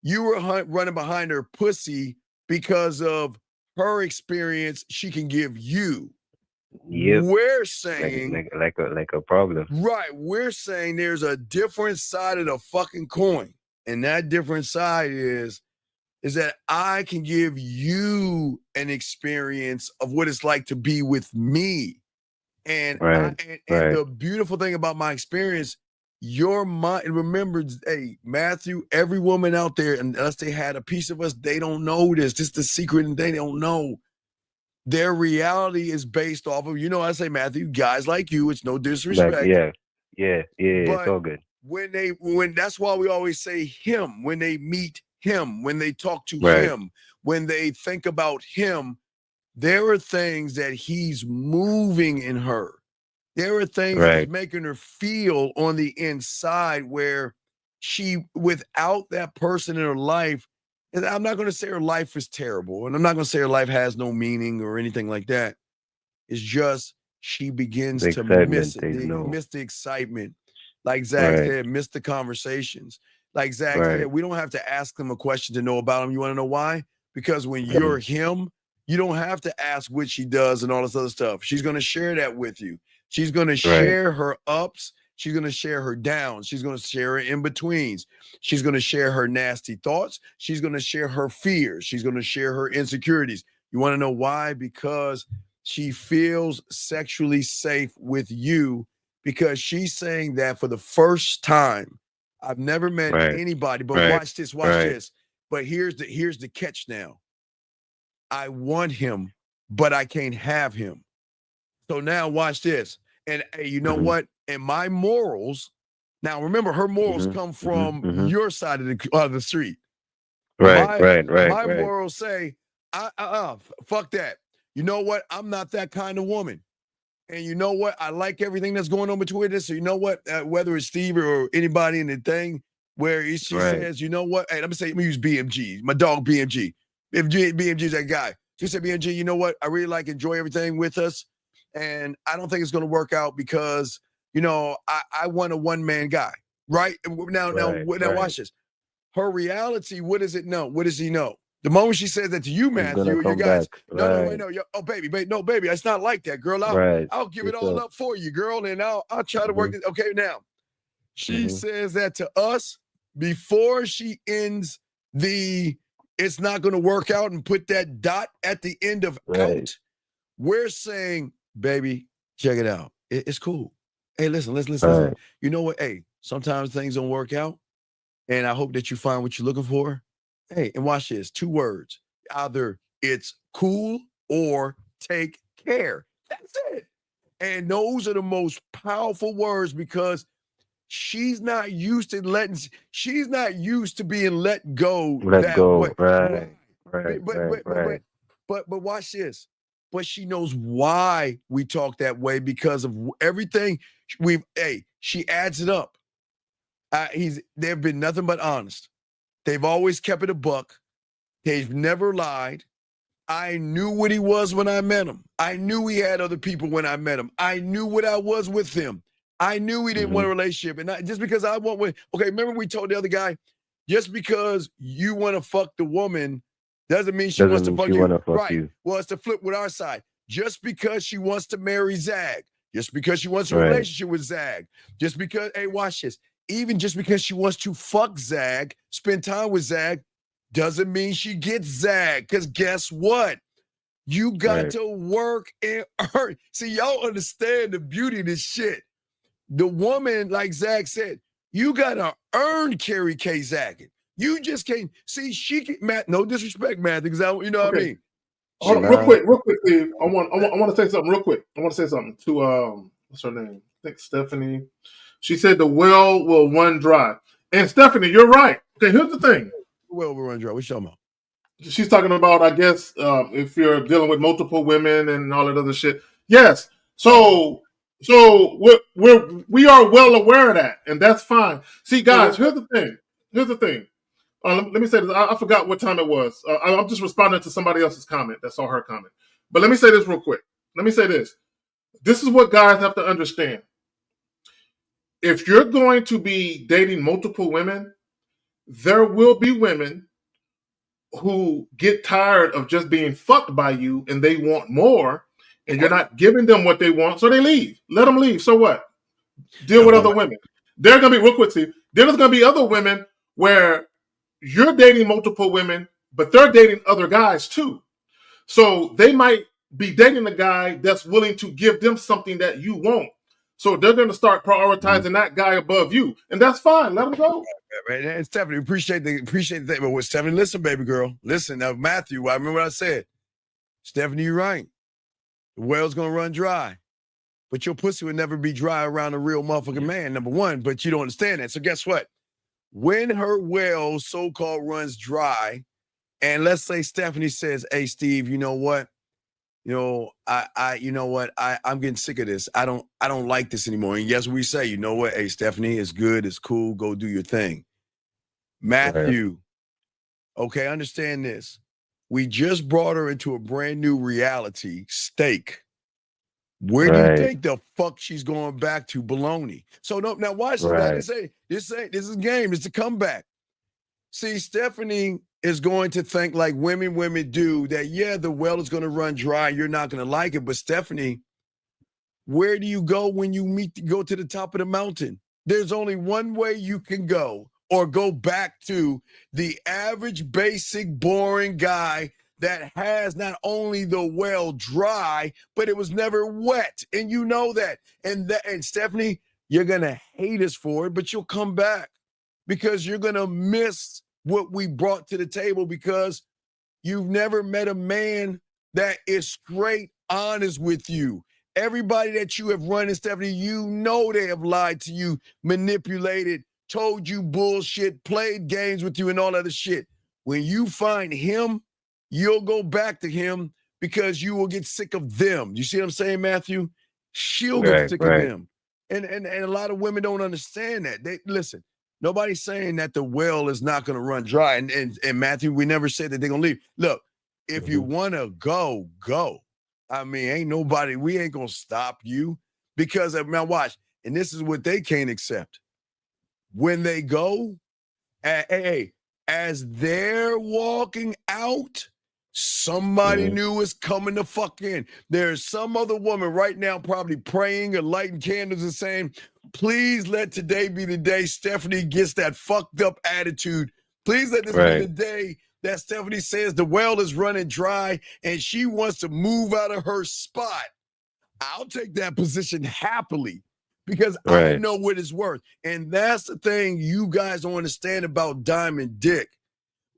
you were running behind her pussy because of her experience she can give you. Yep. We're saying Like a problem. right. We're saying there's a different side of the fucking coin, and that different side is that I can give you an experience of what it's like to be with me. And Right. and Right. the beautiful thing about my experience, your mind, remember, hey, Matthew, every woman out there, unless they had a piece of us, they don't know this. This is the secret, and they don't know. Their reality is based off of, I say, Matthew, guys like you, it's no Like disrespect. yeah. It's But all good. when that's why we always say him, when they meet him, when they talk to Right. him, when they think about him, there are things that he's moving in her. There are things that he's Right. making her feel on the inside where she, without that person in her life, and I'm not going to say her life is terrible, and I'm not going to say her life has no meaning or anything like that. It's just she begins The to miss excitement it, is no. miss the excitement. Like Zach Right. said, miss the conversations. Like Zach Right. said, we don't have to ask them a question to know about him. You want to know why? Because when you're him, you don't have to ask what she does and all this other stuff. She's going to share that with you. She's going to share her ups. She's going to share her downs. She's going to share her in-betweens. She's going to share her nasty thoughts. She's going to share her fears. She's going to share her insecurities. You want to know why? Because she feels sexually safe with you, because she's saying that for the first time. I've never met anybody, but watch this, watch this. But here's the catch now. I want him, but I can't have him. So now watch this. And hey, you know what? And my morals, now remember, her morals come from your side of the street. Right. My morals say, fuck that. You know what? I'm not that kind of woman. And you know what? I like everything that's going on between us. So you know what? Whether it's Steve or anybody in the thing where she says, you know what? Hey, let me use BMG. My dog BMG. BMG's that guy. She said, BMG, you know what? I really enjoy everything with us. And I don't think it's going to work out because, I want a one-man guy. Right? Now, watch this. Her reality, what does it know? What does he know? The moment she says that to you, Matthew, you guys, no, oh baby, no, baby, it's not like that, girl. I'll give it all up for you, girl, and I'll try to work it. Okay, now she says that to us before she ends it's not going to work out and put that dot at the end of out. We're saying, baby, check it out. It's cool. Hey, listen. You know what? Hey, sometimes things don't work out, and I hope that you find what you're looking for. Hey, and watch this. 2 words. Either it's cool or take care. That's it. And those are the most powerful words, because she's not used to being let go that way. Right. But watch this. But she knows why we talk that way, because of everything she adds it up. They've been nothing but honest. They've always kept it a buck. They've never lied. I knew what he was when I met him. I knew he had other people when I met him. I knew what I was with him. I knew he didn't want a relationship. And just because I want one, okay, remember we told the other guy, just because you want to fuck the woman doesn't mean she wants to fuck you. Right. Well, it's the flip with our side. Just because she wants to marry Zag, just because she wants a relationship with Zag, just because, hey, watch this. Even just because she wants to fuck Zag, spend time with Zag, doesn't mean she gets Zag. Because guess what? You got to work and earn. See, y'all understand the beauty of this shit. The woman, like Zag said, you got to earn Carrie K. Zagging. You just can't. See, she can, Matt, no disrespect, Matt, because you know what I mean? Hold on, real quick, Steve. I want to say something real quick. I want to say something to what's her name? I think Stephanie. She said the well will run dry. And Stephanie, you're right. Okay, here's the thing. The well will run dry. What you talking about? She's talking about, I guess, if you're dealing with multiple women and all that other shit. Yes. So we are well aware of that, and that's fine. See, guys, here's the thing. Let me say this. I forgot what time it was. I'm just responding to somebody else's comment. That's all her comment. But let me say this real quick. Let me say this. This is what guys have to understand. If you're going to be dating multiple women, there will be women who get tired of just being fucked by you and they want more. and you're not giving them what they want, so they leave. Let them leave. So what? Deal with other women. They're going to be, real quick, Steve, there's going to be other women where you're dating multiple women, but they're dating other guys too. So they might be dating a guy that's willing to give them something that you want. So they're going to start prioritizing that guy above you, and that's fine. Let them go. Right. And Stephanie, appreciate the thing. But with Stephanie, listen, baby girl, listen. Now, Matthew, I remember what I said. Stephanie, you're right. The well's gonna run dry, but your pussy would never be dry around a real motherfucking man. Number one, but you don't understand that. So guess what? When her well so-called runs dry, and let's say Stephanie says, "Hey, Steve, you know what? I'm getting sick of this. I don't like this anymore." And yes, we say, you know what? Hey, Stephanie, it's good, it's cool. Go do your thing. Matthew, okay, understand this. We just brought her into a brand new reality, steak. Where do you think the fuck she's going back to? Baloney. So no, now watch this. This is a game. It's a comeback. See, Stephanie is going to think like women do that, yeah, the well is going to run dry. You're not going to like it. But Stephanie, where do you go when you go to the top of the mountain? There's only one way you can go, or go back to the average, basic, boring guy that has not only the well dry, but it was never wet. And you know that. And Stephanie, you're going to hate us for it, but you'll come back because you're going to miss what we brought to the table because you've never met a man that is straight honest with you. Everybody that you have run in, Stephanie, you know they have lied to you, manipulated, told you bullshit, played games with you and all other shit. When you find him, you'll go back to him because you will get sick of them. You see what I'm saying, Matthew? She'll get sick of them. And a lot of women don't understand that. They listen, nobody's saying that the well is not going to run dry. And Matthew, we never said that they're going to leave. Look, if you want to go, go. I mean, we ain't going to stop you because now watch. And this is what they can't accept. When they go, as they're walking out, somebody new is coming the fuck in. There's some other woman right now probably praying or lighting candles and saying, please let today be the day Stephanie gets that fucked up attitude. Please let this be the day that Stephanie says the well is running dry and she wants to move out of her spot. I'll take that position happily because I know what it's worth. And that's the thing you guys don't understand about Diamond Dick.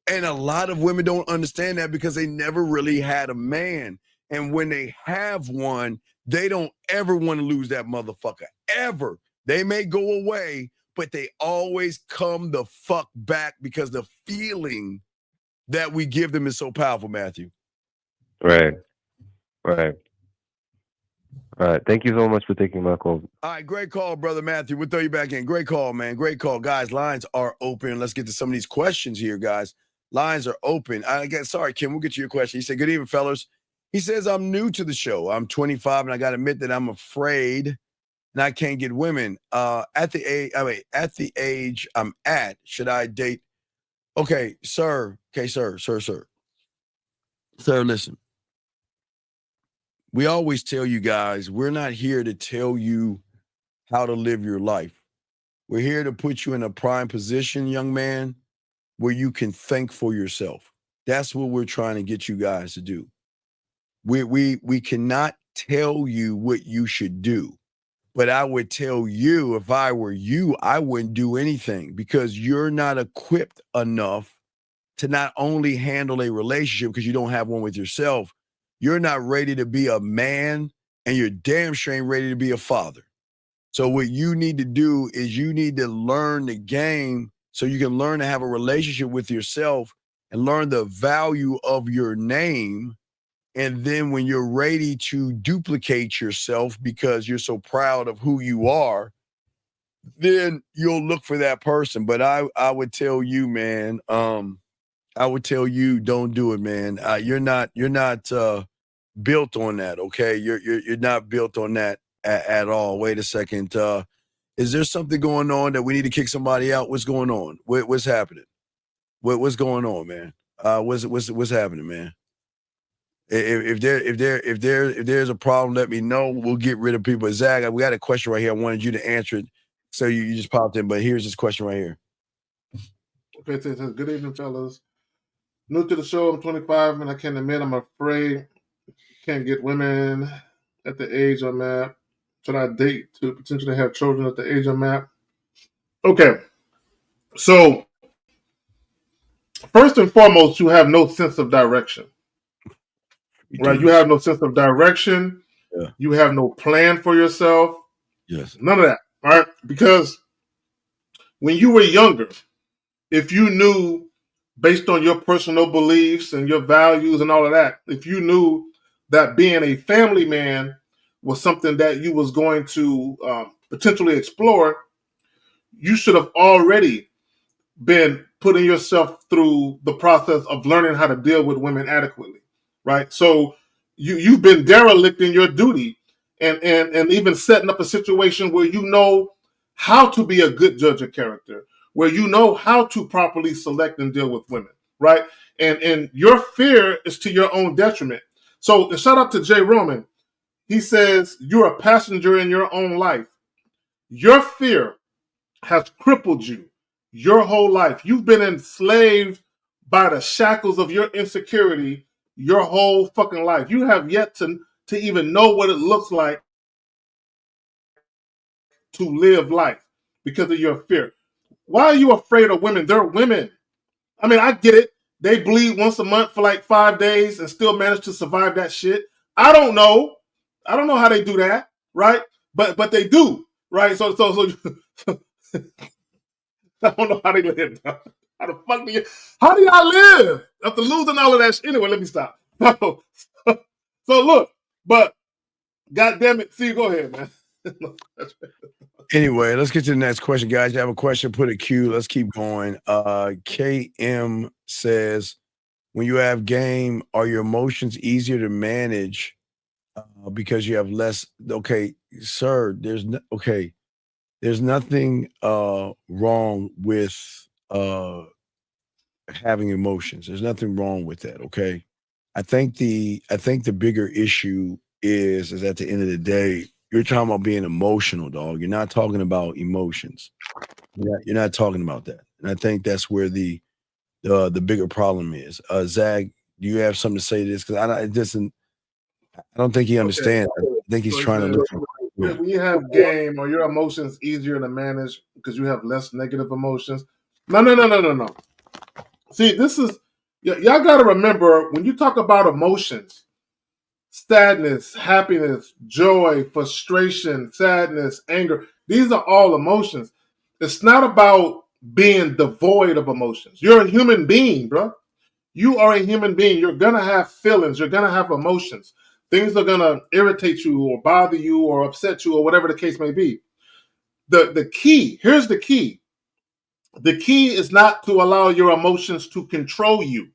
And a lot of women don't understand that because they never really had a man. And when they have one, they don't ever want to lose that motherfucker, ever. They may go away, but they always come the fuck back because the feeling that we give them is so powerful, Matthew. Right. All right. Thank you so much for taking my call. All right. Great call, brother Matthew. We'll throw you back in. Great call, man. Great call. Guys, lines are open. Let's get to some of these questions here, guys. Lines are open. Sorry, Kim, we'll get to your question. He said, good evening, fellas. He says, I'm new to the show. I'm 25, and I got to admit that I'm afraid and I can't get women. At the age I'm at, should I date? Okay, sir. Sir, listen. We always tell you guys, we're not here to tell you how to live your life. We're here to put you in a prime position, young man, where you can think for yourself. That's what we're trying to get you guys to do. We cannot tell you what you should do, but I would tell you, if I were you, I wouldn't do anything because you're not equipped enough to not only handle a relationship because you don't have one with yourself, you're not ready to be a man and you're damn sure ain't ready to be a father. So what you need to do is you need to learn the game so you can learn to have a relationship with yourself and learn the value of your name. And then when you're ready to duplicate yourself because you're so proud of who you are, then you'll look for that person. But I would tell you, man, I would tell you, don't do it, man. You're not built on that. Okay. You're not built on that at all. Wait a second. Is there something going on that we need to kick somebody out? What's going on? What's happening? What's going on, man? What's happening, man? If there's a problem, let me know. We'll get rid of people. Zach, we got a question right here. I wanted you to answer it. So you just popped in, but here's this question right here. Okay, it says, good evening, fellas. New to the show, I'm 25, and I can't admit I'm afraid can't get women at the age I'm at. Should I date to potentially have children at the age I'm at? Okay, so first and foremost, you have no sense of direction. Right? You have no sense of direction. Yeah. You have no plan for yourself. Yes. None of that. All right. Because when you were younger, if you knew based on your personal beliefs and your values and all of that, if you knew that being a family man was something that you was going to potentially explore, you should have already been putting yourself through the process of learning how to deal with women adequately, right? So you've been derelict in your duty and even setting up a situation where you know how to be a good judge of character, where you know how to properly select and deal with women, right? And your fear is to your own detriment. So shout out to Jay Roman. He says you're a passenger in your own life. Your fear has crippled you your whole life. You've been enslaved by the shackles of your insecurity your whole fucking life. You have yet to even know what it looks like to live life because of your fear. Why are you afraid of women? They're women. I mean, I get it. They bleed once a month for like 5 days and still manage to survive that shit. I don't know. I don't know how they do that, right? But they do, right? So I don't know how they live. How the fuck how do y'all live after losing all of that shit? Anyway, let me stop. So look, but God damn it. See, go ahead, man. Anyway, let's get to the next question, guys. You have a question, put a Q. Let's keep going. KM says, when you have game, are your emotions easier to manage because you have less? Okay, sir, there's nothing wrong with having emotions. There's nothing wrong with that. Okay. I think the bigger issue is at the end of the day, you're talking about being emotional, dog. You're not talking about emotions. You're not talking about that. And I think that's where the bigger problem is. Zag, do you have something to say to this? Because I don't think he understands. I think he's So trying to look. when you have game or your emotions easier to manage because you have less negative emotions. No. See, this is y'all got to remember when you talk about emotions, sadness, happiness, joy, frustration, sadness, anger. These are all emotions. It's not about being devoid of emotions. You're a human being, bro. You are a human being. You're going to have feelings. You're going to have emotions. Things are going to irritate you or bother you or upset you or whatever the case may be. The key, here's the key. The key is not to allow your emotions to control you.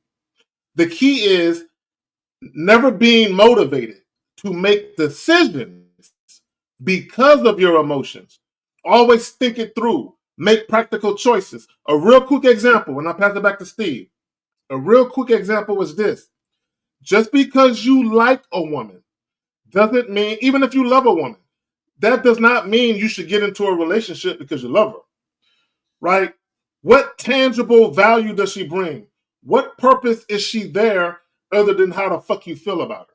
The key is never being motivated to make decisions because of your emotions. Always think it through. Make practical choices. A real quick example, and I'll pass it back to Steve. A real quick example is this. Just because you like a woman doesn't mean, even if you love a woman, that does not mean you should get into a relationship because you love her, right? What tangible value does she bring? What purpose is she there other than how the fuck you feel about her?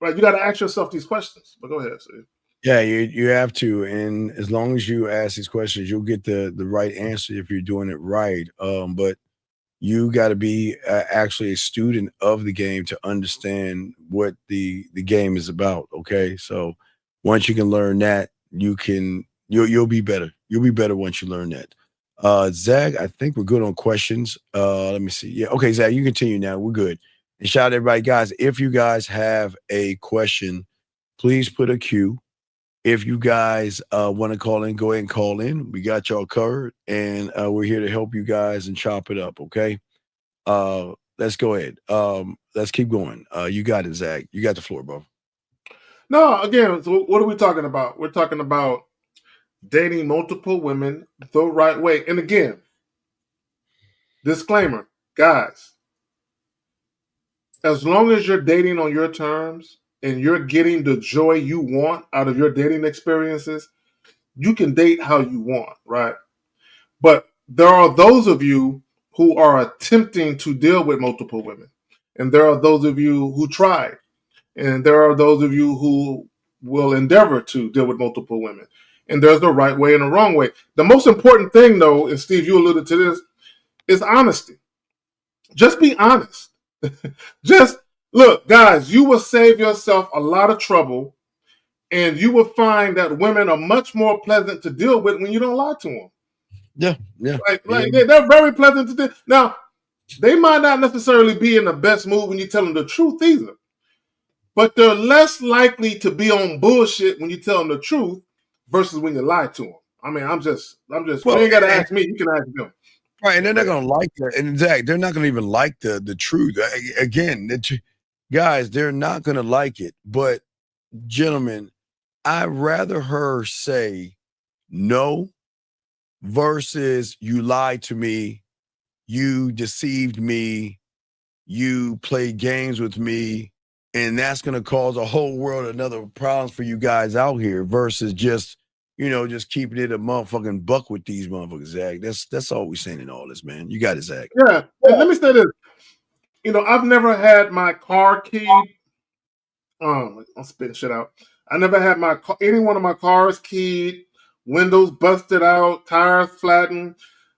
Right? You got to ask yourself these questions. But go ahead, Steve. Yeah, you have to, and as long as you ask these questions, you'll get the right answer if you're doing it right. But you got to be actually a student of the game to understand what the game is about. Okay, so once you can learn that, you'll be better. You'll be better once you learn that. Zag, I think we're good on questions. Let me see. Yeah, okay, Zag, you continue now. We're good. And shout out to everybody, guys. If you guys have a question, please put a Q. If you guys want to call in, go ahead and call in. We got y'all covered, and we're here to help you guys and chop it up, okay? Let's go ahead. Let's keep going. You got it, Zach. You got the floor, bro. No, again, so what are we talking about? We're talking about dating multiple women the right way. And again, disclaimer, guys, as long as you're dating on your terms and you're getting the joy you want out of your dating experiences, you can date how you want, right? But there are those of you who are attempting to deal with multiple women. And there are those of you who try. And there are those of you who will endeavor to deal with multiple women. And there's the right way and the wrong way. The most important thing, though, and Steve, you alluded to this, is honesty. Just be honest. Just look, guys, you will save yourself a lot of trouble, and you will find that women are much more pleasant to deal with when you don't lie to them. Yeah. Like they're very pleasant to deal. Now, they might not necessarily be in the best mood when you tell them the truth either, but they're less likely to be on bullshit when you tell them the truth versus when you lie to them. I mean, I'm just. Well, you ain't got to ask me. You can ask them. Right, and they're not gonna like that. And Zach, they're not gonna even like the truth. Again, guys, they're not gonna like it. But gentlemen, I'd rather her say no versus you lied to me, you deceived me, you played games with me, and that's gonna cause a whole world of another problems for you guys out here versus just just keeping it a motherfucking buck with these motherfuckers, Zach. That's all we're saying in all this, man. You got it, Zach. Yeah, and let me say this. I've never had my car keyed. I'm spitting shit out. I never had any one of my cars keyed, windows busted out, tires flattened.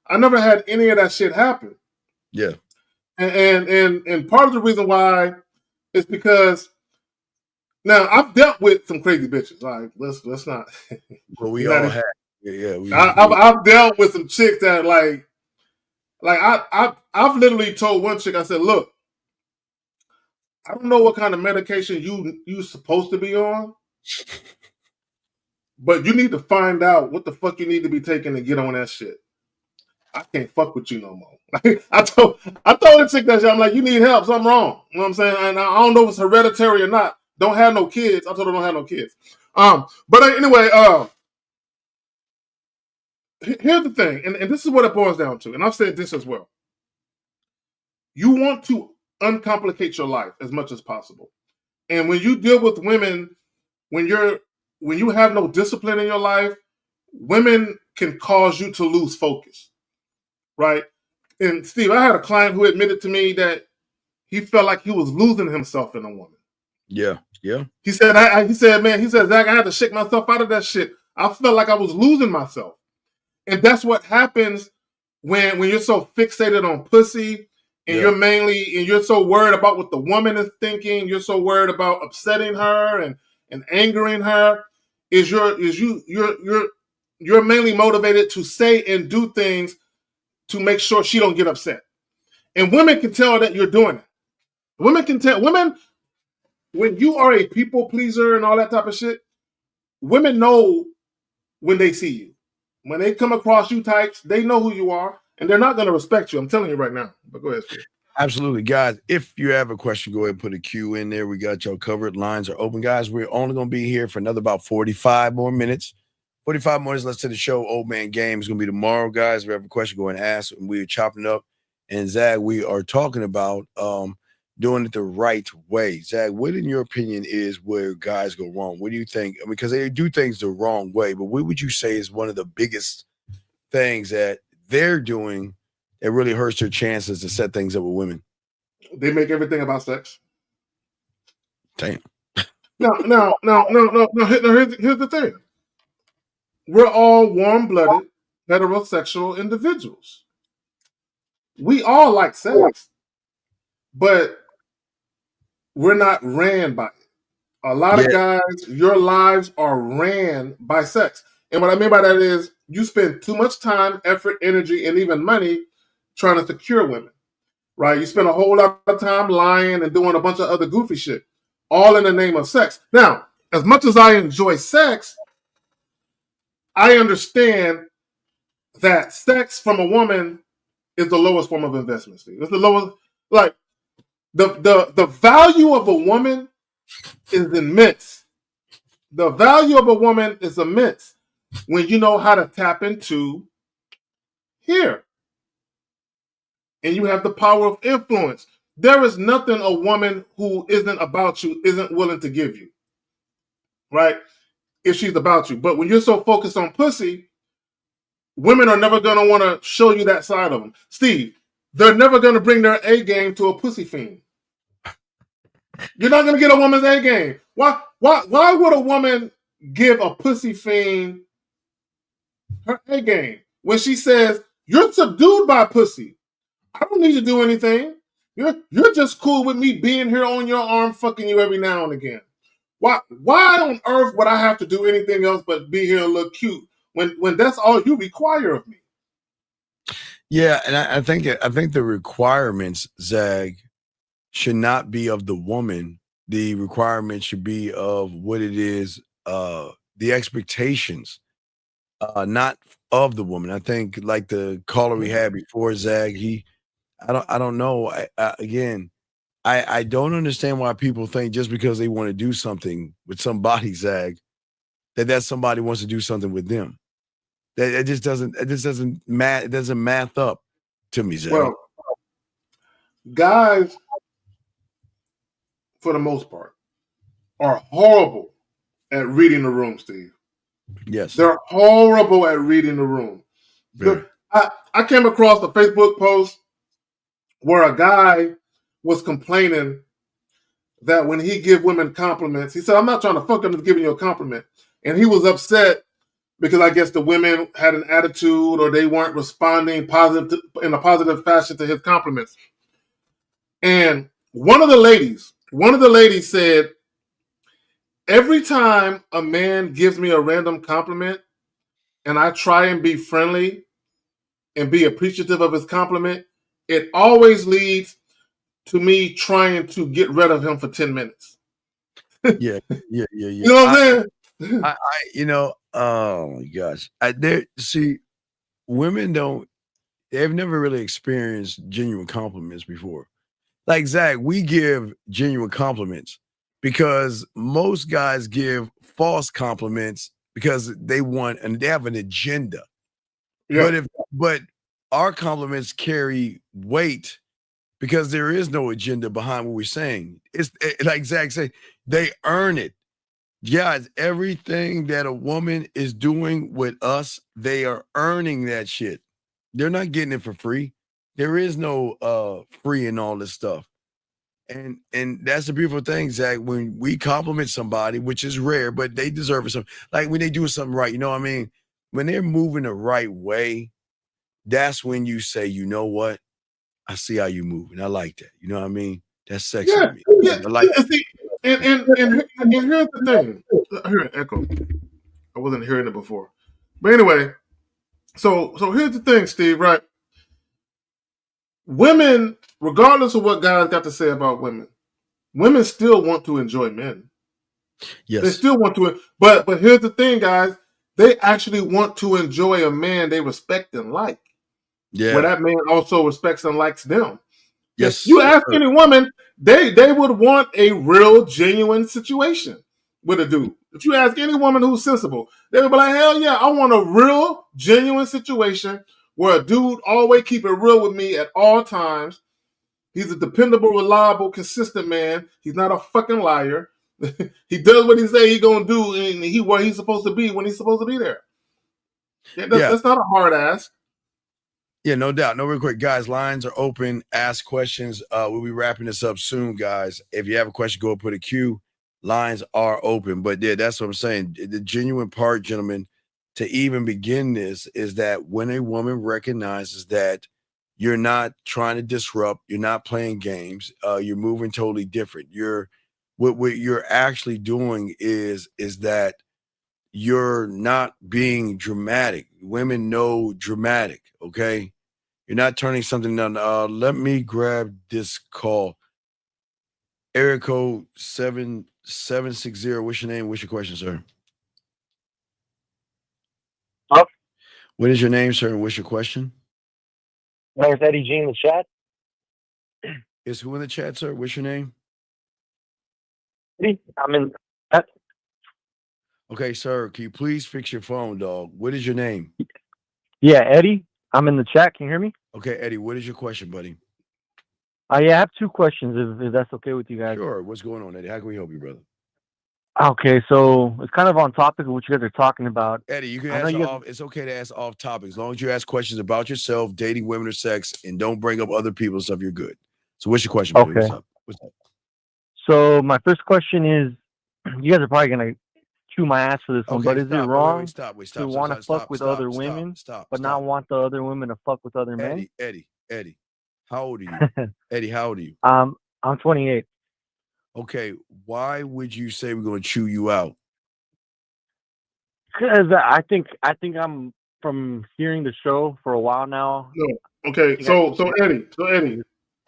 I never had any of that shit happen. Yeah. And part of the reason why is because now I've dealt with some crazy bitches. Like let's not. Well, we all have. Yeah. I've dealt with some chicks that like I've literally told one chick, I said, look, I don't know what kind of medication you supposed to be on, but you need to find out what the fuck you need to be taking to get on that shit. I can't fuck with you no more. I told the chick that shit, I'm like, you need help, something wrong. You know what I'm saying? And I don't know if it's hereditary or not. Don't have no kids. I told her don't have no kids. But anyway, here's the thing, and this is what it boils down to, and I've said this as well. You want to uncomplicate your life as much as possible. And when you deal with women, when you have no discipline in your life, women can cause you to lose focus, right? And Steve, I had a client who admitted to me that he felt like he was losing himself in a woman. Yeah. He said, Zach, I had to shake myself out of that shit. I felt like I was losing myself. And that's what happens when you're so fixated on pussy and you're so worried about what the woman is thinking, you're so worried about upsetting her and angering her, you're mainly motivated to say and do things to make sure she don't get upset. And women can tell that you're doing it. Women, when you are a people pleaser and all that type of shit, women know when they see you. When they come across you types, they know who you are, and they're not going to respect you. I'm telling you right now. But go ahead, Steve. Absolutely, guys. If you have a question, go ahead and put a Q in there. We got y'all covered. Lines are open, guys. We're only going to be here for another about 45 more minutes. 45 more minutes. Let's to the show. Old Man Game is going to be tomorrow, guys. If you have a question, go ahead and ask. We're chopping up. And Zach, we are talking about doing it the right way. Zach, what in your opinion is where guys go wrong? What do you think? I mean, because they do things the wrong way, but what would you say is one of the biggest things that they're doing that really hurts their chances to set things up with women? They make everything about sex. Damn. No. Here's the thing. We're all warm-blooded, heterosexual individuals. We all like sex, but we're not ran by it. A lot of guys, your lives are ran by sex. And what I mean by that is you spend too much time, effort, energy, and even money trying to secure women, right? You spend a whole lot of time lying and doing a bunch of other goofy shit, all in the name of sex. Now, as much as I enjoy sex, I understand that sex from a woman is the lowest form of investment, Steve. It's the lowest, like, the value of a woman is immense. The value of a woman is immense when you know how to tap into here. And you have the power of influence. there is nothing a woman who isn't about you isn't willing to give you, right? If she's about you. But when you're so focused on pussy, women are never going to want to show you that side of them. Steve, they're never going to bring their A game to a pussy fiend. You're not going to get a woman's A game. Why would a woman give a pussy fiend her A game when she says, you're subdued by pussy? I don't need to do anything. You're just cool with me being here on your arm, fucking you every now and again. Why on earth would I have to do anything else but be here and look cute when that's all you require of me? Yeah, and I think the requirements, Zag, should not be of the woman. The requirement should be of what it is, the expectations, not of the woman. I think like the caller we had before, Zag, I don't know. Again, I don't understand why people think just because they want to do something with somebody, Zag, that somebody wants to do something with them. That it just doesn't math up to me, Zag. Well, guys, for the most part, are horrible at reading the room, Steve. Yes. They're horrible at reading the room. I came across a Facebook post where a guy was complaining that when he give women compliments, he said, I'm not trying to fuck them to giving you a compliment. And he was upset because I guess the women had an attitude or they weren't responding in a positive fashion to his compliments. And one of the ladies said, every time a man gives me a random compliment and I try and be friendly and be appreciative of his compliment, it always leads to me trying to get rid of him for 10 minutes. Yeah. You know what I'm saying? Oh my gosh. See, women they've never really experienced genuine compliments before. Like Zach, we give genuine compliments because most guys give false compliments because they want and they have an agenda. Yeah. But our compliments carry weight because there is no agenda behind what we're saying. It's like Zach said, they earn it. Guys, everything that a woman is doing with us, they are earning that shit. They're not getting it for free. There is no free in all this stuff. And that's the beautiful thing, Zach. When we compliment somebody, which is rare, but they deserve it. Like when they do something right, you know what I mean? When they're moving the right way, that's when you say, you know what? I see how you move, and I like that. You know what I mean? That's sexy to me. I like that. See, and here's the thing. I hear an echo. I wasn't hearing it before. But anyway, so here's the thing, Steve, right? Women, regardless of what guys got to say about women still want to enjoy men. Yes. They still want to, but here's the thing, guys. They actually want to enjoy a man they respect and like. Yeah. Where that man also respects and likes them. Yes. If you ask any woman, they would want a real, genuine situation with a dude. If you ask any woman who's sensible, they would be like, hell yeah, I want a real, genuine situation where a dude always keep it real with me at all times. He's a dependable, reliable, consistent man. He's not a fucking liar. He does what he say he gonna do, and he where he's supposed to be when he's supposed to be there. That's not a hard ask. Yeah, no doubt. No, real quick, guys. Lines are open. Ask questions. We'll be wrapping this up soon, guys. If you have a question, go put a queue. Lines are open. But yeah, that's what I'm saying. The genuine part, gentlemen, to even begin this is that when a woman recognizes that you're not trying to disrupt, you're not playing games, you're moving totally different. What you're actually doing is that you're not being dramatic. Women know dramatic, okay? You're not turning something down. Let me grab this call. Area code 7760. What's your name? What's your question, sir? Up. What is your name, sir? And what's your question? My name's Eddie G in the chat. Is who in the chat, sir? What's your name? I'm in. Okay, sir. Can you please fix your phone, dog? What is your name? Yeah, Eddie. I'm in the chat. Can you hear me? Okay, Eddie. What is your question, buddy? Yeah, I have two questions if that's okay with you guys. Sure. What's going on, Eddie? How can we help you, brother? Okay, so it's kind of on topic of what you guys are talking about. Eddie, you can I know ask you guys. off. It's okay to ask off topic as long as you ask questions about yourself, dating, women, or sex, and don't bring up other people and stuff. You're good. So, what's your question, buddy? Okay. What's up? What's up? So my first question is, you guys are probably gonna chew my ass for this one, Okay, but is it stop. wrong Stop. to want to fuck with other women, but not want the other women to fuck with other men? Eddie, how old are you? Eddie, how old are you? I'm 28. Okay, why would you say we're going to chew you out? Because I think I'm from hearing the show for a while now. No. Okay, so Eddie,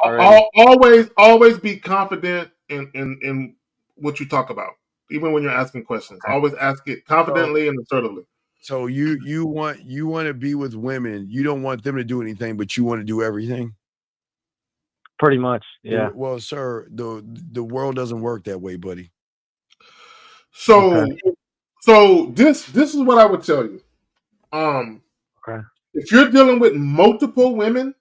Already. always be confident in what you talk about, even when you're asking questions. Always ask it confidently and assertively. So you want to be with women. You don't want them to do anything, but you want to do everything. Pretty much, yeah. Well, sir, the world doesn't work that way, buddy. So, so this is what I would tell you. Okay. If you're dealing with multiple women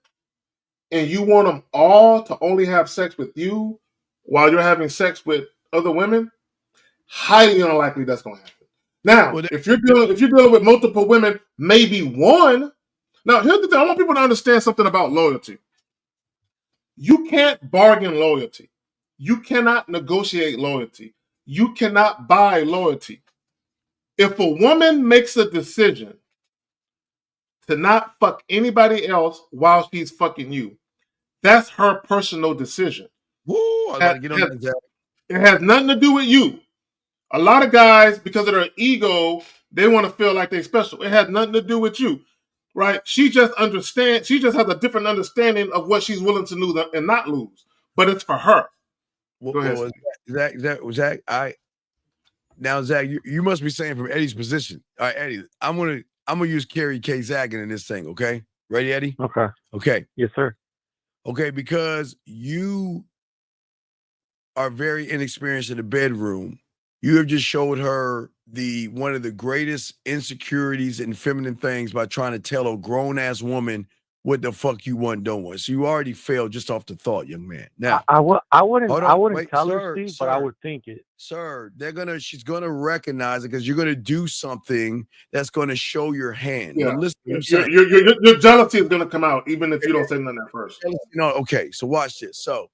and you want them all to only have sex with you while you're having sex with other women, highly unlikely that's going to happen. Now, if you're dealing with multiple women, maybe one. Now, here's the thing: I want people to understand something about loyalty. You can't bargain loyalty. You cannot negotiate loyalty. You cannot buy loyalty. If a woman makes a decision to not fuck anybody else while she's fucking you, that's her personal decision. Woo, I gotta get on that. It has nothing to do with you. A lot of guys, because of their ego, they want to feel like they're special. It has nothing to do with you, right? She just understands. She just has a different understanding of what she's willing to lose and not lose. But it's for her. Go ahead. Zach, Zach, you must be saying from Eddie's position. All right, Eddie, I'm gonna use Carrie K. Zaggin in this thing. Okay, ready, Eddie? Okay. Yes, sir. Okay, because you are very inexperienced in the bedroom. You have just showed her one of the greatest insecurities and feminine things by trying to tell a grown-ass woman what the fuck you want and don't want. So you already failed just off the thought, young man. Now I wouldn't tell her, Steve, but I would think it. Sir, she's gonna recognize it because you're gonna do something that's gonna show your hand. Yeah. Now, listen, your jealousy is gonna come out even if you don't say nothing at first. Okay, so watch this. So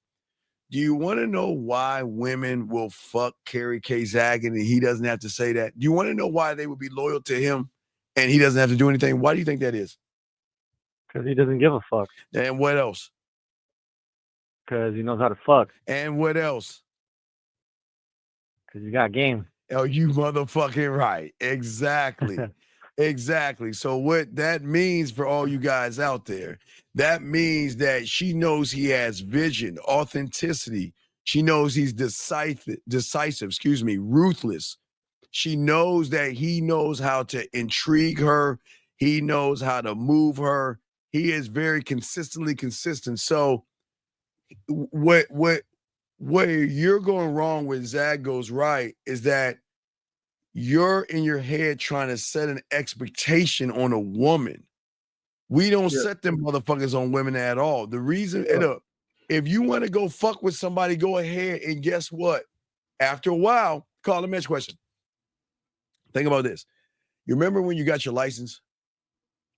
do you want to know why women will fuck Carrie K. Zaggin and he doesn't have to say that? Do you want to know why they would be loyal to him and he doesn't have to do anything? Why do you think that is? Because he doesn't give a fuck. And what else? Because he knows how to fuck. And what else? Because he got game. Oh, you motherfucking right. Exactly. Exactly. So what that means for all you guys out there, that means that she knows he has vision, authenticity. She knows he's decisive, ruthless. She knows that he knows how to intrigue her. He knows how to move her. He is very consistently consistent. So what you're going wrong with Zach goes right is that you're in your head trying to set an expectation on a woman. We don't set them motherfuckers on women at all. The reason, if you want to go fuck with somebody, go ahead. And guess what? After a while, call the next question. Think about this. You remember when you got your license?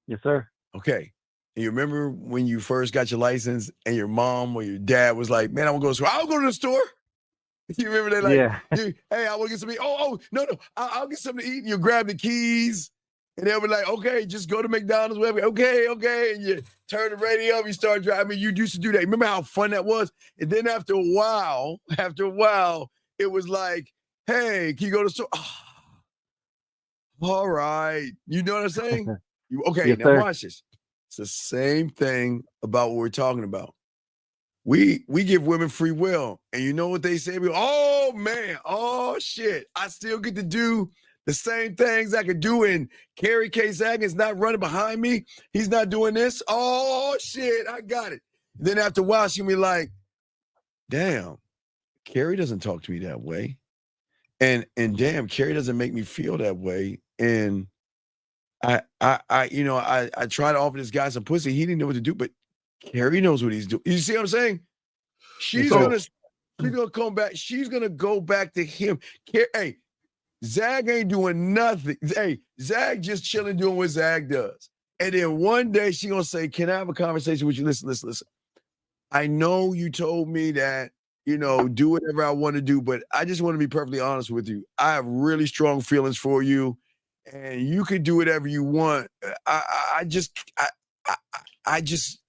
Yes, sir. Okay. And you remember when you first got your license and your mom or your dad was like, man, I want to go to the store. I'll go to the store. You remember they like, hey, I want to get something. No, I'll get something to eat. And you grab the keys and they'll be like, okay, just go to McDonald's. Okay. And you turn the radio up, you start driving. I mean, you used to do that. Remember how fun that was? And then after a while, it was like, hey, can you go to the store? Oh, all right. You know what I'm saying? Yes, now sir. watch this. It's the same thing about what we're talking about. We give women free will. And you know what they say? Oh, man. Oh, shit. I still get to do the same things I could do. And Carrie K. Zaggin's not running behind me. He's not doing this. Oh, shit. I got it. Then after a while, she'll be like, damn, Carrie doesn't talk to me that way. And damn, Carrie doesn't make me feel that way. And I tried to offer this guy some pussy. He didn't know what to do, but Carrie knows what he's doing. You see what I'm saying? She's gonna come back. She's gonna go back to him. Hey, Zag ain't doing nothing. Hey, Zag just chilling doing what Zag does. And then one day she gonna say, "Can I have a conversation with you?" Listen. I know you told me that, do whatever I want to do, but I just want to be perfectly honest with you. I have really strong feelings for you, and you can do whatever you want. I just,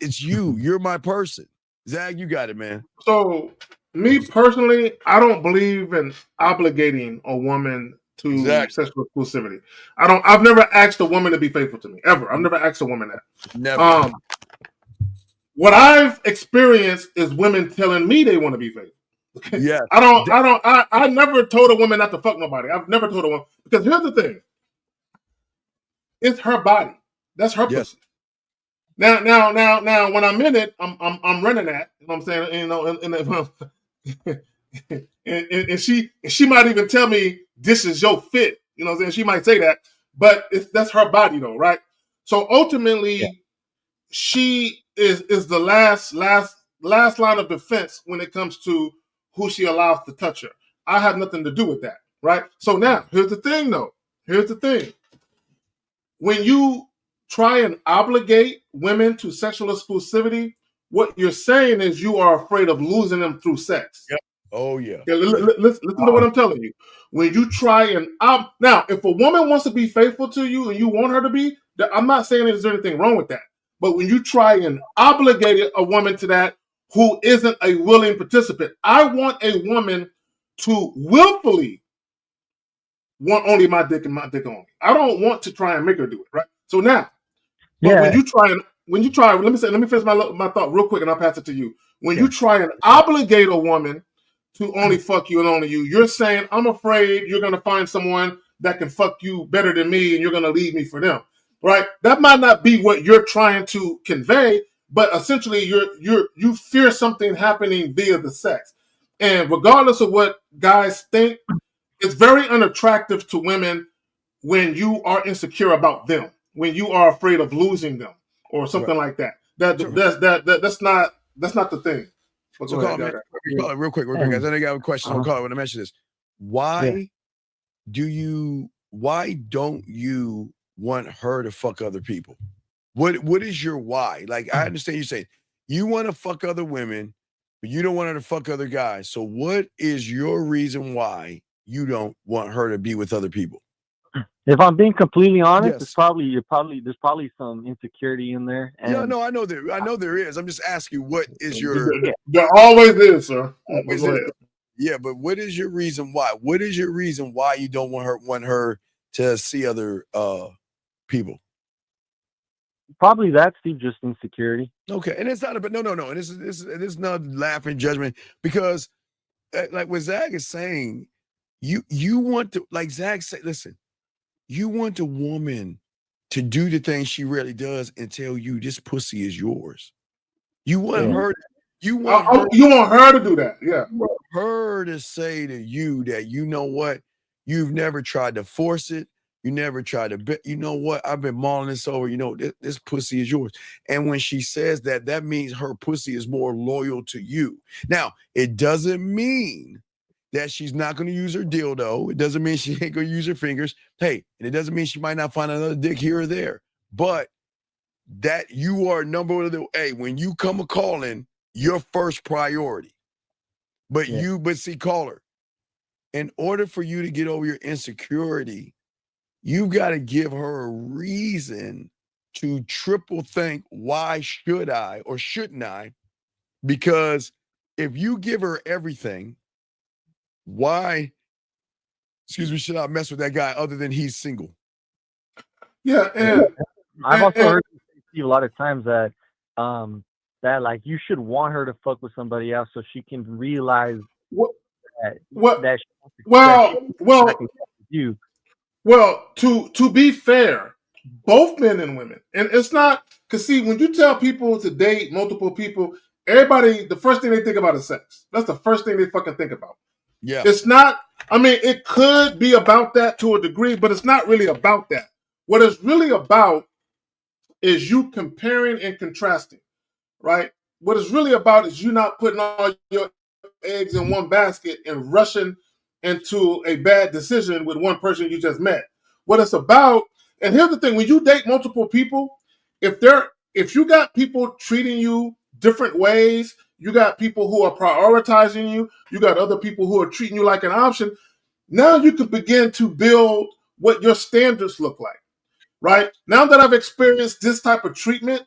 it's you. You're my person. Zag, you got it, man. So, me personally, I don't believe in obligating a woman to sexual exclusivity. I've never asked a woman to be faithful to me, ever. I've never asked a woman that. Never. What I've experienced is women telling me they want to be faithful. Yeah. I never told a woman not to fuck nobody. I've never told a woman, because here's the thing. It's her body. That's her pussy. Now, when I'm in it, I'm running that. You know what I'm saying? And she might even tell me this is your fit. You know what I'm saying? She might say that, but that's her body though, right? So ultimately, she is the last line of defense when it comes to who she allows to touch her. I have nothing to do with that, right? So now, here's the thing though. Here's the thing. When you try and obligate women to sexual exclusivity, what you're saying is you are afraid of losing them through sex. Yep. Oh, yeah. Listen to what I'm telling you. When you try and now, if a woman wants to be faithful to you and you want her to be, I'm not saying there's anything wrong with that. But when you try and obligate a woman to that who isn't a willing participant, I want a woman to willfully want only my dick and my dick only. I don't want to try and make her do it, right? So now, when you try, let me finish my thought real quick and I'll pass it to you. When you try and obligate a woman to only fuck you and only you, you're saying, I'm afraid you're going to find someone that can fuck you better than me and you're going to leave me for them, right? That might not be what you're trying to convey, but essentially you fear something happening via the sex. And regardless of what guys think, it's very unattractive to women when you are insecure about them, when you are afraid of losing them or something like that. That's not the thing. So call it real quick, guys. I got a question. I'll call it when I mention this. Why don't you want her to fuck other people? What is your why? Like, I understand you saying you want to fuck other women, but you don't want her to fuck other guys. So what is your reason why you don't want her to be with other people? If I'm being completely honest, there's probably some insecurity in there. And I know there is. I'm just asking, what is your? There always is, sir. Yeah, but what is your reason why? What is your reason why you don't want her to see other people? Probably that's just insecurity. Okay, and it's not about no. And this is not laughing judgment, because like what Zag is saying, you want to, like Zag said, listen. You want a woman to do the things she really does and tell you this pussy is yours. You want her. You want her to do that. Yeah. You want her to say to you that, you know what, you've never tried to force it. You never tried to. You know what? I've been mulling this over. You know, this pussy is yours. And when she says that, that means her pussy is more loyal to you. Now, it doesn't mean that she's not going to use her dildo. It doesn't mean she ain't going to use her fingers. Hey, and it doesn't mean she might not find another dick here or there. But that you are number one. Hey, when you come a calling, your first priority. But see, caller, in order for you to get over your insecurity, you've got to give her a reason to triple think, why should I or shouldn't I? Because if you give her everything, why, should I mess with that guy other than he's single? Yeah, and I've also heard you a lot of times that that like you should want her to fuck with somebody else so she can realize that you. Well, to be fair, both men and women, and it's not, because see, when you tell people to date multiple people, everybody, the first thing they think about is sex. That's the first thing they fucking think about. Yeah. It's not, I mean, it could be about that to a degree, but it's not really about that. What it's really about is you comparing and contrasting, right? what it's really about is you not putting all your eggs in one basket and rushing into a bad decision with one person you just met. What it's about, and here's the thing: when you date multiple people, if you got people treating you different ways, you got people who are prioritizing you, you got other people who are treating you like an option. Now you can begin to build what your standards look like. Right now that I've experienced this type of treatment,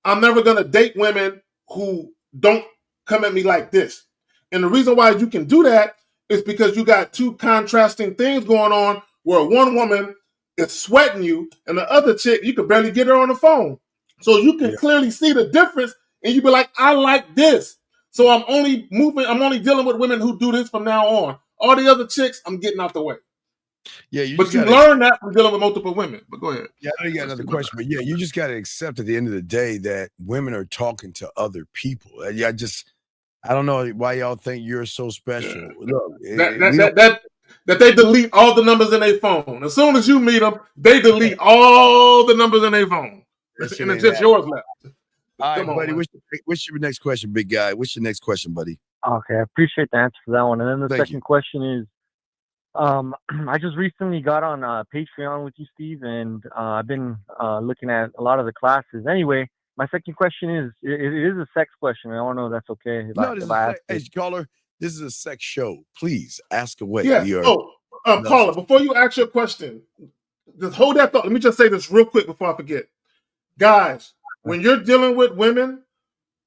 I'm never going to date women who don't come at me like this. And the reason why you can do that is because you got two contrasting things going on where one woman is sweating you and the other chick, you can barely get her on the phone. So you can clearly see the difference and you be like, I like this. So I'm only dealing with women who do this from now on. All the other chicks, I'm getting out the way. Yeah, you but you learn that from dealing with multiple women. But go ahead. Yeah, I know you got another question, but yeah, you just got to accept at the end of the day that women are talking to other people. I don't know why y'all think you're so special. Look, that they delete all the numbers in their phone. As soon as you meet them, they delete all the numbers in their phone. And it's just yours left. All right, Come on, buddy. man. What's your next question, big guy? What's your next question, buddy? Okay, I appreciate the answer for that one. And then the Thank second question is, I just recently got on Patreon with you, Steve, and I've been looking at a lot of the classes. Anyway, my second question is, it is a sex question. I want to know if that's okay. Hey, caller, this is a sex show. Please ask away. Yeah. We are. Caller, before you ask your question, just hold that thought. Let me just say this real quick before I forget. Guys, when you're dealing with women,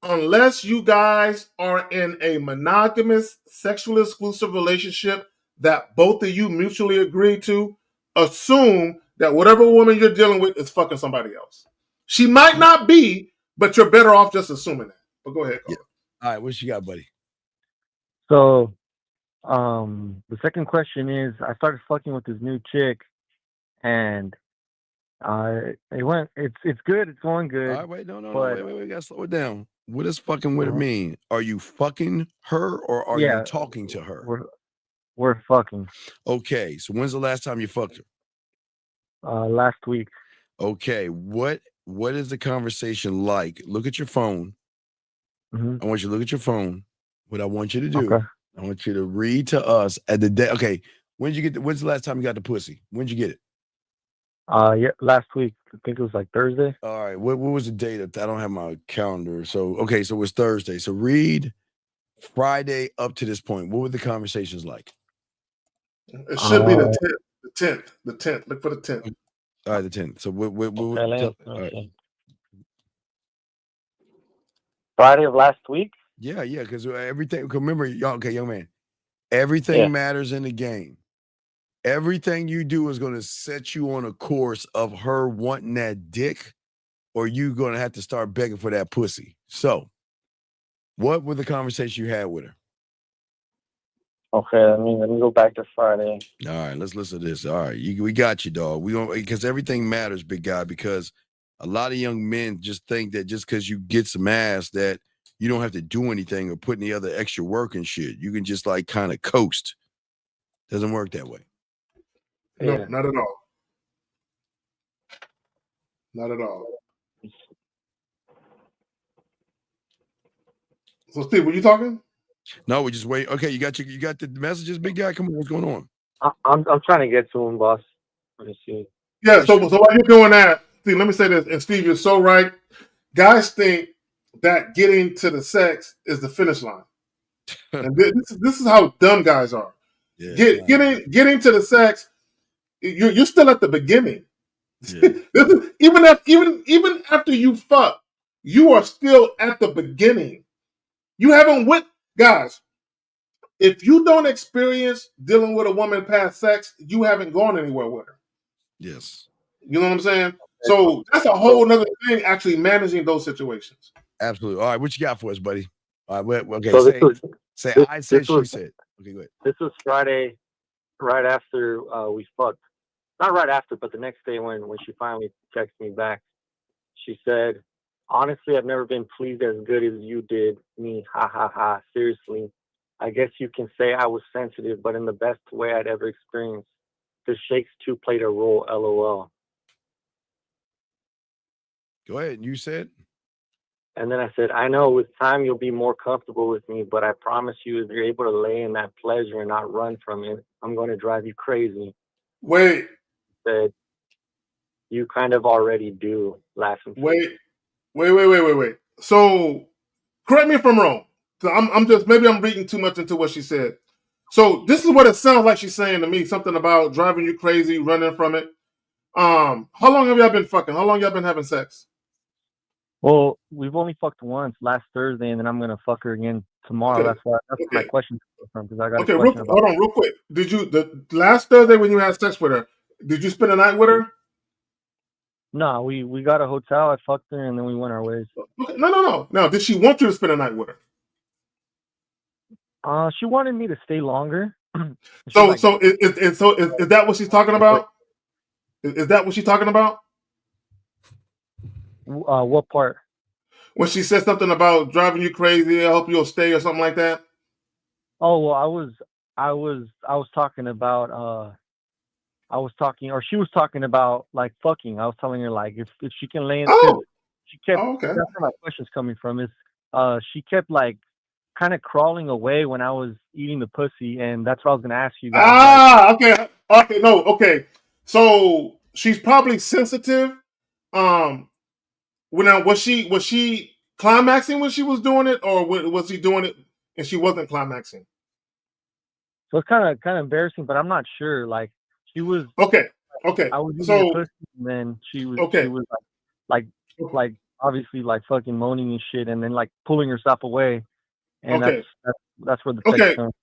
unless you guys are in a monogamous, sexually exclusive relationship that both of you mutually agree to, assume that whatever woman you're dealing with is fucking somebody else. She might not be, but you're better off just assuming that. But go ahead, caller. All right, what you got, buddy? So, the second question is, I started fucking with this new chick, and it's good. It's going good. All right, wait, no, wait, we gotta slow it down. What does fucking with her mean? Are you fucking her or are you talking to her? We're fucking. Okay, so when's the last time you fucked her? Last week. Okay, what is the conversation like? Look at your phone. I want you to look at your phone. What I want you to do, I want you to read to us at the day. Okay, when's the last time you got the pussy? When'd you get it? Yeah, last week. I think it was like Thursday. All right, what was the date? I don't have my calendar. So it was Thursday. So read Friday up to this point. What were the conversations like? It should be the 10th. The 10th. Look for the 10th. All right, the 10th. So Friday of last week? Yeah, because everything. Remember, y'all. Okay, young man. Everything matters in the game. Everything you do is going to set you on a course of her wanting that dick, or you going to have to start begging for that pussy. So, what were the conversations you had with her? Okay, let me go back to Friday. All right, let's listen to this. All right, we got you, dog. We don't, because everything matters, big guy. Because a lot of young men just think that just because you get some ass that you don't have to do anything or put any other extra work and shit. You can just like kind of coast. Doesn't work that way. No, not at all. Not at all. So, Steve, were you talking? No, we just wait. Okay, you got the messages, big guy. Come on, what's going on? I'm trying to get to him, boss. Let me see. Yeah. So while you're doing that, Steve, let me say this. And Steve, you're so right. Guys think that getting to the sex is the finish line, and this is how dumb guys are. Yeah, getting to the sex, you're still at the beginning. even after you fuck, you are still at the beginning. You haven't guys. If you don't experience dealing with a woman past sex, you haven't gone anywhere with her. Yes. You know what I'm saying? So that's a whole nother thing, actually managing those situations. Absolutely. All right, what you got for us, buddy? All right, okay. So I said, she said. Okay, go ahead. This was Friday, right after we fucked. Not right after, but the next day when she finally texted me back. She said, honestly, I've never been pleased as good as you did me. Ha ha ha. Seriously. I guess you can say I was sensitive, but in the best way I'd ever experienced. The shakes too played a role, LOL. Go ahead. You said? And then I said, I know with time you'll be more comfortable with me, but I promise you, if you're able to lay in that pleasure and not run from it, I'm going to drive you crazy. Wait. Said, you kind of already do, laughing. Wait. So, correct me if I'm wrong. I'm just, maybe I'm reading too much into what she said. So this is what it sounds like she's saying to me. Something about driving you crazy, running from it. How long have y'all been fucking? How long y'all been having sex? Well, we've only fucked once last Thursday, and then I'm going to fuck her again tomorrow. Okay. That's where my question comes from, because I got Okay, a question about. hold on, real quick. Did you the last Thursday when you had sex with her? Did you spend a night with her? No, we got a hotel. I fucked her, and then we went our ways. Okay, no. Now, did she want you to spend a night with her? She wanted me to stay longer. So is that what she's talking about? Is that what she's talking about? What part? When she said something about driving you crazy, I hope you'll stay or something like that. Oh well, I was talking about or she was talking about like fucking. I was telling her like if she can lay in. Oh, she kept. okay. That's where my question's coming from. Is she kept like kind of crawling away when I was eating the pussy, and that's what I was gonna ask you guys. Okay. So she's probably sensitive. Was she climaxing when she was doing it, or was she doing it and she wasn't climaxing? So it's kind of embarrassing, but I'm not sure. Like she was. Okay. I was eating the pussy, and then she was. Okay. She was like obviously like fucking moaning and shit, and then like pulling herself away, and Okay. that's where the text comes.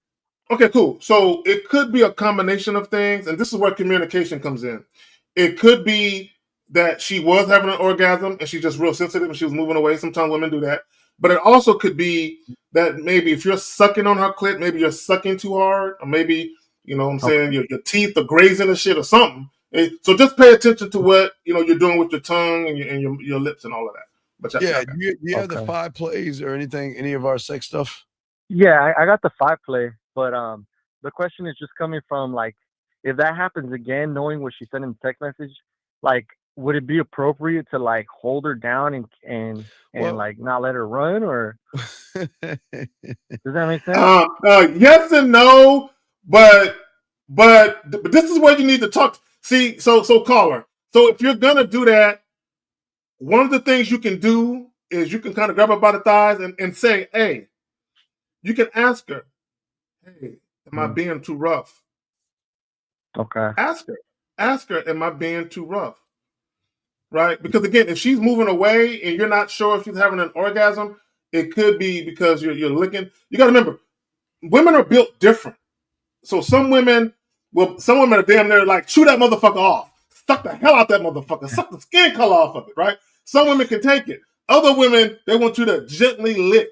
Okay, cool. So it could be a combination of things, and this is where communication comes in. It could be that she was having an orgasm and she's just real sensitive and she was moving away. Sometimes women do that. But it also could be that maybe if you're sucking on her clit, maybe you're sucking too hard, or maybe, you know what I'm saying, your teeth are grazing and shit or something. So just pay attention to what, you're doing with your tongue and your lips and all of that. But do you have the 5 plays or anything, any of our sex stuff? Yeah, I got the 5 play, but the question is just coming from like, if that happens again, knowing what she said in the text message, like, would it be appropriate to like hold her down and like not let her run, or does that make sense? Yes and no, but this is where you need to talk. See, so caller. So if you're gonna do that, one of the things you can do is you can kind of grab her by the thighs and say, "Hey," you can ask her, "Hey, am I being too rough?" Okay. Ask her, "Am I being too rough?" Right? Because again, if she's moving away and you're not sure if she's having an orgasm, it could be because you're licking. You got to remember, women are built different. So some women are damn near like chew that motherfucker off, suck the hell out that motherfucker, suck the skin color off of it, right? Some women can take it. Other women, they want you to gently lick.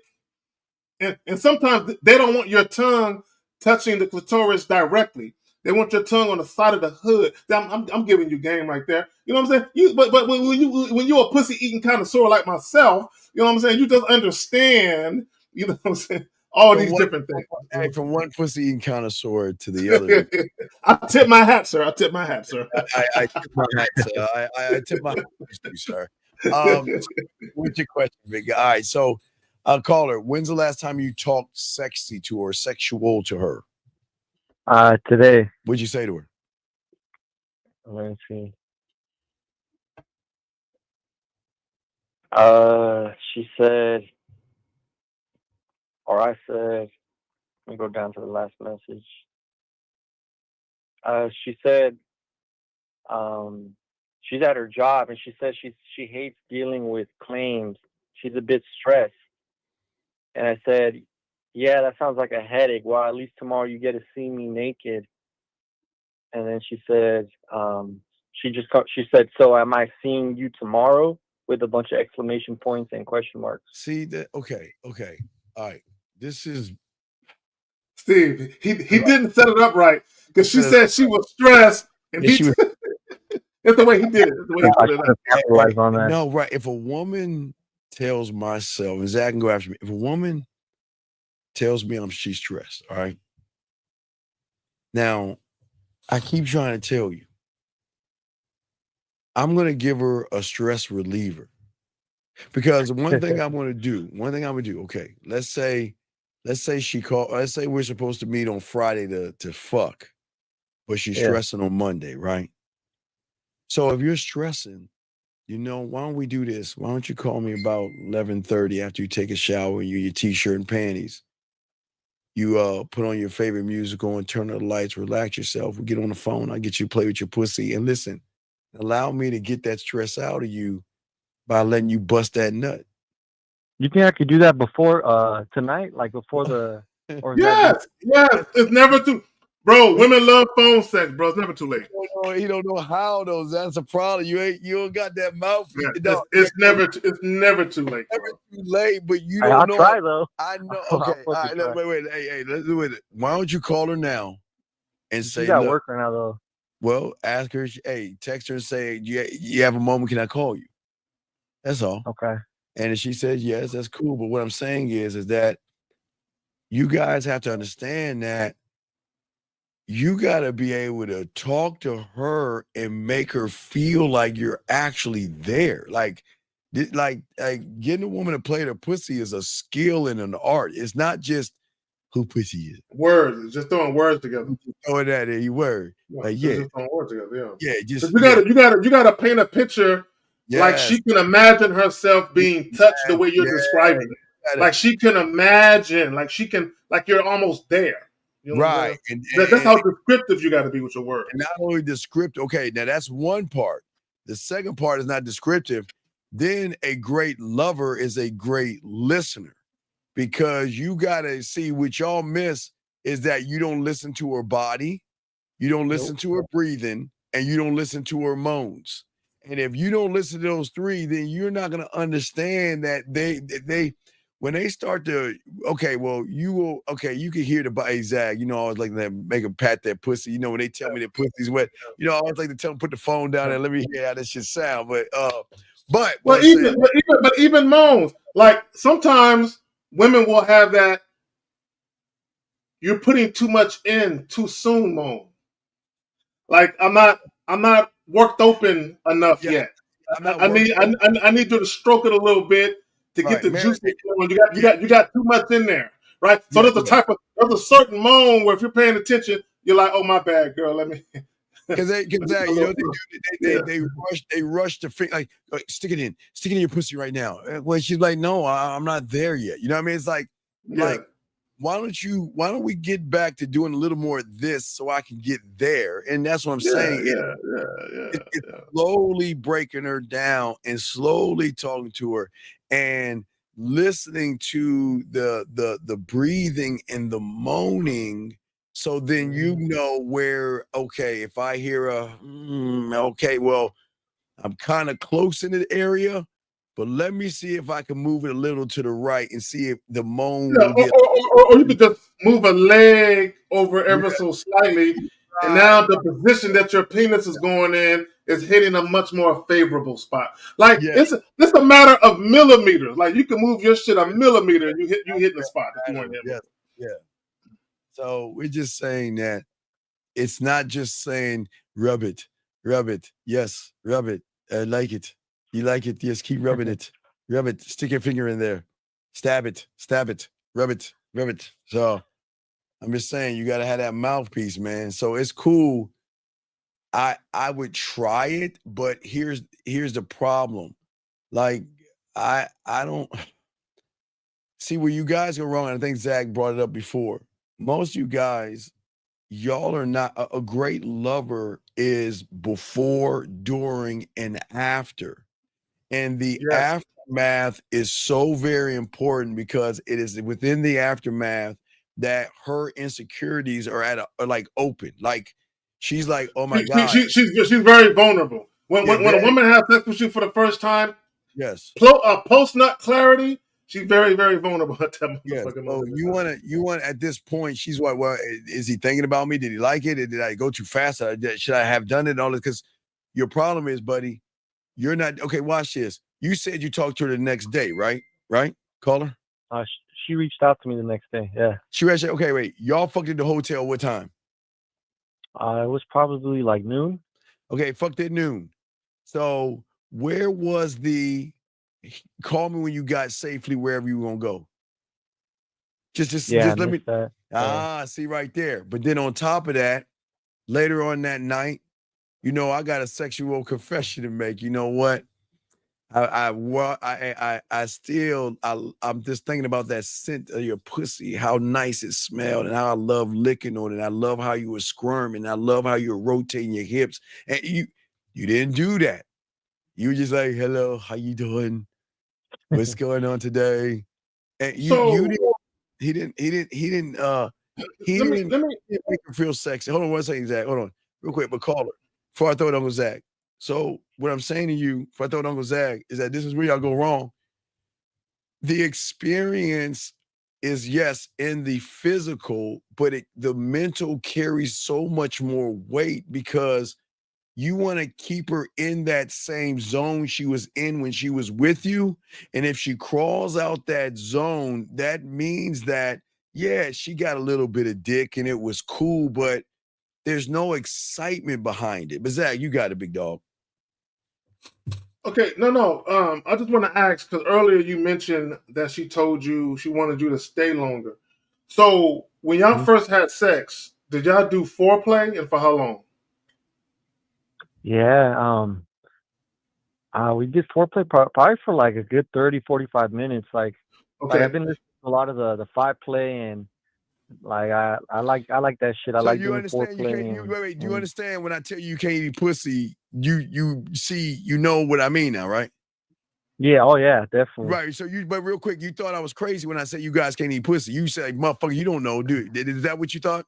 And sometimes they don't want your tongue touching the clitoris directly. They want your tongue on the side of the hood. I'm giving you game right there. You know what I'm saying? But when you're a pussy eating connoisseur like myself, you know what I'm saying? You just understand, you know what I'm saying? All these different things. Hey, from one pussy eating connoisseur to the other. I tip my hat, sir. I tip my hat, sir. I tip my hat, sir. I tip my hat to you, sir. What's your question, big guy? All right, so caller, when's the last time you talked sexy to her, sexual to her? Today. What'd you say to her? Let me see. She said, or I said, let me go down to the last message. She said, she's at her job, and she says she hates dealing with claims. She's a bit stressed. And I said, yeah, that sounds like a headache. Well, at least tomorrow you get to see me naked. And then she said, she said, so am I seeing you tomorrow? With a bunch of exclamation points and question marks. See that? Okay. All right. This is Steve. He didn't set it up right because she said she was stressed, and she was. That's the way he did it. That's the way he put it up. Capitalize on that. No, right. If a woman tells myself, and Zach can go after me. If a woman tells me she's stressed, all right. Now, I keep trying to tell you, I'm going to give her a stress reliever. Because one thing I'm gonna do, okay, let's say we're supposed to meet on Friday to fuck, but she's Yeah. stressing on Monday, right? So if you're stressing, why don't we do this? Why don't you call me about 11:30 after you take a shower and your t-shirt and panties? You put on your favorite music on, turn on the lights, relax yourself. We get on the phone, I get you to play with your pussy. And listen, allow me to get that stress out of you by letting you bust that nut. You think I could do that before tonight, like before or is that Yes, it's never too. Bro, women love phone sex, bro. It's never too late. He don't know how though. That's a problem. You don't got that mouth. Yeah, it's never too late, bro. Too late, but you Hey, don't I'll know. try though. I know. I'll Okay, all fucking right. try. Wait. Hey, let's do it. Why don't you call her now and She's say, at look, work right now though. well, ask her. Hey, text her and say, you have a moment? Can I call you? That's all. Okay. And if she says yes, that's cool. But what I'm saying is that you guys have to understand that you got to be able to talk to her and make her feel like you're actually there. Like getting a woman to play their pussy is a skill and an art. It's not just who pussy is. Words, just throwing words together. Throwing that in your word. Like, yeah. Just throwing words together. Yeah. Yeah, just You gotta paint a picture like Yes. she can imagine herself being touched the way you're describing it. Like she can imagine, like you're almost there. You know what I'm right. saying? That's how descriptive you got to be with your words. And not only descriptive. Okay, now that's one part. The second part is not descriptive. Then a great lover is a great listener, because you got to see what y'all miss is that you don't listen to her body, you don't listen to her breathing, and you don't listen to her moans. And if you don't listen to those three, then you're not going to understand that they when they start to, you can hear the body zag. I always like to make them pat that pussy. When they tell me their pussy's wet, I always like to tell them, put the phone down and let me hear how this shit sound. But even moans. Like sometimes women will have that you're putting too much in too soon moan. Like I'm not worked open enough yet. I need you to stroke it a little bit to get the juice flowing. You got too much in there, right? So there's a certain moan where if you're paying attention, you're like, oh my bad, girl, let me. Because they rush to like stick it in your pussy right now. Well, she's like, no, I'm not there yet. You know what I mean? It's like why don't we get back to doing a little more of this so I can get there? And that's what I'm saying. It's slowly breaking her down and slowly talking to her and listening to the breathing and the moaning. So then you know where, okay, if I hear okay, well, I'm kind of close in the area, but let me see if I can move it a little to the right and see if the moan will get. Or you could just move a leg over ever so slightly, and now the position that your penis is going in is hitting a much more favorable spot. Like it's a matter of millimeters. Like you can move your shit a millimeter, and you hitting the spot that you want to hit. Yeah. So we're just saying that it's not just saying rub it. Yes, rub it. I like it. You like it? Yes, keep rubbing it. Rub it. Stick your finger in there. Stab it. Rub it. So I'm just saying you got to have that mouthpiece, man. So it's cool. I would try it, but here's the problem. Like I don't see where you guys go wrong. And I think Zach brought it up before. Most of you guys, y'all are not a great lover is before, during, and after. And the aftermath is so very important because it is within the aftermath that her insecurities are like open. Like she's like, oh my God. She's very vulnerable. When a woman has sex with you for the first time, yes, post nut clarity, she's very, very vulnerable at that motherfucker. Oh, you want at this point, she's like, well, is he thinking about me? Did he like it? Did I go too fast? Should I have done it? And all this? Because your problem is, buddy, you're not okay. Watch this. You said you talked to her the next day, right? Call her. She reached out to me the next day. Yeah. She reached. Okay, wait. Y'all fucked at the hotel. What time? It was probably like noon. Okay, fucked at noon. So where was the call me when you got safely wherever you gonna go. Just Yeah, I let me. missed that. See right there. But then on top of that, later on that night, I got a sexual confession to make. You know what? I'm just thinking about that scent of your pussy, how nice it smelled, and how I love licking on it. I love how you were squirming. I love how you were rotating your hips. And you didn't do that. You were just like, hello, how you doing? What's going on today? And you So didn't he didn't make her feel sexy. Hold on one second, Zach. Hold on. Real quick, but caller. Before I throw it Uncle Zach. So what I'm saying to you, before I throw it Uncle Zach, is that this is where y'all go wrong. The experience is, yes, in the physical, but the mental carries so much more weight because you want to keep her in that same zone she was in when she was with you. And if she crawls out that zone, that means that, yeah, she got a little bit of dick and it was cool, but there's no excitement behind it. But Zach, you got it, big dog. Okay, no. I just want to ask because earlier you mentioned that she told you she wanted you to stay longer. So when y'all first had sex, did y'all do foreplay and for how long? Yeah, we did foreplay probably for like a good 30, 45 minutes. Like Okay. I've been listening to a lot of the five play and like I like that shit. I So like you doing understand you foreplay can't wait, do you and understand when I tell you can't eat pussy, you see, you know what I mean now, right? yeah, oh yeah, definitely. Right. So but real quick, you thought I was crazy when I said you guys can't eat pussy. You said, motherfucker, you don't know, dude. Is that what you thought?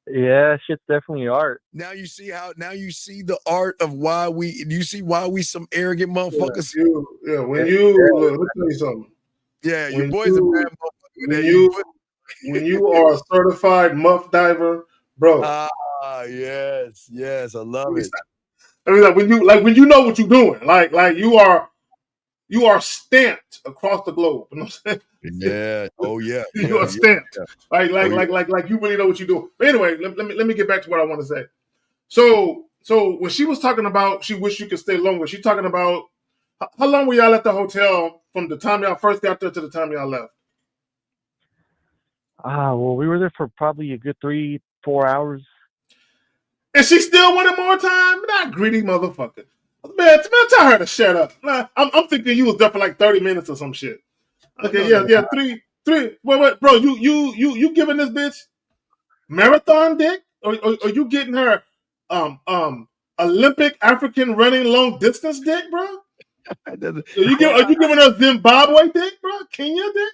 Yeah, shit's definitely art. Now you see the art of why you see why we some arrogant motherfuckers. When you look, let me tell you something. Yeah, your When boy's a you bad motherfucker. when you are a certified muff diver, bro. Yes, I love it. I mean, when you know what you're doing, like you are stamped across the globe. You know what I'm saying? Yeah. Oh yeah. You are stamped. Like Oh, you really know what you're doing. But anyway, let me get back to what I want to say. So when she was talking about she wished you could stay longer, she talking about how long were y'all at the hotel from the time y'all first got there to the time y'all left? Well, we were there for probably a good 3-4 hours. And she still wanted more time? Not greedy motherfucker. Man, tell her to shut up. Nah, I'm thinking you was there for like 30 minutes or some shit. Okay, no. yeah, three. Wait, bro, you giving this bitch marathon dick, or you getting her Olympic African running long distance dick, bro? Are you giving her Zimbabwe dick, bro? Kenya dick?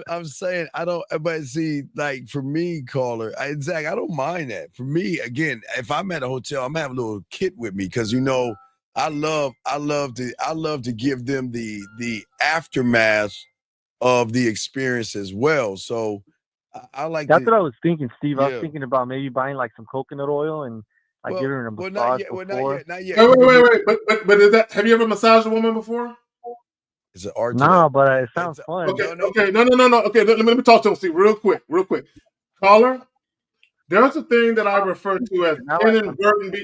I'm saying I don't, but see, like for me, caller, Zach, I don't mind that. For me, again, if I'm at a hotel, I'm gonna have a little kit with me because I love to give them the aftermath of the experience as well. So I like That's what I was thinking, Steve. I was Yeah. thinking about maybe buying like some coconut oil and like giving her a massage before. Not yet. Wait. But is that? Have you ever massaged a woman before? It's an art. No, but it sounds fun. Okay, no. Okay, let me talk to him. See, real quick. Caller, there's a thing that I refer to as inadvertent.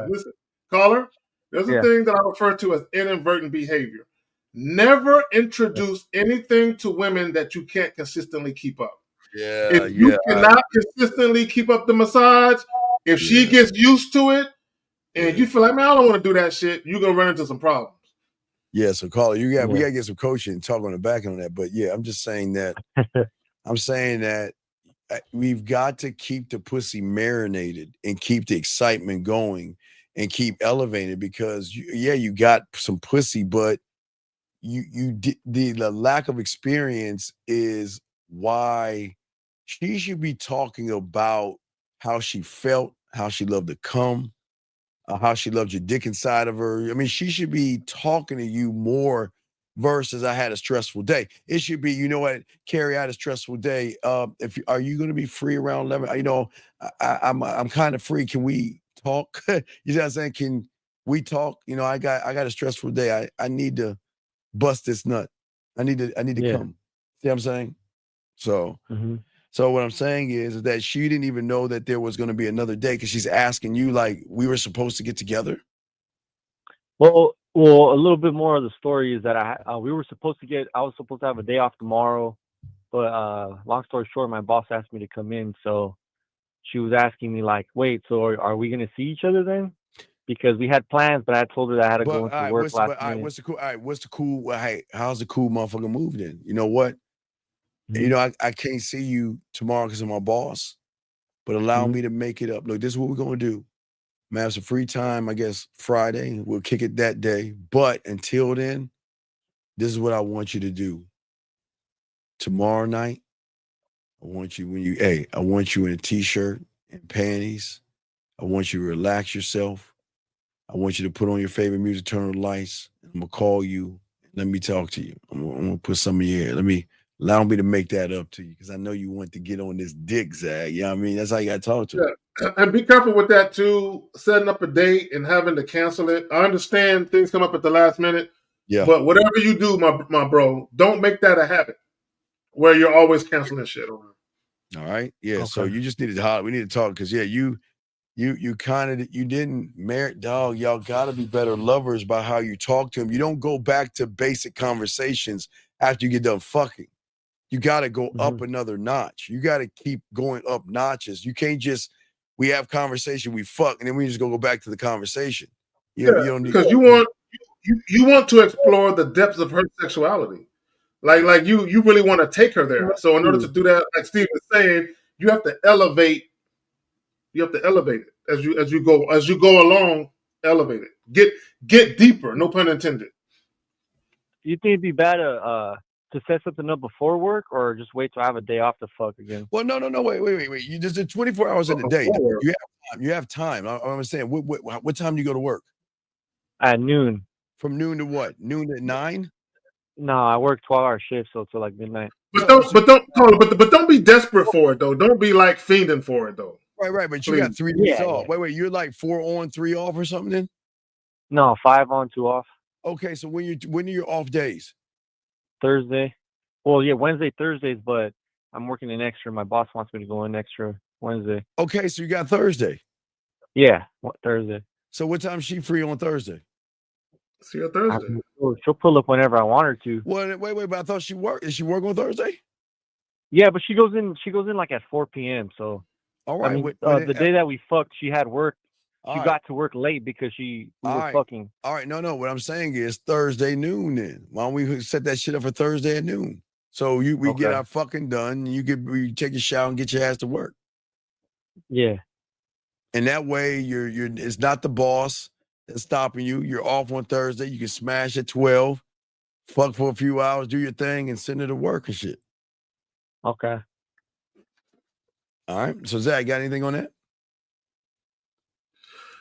Listen, caller. There's a thing that I refer to as inadvertent behavior. Never introduce anything to women that you can't consistently keep up. If you cannot consistently keep up the massage, if she gets used to it, and you feel like, man, I don't want to do that shit, you're gonna run into some problems. Yeah, so caller, we gotta get some coaching and talk on the back end on that. But yeah, I'm just saying that we've got to keep the pussy marinated and keep the excitement going and keep elevated because you got some pussy, but the lack of experience is why she should be talking about how she felt, how she loved to come, how she loved your dick inside of her. I mean, she should be talking to you more versus I had a stressful day. It should be, you know what, Carrie, I had a stressful day. Are you going to be free around 11? You know, I'm kind of free. Can we talk? You know what I'm saying? Can we talk? You know, I got a stressful day. I need to bust this nut. I need to come. See what I'm saying? So. So what I'm saying is that she didn't even know that there was going to be another day because she's asking you like we were supposed to get together. Well, Well, a little bit more of the story is that I was supposed to have a day off tomorrow, but long story short, my boss asked me to come in, so she was asking me like, wait, so are we gonna see each other then? Because we had plans, but I told her that I had to go into work last minute. What's the cool? Well, hey, how's the cool motherfucker move then? You know what? You know, I can't see you tomorrow because of my boss, but allow me to make it up. Look, this is what we're gonna do. I'm gonna have some free time, I guess, Friday. We'll kick it that day. But until then, this is what I want you to do. Tomorrow night, I want you I want you in a t-shirt and panties. I want you to relax yourself. I want you to put on your favorite music, turn on the lights. I'm gonna call you. Let me talk to you. I'm gonna put some in your ear. Allow me to make that up to you because I know you want to get on this dick, Zach. You know what I mean? That's how you gotta talk to me. Yeah, and be careful with that too. Setting up a date and having to cancel it. I understand things come up at the last minute. Yeah. But whatever you do, my bro, don't make that a habit where you're always canceling shit. All right. Yeah. So you just needed to holler. We need to talk because you didn't merit, dog. Y'all gotta be better lovers by how you talk to him. You don't go back to basic conversations after you get done fucking. You gotta go up another notch. You gotta keep going up notches. You can't just we have conversation, we fuck, and then we just go back to the conversation. You don't need because you want to explore the depths of her sexuality. Like you really want to take her there. So in order to do that, like Steve was saying, you have to elevate. You have to elevate it as you go along. Elevate it. Get deeper. No pun intended. You think it'd be bad to set something up before work, or just wait till I have a day off to fuck again? Well, no, wait. You just did 24 hours in a day. You have time. I'm saying, what time do you go to work? At noon. From noon to what? Noon at 9? No, I work 12-hour shifts, so till like midnight. But don't be desperate for it though. Don't be like fiending for it though. Right. But you got 3 days off. Wait. You're like 4 on, 3 off, or something? Then? No, 5 on, 2 off. Okay, so when are your off days? Thursday. Well, yeah, Wednesday, Thursdays, but I'm working an extra. My boss wants me to go in extra Wednesday. Okay, so you got Thursday. Yeah, Thursday. So what time is she free on Thursday? See you Thursday. She'll pull up whenever I want her to. Well, wait, but I thought she worked. Is she work on Thursday? Yeah, but she goes in like at 4 p.m. So all right. I mean, the day that we fucked, she had work. She got to work late because we were fucking. All right, no. What I'm saying is Thursday noon. Then why don't we set that shit up for Thursday at noon? So we get our fucking done. We take a shower and get your ass to work. Yeah. And that way you're it's not the boss that's stopping you. You're off on Thursday. You can smash at 12, fuck for a few hours, do your thing, and send it to work and shit. Okay. All right. So Zach, got anything on that?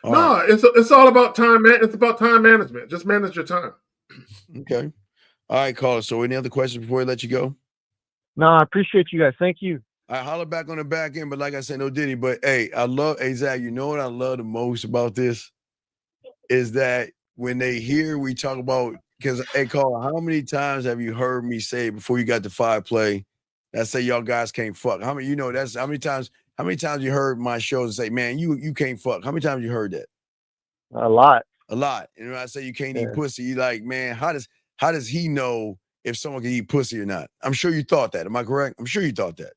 No, it's all about time. It's about time management. Just manage your time. Okay. All right, caller. So any other questions before I let you go? No, I appreciate you guys. Thank you. I holler back on the back end, but like I said, no Diddy. But hey, Zach, you know what I love the most about this is that when they hear we talk about, because hey, caller, how many times have you heard me say before you got the 5 play that say y'all guys can't fuck? How many? That's how many times you heard my shows and say, man, you can't fuck? How many times you heard that? A lot. And when I say you can't eat pussy, you like, man, how does he know if someone can eat pussy or not? I'm sure you thought that. Am I correct? I'm sure you thought that.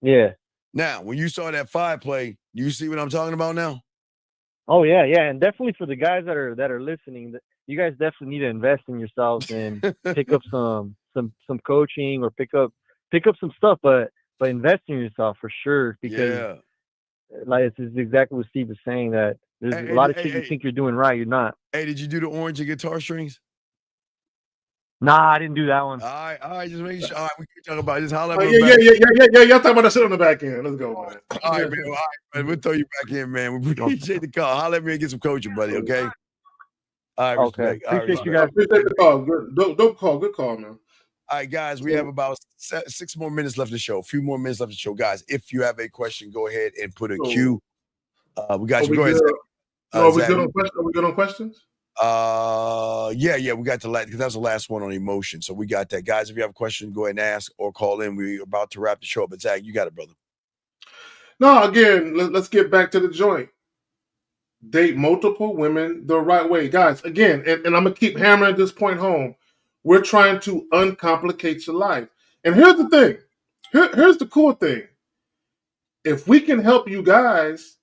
Yeah. Now, when you saw that 5 play, you see what I'm talking about now? Oh yeah, and definitely for the guys that are listening, you guys definitely need to invest in yourselves and pick up some coaching or pick up some stuff, but invest in yourself for sure, because like this is exactly what Steve was saying, that there's a lot of shit you think you're doing right, you're not. Hey, did you do the orange and guitar strings? Nah, I didn't do that one. All right, just making sure. All right, we can talk about it. Just holler at me. Yeah. Y'all talking about that shit on the back end. Let's go, man. All right, man. All right, man. We'll throw you back in, man. We appreciate the call. Holler at me and get some coaching, buddy. Okay. All right, respect. Appreciate you guys. Appreciate the call. Dope call. Good call, man. All right, guys, we have about 6 more minutes left of the show. A few more minutes left of the show, guys. If you have a question, go ahead and put a Q. We got you. Go ahead. Are we good on questions? Yeah, we got the last, because that was the last one on emotion. So we got that. Guys, if you have a question, go ahead and ask or call in. We're about to wrap the show up. But Zach, you got it, brother. No, again, let's get back to the joint. date multiple women the right way. Guys, again, and I'm going to keep hammering this point home. We're trying to uncomplicate your life. And here's the thing. Here's the cool thing. If we can help you guys,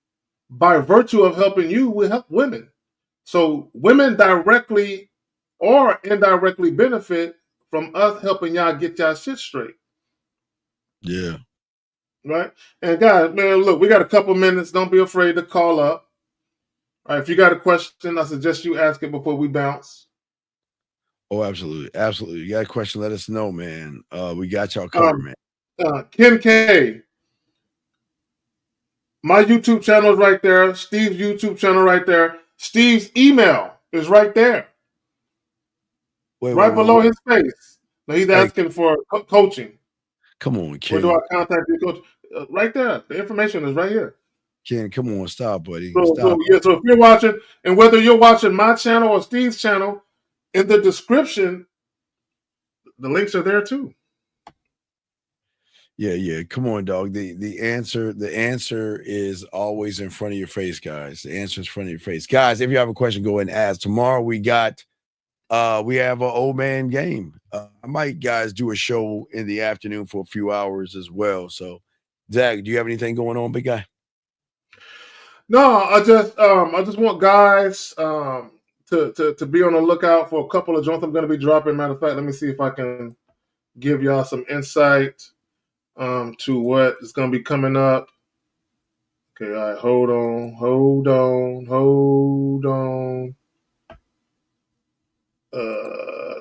by virtue of helping you, we help women. So women directly or indirectly benefit from us helping y'all get y'all shit straight. Yeah. Right? And guys, man, look, we got a couple minutes. Don't be afraid to call up. All right, if you got a question, I suggest you ask it before we bounce. Oh, absolutely. Absolutely. You got a question, let us know, man. We got y'all covered, man. Ken K. My YouTube channel is right there. Steve's YouTube channel right there. Steve's email is right there. Right below his face. Now he's asking for coaching. Come on, Ken. Where do I contact you, coach? Right there. The information is right here. Ken, come on, stop, buddy. So Stop. if you're watching, and whether you're watching my channel or Steve's channel, in the description, the links are there too. Yeah. Come on, dog. The answer is always in front of your face, guys. The answer is in front of your face. Guys, if you have a question, go ahead and ask. Tomorrow we have an old man game. I might, guys, do a show in the afternoon for a few hours as well. So, Zach, do you have anything going on, big guy? No, I just want guys to be on the lookout for a couple of joints I'm going to be dropping. Matter of fact, let me see if I can give y'all some insight to what is going to be coming up. Okay, all right, hold on.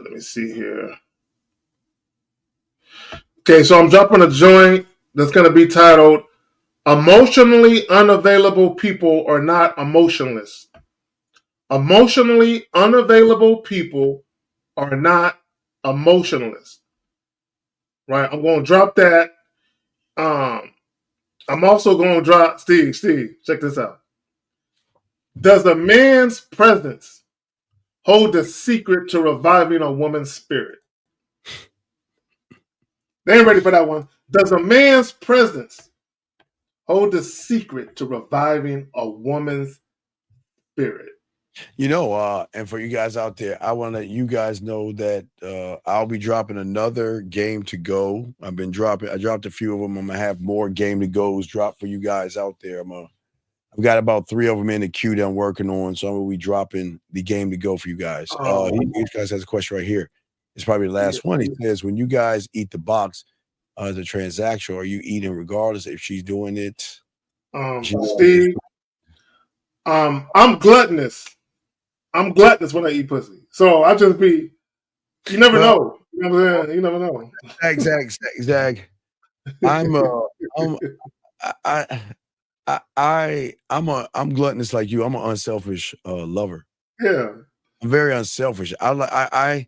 Let me see here. Okay, so I'm dropping a joint that's going to be titled "Emotionally Unavailable People Are Not Emotionless." Emotionally unavailable people are not emotionless. Right? I'm going to drop that. I'm also going to drop Steve, check this out. Does a man's presence hold the secret to reviving a woman's spirit? They ain't ready for that one. Does a man's presence hold the secret to reviving a woman's spirit? You know, and for you guys out there, I want to let you guys know that I'll be dropping another game to go. I dropped a few of them. I'm gonna have more game to goes drop for you guys out there. I've got about 3 of them in the queue that I'm working on, so I'm gonna be dropping the game to go for you guys. These guys has a question right here. It's probably the last one. He says, when you guys eat the box, the transaction, are you eating regardless if she's doing it? Steve, I'm gluttonous. I'm gluttonous when I eat pussy. So I just be, you never know. You know what I'm saying? You never know. Zach. I'm gluttonous like you. I'm an unselfish lover. Yeah. I'm very unselfish. I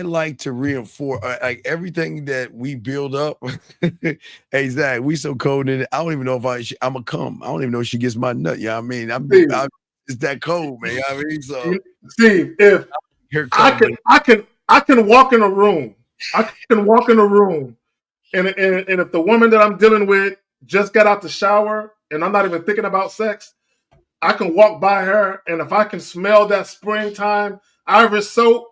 like to reinforce like everything that we build up. Hey Zach, we so cold in it. I don't even know if I'm a cum. I don't even know if she gets my nut. You know what I mean? It's that cold, man. You know what I mean? So Steve, if I can walk in a room. I can walk in a room and if the woman that I'm dealing with just got out the shower and I'm not even thinking about sex, I can walk by her and if I can smell that springtime Irish soap,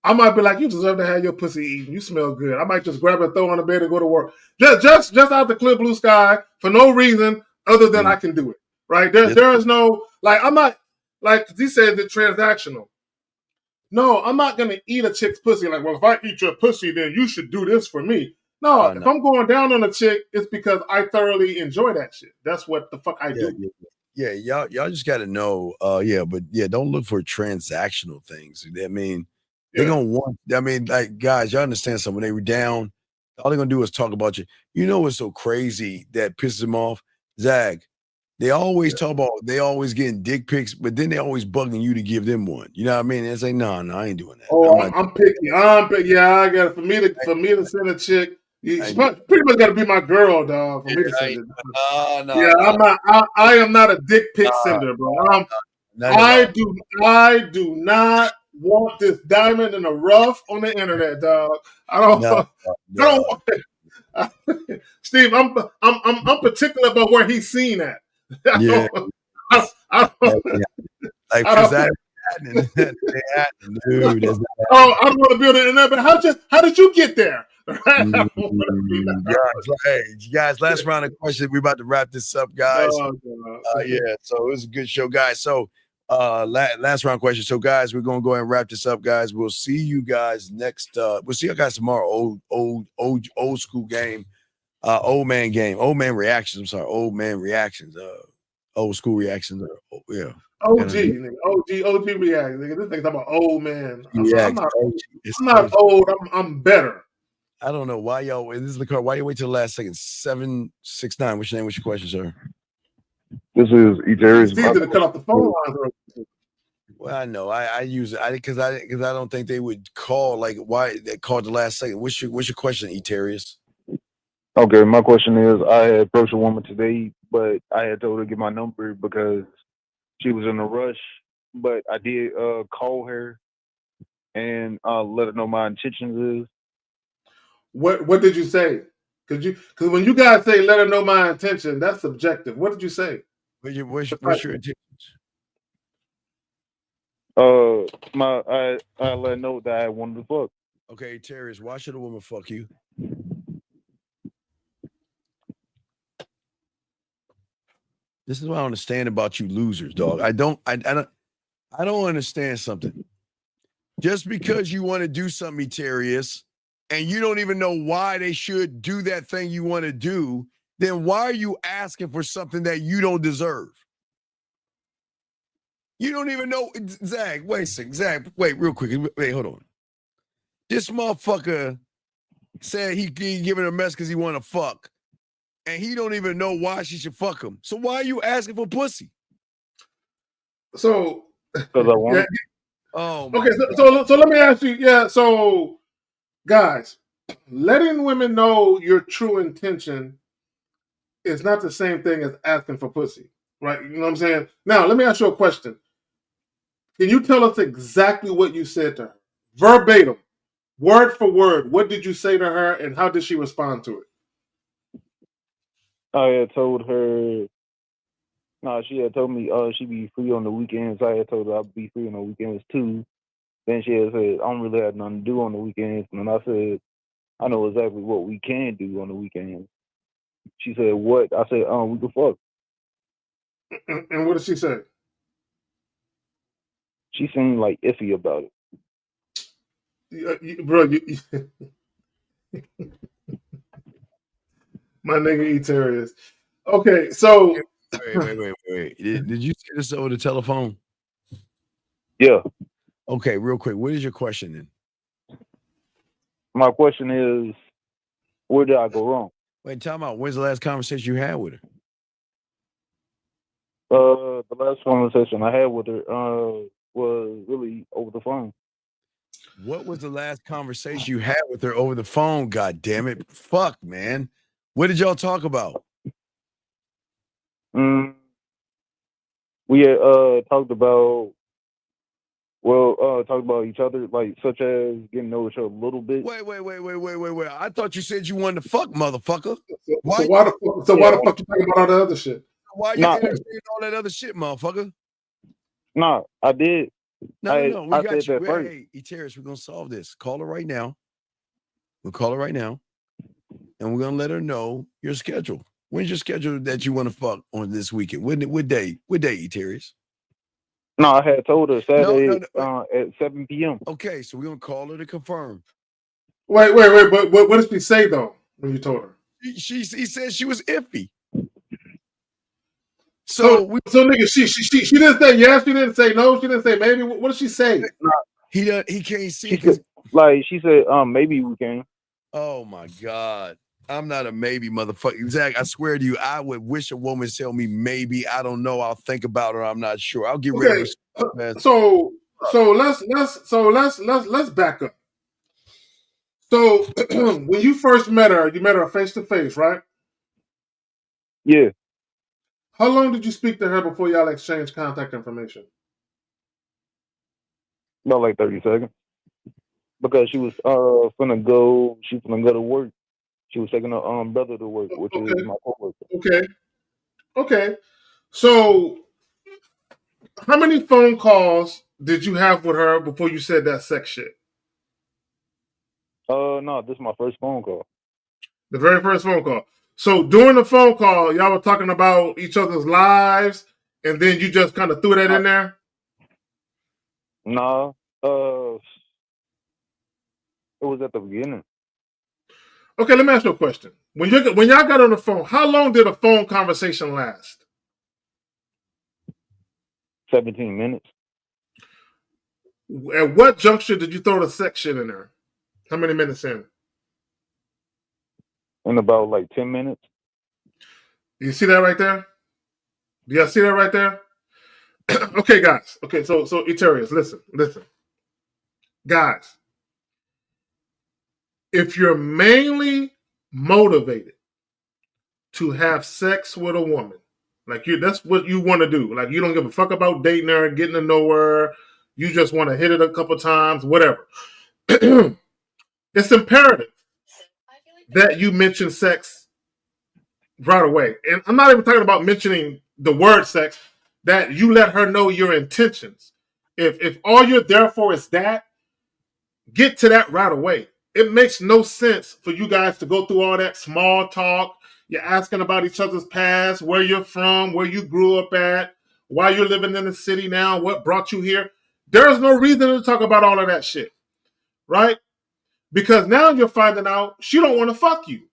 I might be like, you deserve to have your pussy eaten. You smell good. I might just grab it, throw it on the bed, and go to work. Just out the clear blue sky for no reason other than I can do it. Right? There is no I'm not like he said the transactional. No, I'm not gonna eat a chick's pussy. Like, well, if I eat your pussy, then you should do this for me. No, if I'm going down on a chick, it's because I thoroughly enjoy that shit. That's what the fuck I do. Yeah, y'all just gotta know. Don't look for transactional things. I mean, they're gonna want. I mean, like guys, y'all understand something. When they were down, all they're gonna do is talk about you. You know what's so crazy that pisses them off, Zach? They always talk about they always getting dick pics, but then they always bugging you to give them one. You know what I mean? It's like, no, I ain't doing that. Oh, I'm picky. Yeah, I got it. For me to send a chick, she pretty much got to be my girl, dog. For me to send it. I am not a dick pic sender, bro. I do not want this diamond in the rough on the internet, dog. I don't want it. Steve, I'm particular about where he's seen at. Yeah. Like, I cause don't, that happening, that happening, dude. That's not oh, I don't want to build it in there, but how did you get there? I don't want to be guys, hey, guys, last round of questions. We're about to wrap this up, guys. Oh, God. Yeah, so it was a good show, guys. So last round question. So, guys, we're gonna go ahead and wrap this up, guys. We'll see you guys next we'll see you guys tomorrow. Old school game, old man game, old man reactions. I'm sorry, old man reactions, old school reactions. Yeah. OG, nigga. OG react, nigga. This nigga talking about old man. I'm React. not It's I'm not OG. old. I'm better. I don't know why y'all. This is the card. Why you wait till the last second? 769. What's your name? What's your question, sir? This is It's easy to cut off the phone lines. Well, I know. I use it. Because I don't think they would call like why they called the last second. What's your question, Eterius? Okay, my question is, I had approached a woman today, but I had told her to get my number because she was in a rush. But I did call her and let her know my intentions is. What did you say? Because when you guys say let her know my intention, that's subjective. What did you say? What's your intentions? I let her know that I wanted to fuck. Okay, Terrius, why should a woman fuck you? This is what I understand about you losers, dog. I don't understand something. Just because you want to do something, Eterius, and you don't even know why they should do that thing you want to do, then why are you asking for something that you don't deserve? You don't even know. Zach, wait a second. Zach, wait, real quick. Wait, hold on. This motherfucker said he giving her a mess because he want to fuck. And he don't even know why she should fuck him. So why are you asking for pussy? So, because I want. Yeah. Oh, okay. So let me ask you. Yeah. So, guys, letting women know your true intention is not the same thing as asking for pussy, right? You know what I'm saying? Now, let me ask you a question. Can you tell us exactly what you said to her, verbatim, word for word? What did you say to her, and how did she respond to it? I had told her. No, she had told me she'd be free on the weekends. I had told her I'd be free on the weekends too. Then she had said, I don't really have nothing to do on the weekends. And I said, I know exactly what we can do on the weekends. She said, what? I said, we can fuck. And what did she say? She seemed like iffy about it. Bro, my nigga Eterius. Okay, so wait. Did you say this over the telephone? Yeah. Okay, real quick. What is your question then? My question is, where did I go wrong? Wait, tell me out. When's the last conversation you had with her? The last conversation I had with her was really over the phone. What was the last conversation you had with her over the phone? God damn it. Fuck, man. What did y'all talk about? We had talked about talk about each other, like such as getting to know each other a little bit. Wait. I thought you said you wanted to fuck, motherfucker. Why the fuck you talking about all the other shit? Why you entertaining all that other shit, motherfucker? No, I did. No. We got you. First. Hey, Eterius, we're gonna solve this. Call her right now. We'll call her right now. And we're gonna let her know your schedule. When's your schedule that you want to fuck on this weekend? What day, Eterius? No, I had told her Saturday at 7 p.m. Okay, so we're gonna call her to confirm. Wait. But what did she say though when you told her? He said she was iffy. So nigga, she didn't say yes. She didn't say no. She didn't say maybe. What did she say? He can't see. Like she said, maybe we can. Oh my God. I'm not a maybe motherfucker. Zach, I swear to you, I would wish a woman tell me maybe. I don't know. I'll think about her. I'm not sure. I'll get rid of her. So let's back up. So when you first met her face to face, right? Yeah. How long did you speak to her before y'all exchanged contact information? About like 30 seconds. Because she was finna go to work. She was taking her brother to work, which is my coworker. Okay. So How many phone calls did you have with her before you said that sex shit? No, this is my first phone call. The very first phone call. So during the phone call, y'all were talking about each other's lives, and then you just kind of threw that in there? No, it was at the beginning. Okay, let me ask you a question. When y'all got on the phone, how long did a phone conversation last? 17 minutes. At what juncture did you throw the sex shit in there? How many minutes in? In about like 10 minutes. You see that right there? Do y'all see that right there? Okay, guys. Okay, so Eterius, listen. Guys, if you're mainly motivated to have sex with a woman, like that's what you want to do. Like you don't give a fuck about dating her, getting to know her. You just want to hit it a couple times, whatever. It's imperative that you mention sex right away. And I'm not even talking about mentioning the word sex, that you let her know your intentions. If all you're there for is that, get to that right away. It makes no sense for you guys to go through all that small talk. You're asking about each other's past, where you're from, where you grew up at, why you're living in the city now, what brought you here. There's no reason to talk about all of that shit, right? Because now you're finding out she don't want to fuck you.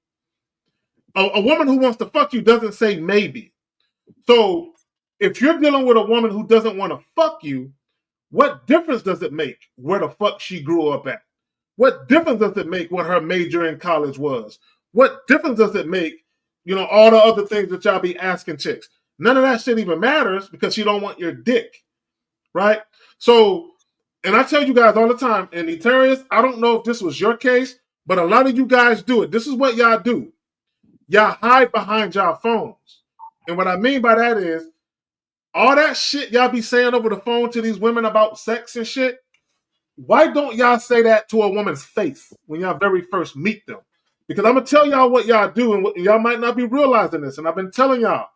A woman who wants to fuck you doesn't say maybe. So if you're dealing with a woman who doesn't want to fuck you, what difference does it make where the fuck she grew up at? What difference does it make what her major in college was? What difference does it make, all the other things that y'all be asking chicks? None of that shit even matters because she don't want your dick, right? So, and I tell you guys all the time, and Eterius, I don't know if this was your case, but a lot of you guys do it. This is what y'all do. Y'all hide behind y'all phones. And what I mean by that is, all that shit y'all be saying over the phone to these women about sex and shit, why don't y'all say that to a woman's face when y'all very first meet them? Because I'm going to tell y'all what y'all do, and y'all might not be realizing this. And I've been telling y'all,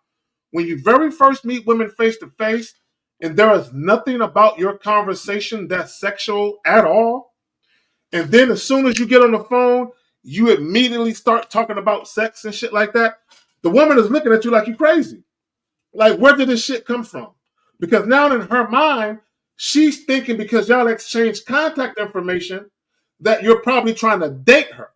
when you very first meet women face to face, and there is nothing about your conversation that's sexual at all, and then as soon as you get on the phone, you immediately start talking about sex and shit like that, the woman is looking at you like you crazy. Like, where did this shit come from? Because now in her mind, she's thinking because y'all exchange contact information that you're probably trying to date her.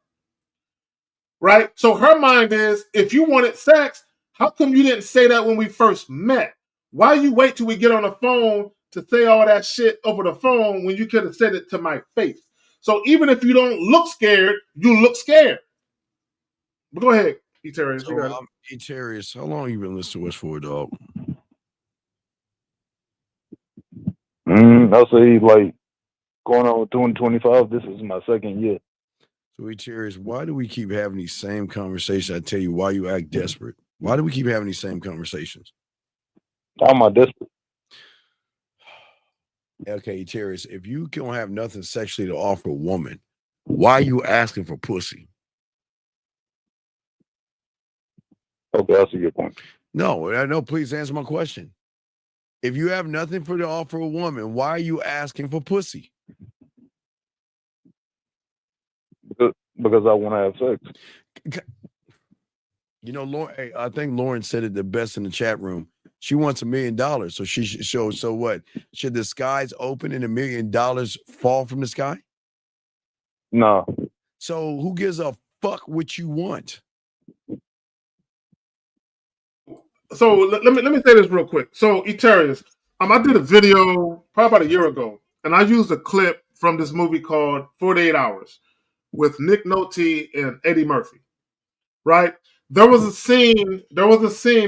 Right? So her mind is, if you wanted sex, how come you didn't say that when we first met? Why you wait till we get on the phone to say all that shit over the phone when you could have said it to my face? So even if you don't look scared, you look scared. But go ahead, Eterius. So, Eterius, how long you been listening to us for, dog? I'll say like going on 2025. This is my second year. So, Eterius, why do we keep having these same conversations? I tell you why you act desperate. Why do we keep having these same conversations? How am I desperate? Okay, Eterius, if you don't have nothing sexually to offer a woman, why are you asking for pussy? Okay, I see your point. No, please answer my question. If you have nothing to offer a woman, why are you asking for pussy? Because I want to have sex. Lauren, I think Lauren said it the best in the chat room. She wants $1 million. So she should. So what? Should the skies open and $1 million fall from the sky? No. So who gives a fuck what you want? So let me say this real quick. So Eterius, I did a video probably about a year ago, and I used a clip from this movie called 48 Hours with Nick Nolte and Eddie Murphy. Right? There was a scene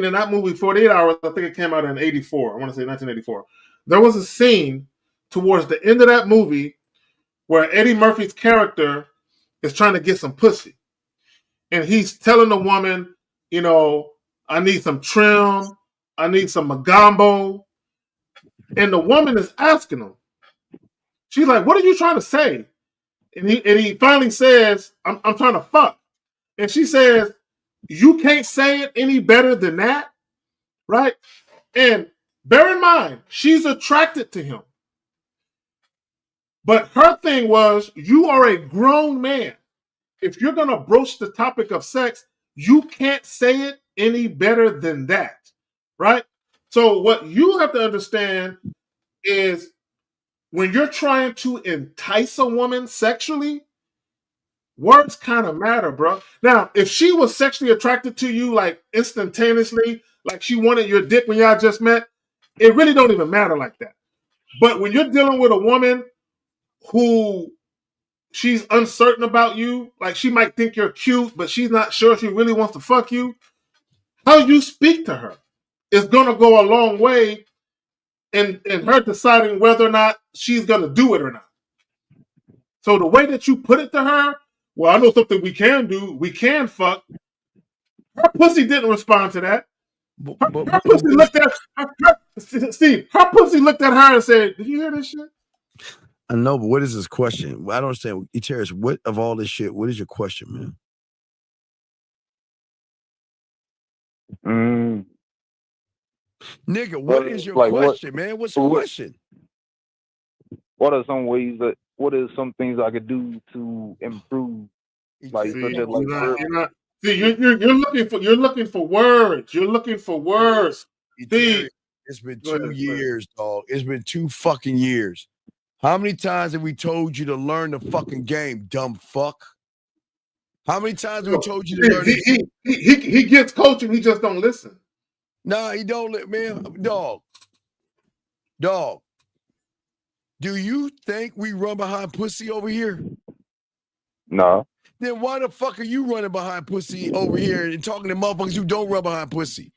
in that movie, 48 Hours. I think it came out in 84. I want to say 1984. There was a scene towards the end of that movie where Eddie Murphy's character is trying to get some pussy. And he's telling the woman, I need some trim. I need some magambo. And the woman is asking him. She's like, what are you trying to say? And he finally says, I'm trying to fuck. And she says, you can't say it any better than that, right? And Bear in mind, she's attracted to him. But her thing was, you are a grown man. If you're going to broach the topic of sex, you can't say it any better than that, right? So what you have to understand is when you're trying to entice a woman sexually, words kind of matter, bro. Now, if she was sexually attracted to you like instantaneously, like she wanted your dick when y'all just met, it really don't even matter like that. But when you're dealing with a woman who she's uncertain about you, like she might think you're cute, but she's not sure she really wants to fuck you, how you speak to her is gonna go a long way in her deciding whether or not she's gonna do it or not. So the way that you put it to her, well, I know something we can do. We can fuck. Her pussy didn't respond to that. Her pussy looked at Steve. Her pussy looked at her and said, "Did you hear this shit?" I know, but what is this question? I don't understand. Terrence, what of all this shit, what is your question, man? Nigga, what is your question, man? What's the question? What are some ways that? What are some things I could do to improve? Like, See, such as like, you're looking for words. You're looking for words. See, it's been 2 years, dog. It's been 2 fucking years. How many times have we told you to learn the fucking game, dumb fuck? How many times have we told you to learn? He gets coaching. He just don't listen. Nah, he don't, man. Dog. Do you think we run behind pussy over here? No. Then why the fuck are you running behind pussy over here and talking to motherfuckers who don't run behind pussy?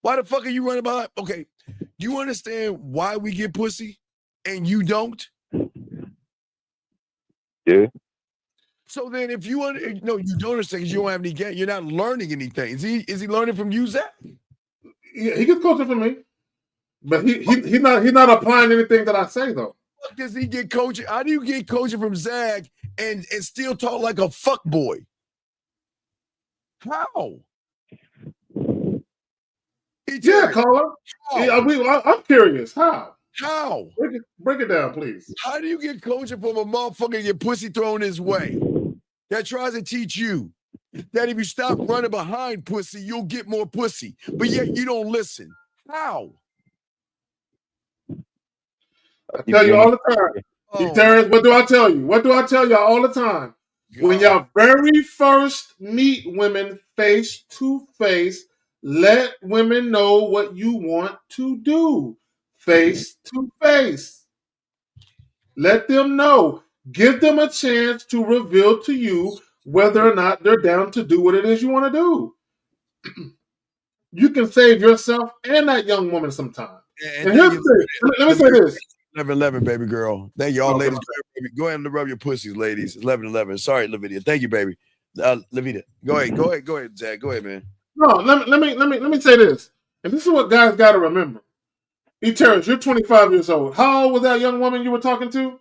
Why the fuck are you running behind? Okay, do you understand why we get pussy and you don't? Yeah. So then if you no, you don't understand because you don't have any game. You're not learning anything. Is he learning from you, Zach? Yeah, he gets coaching from me. But he's not applying anything that I say though. What does he get coaching? How do you get coaching from Zach and still talk like a fuck boy? How? Yeah, caller. I'm curious. How? How? Break it down, please. How do you get coaching from a motherfucker and get pussy thrown his way that tries to teach you that if you stop running behind pussy, you'll get more pussy, but yet you don't listen? How? I tell you all the time. Terrence, what do I tell you? What do I tell y'all all the time? God. When y'all very first meet women face to face, let women know what you want to do face to face. Let them know. Give them a chance to reveal to you whether or not they're down to do what it is you want to do. You can save yourself and that young woman some time. And here's the thing. Let me say this. 11-11, baby girl. Thank you all, ladies. Go ahead and rub your pussies, ladies. 11-11. Sorry, Lavinia. Thank you, baby. Lavita, go ahead, Zach. Go ahead, man. No, let me say this. And this is what guys got to remember. Terrence, you're 25 years old. How old was that young woman you were talking to?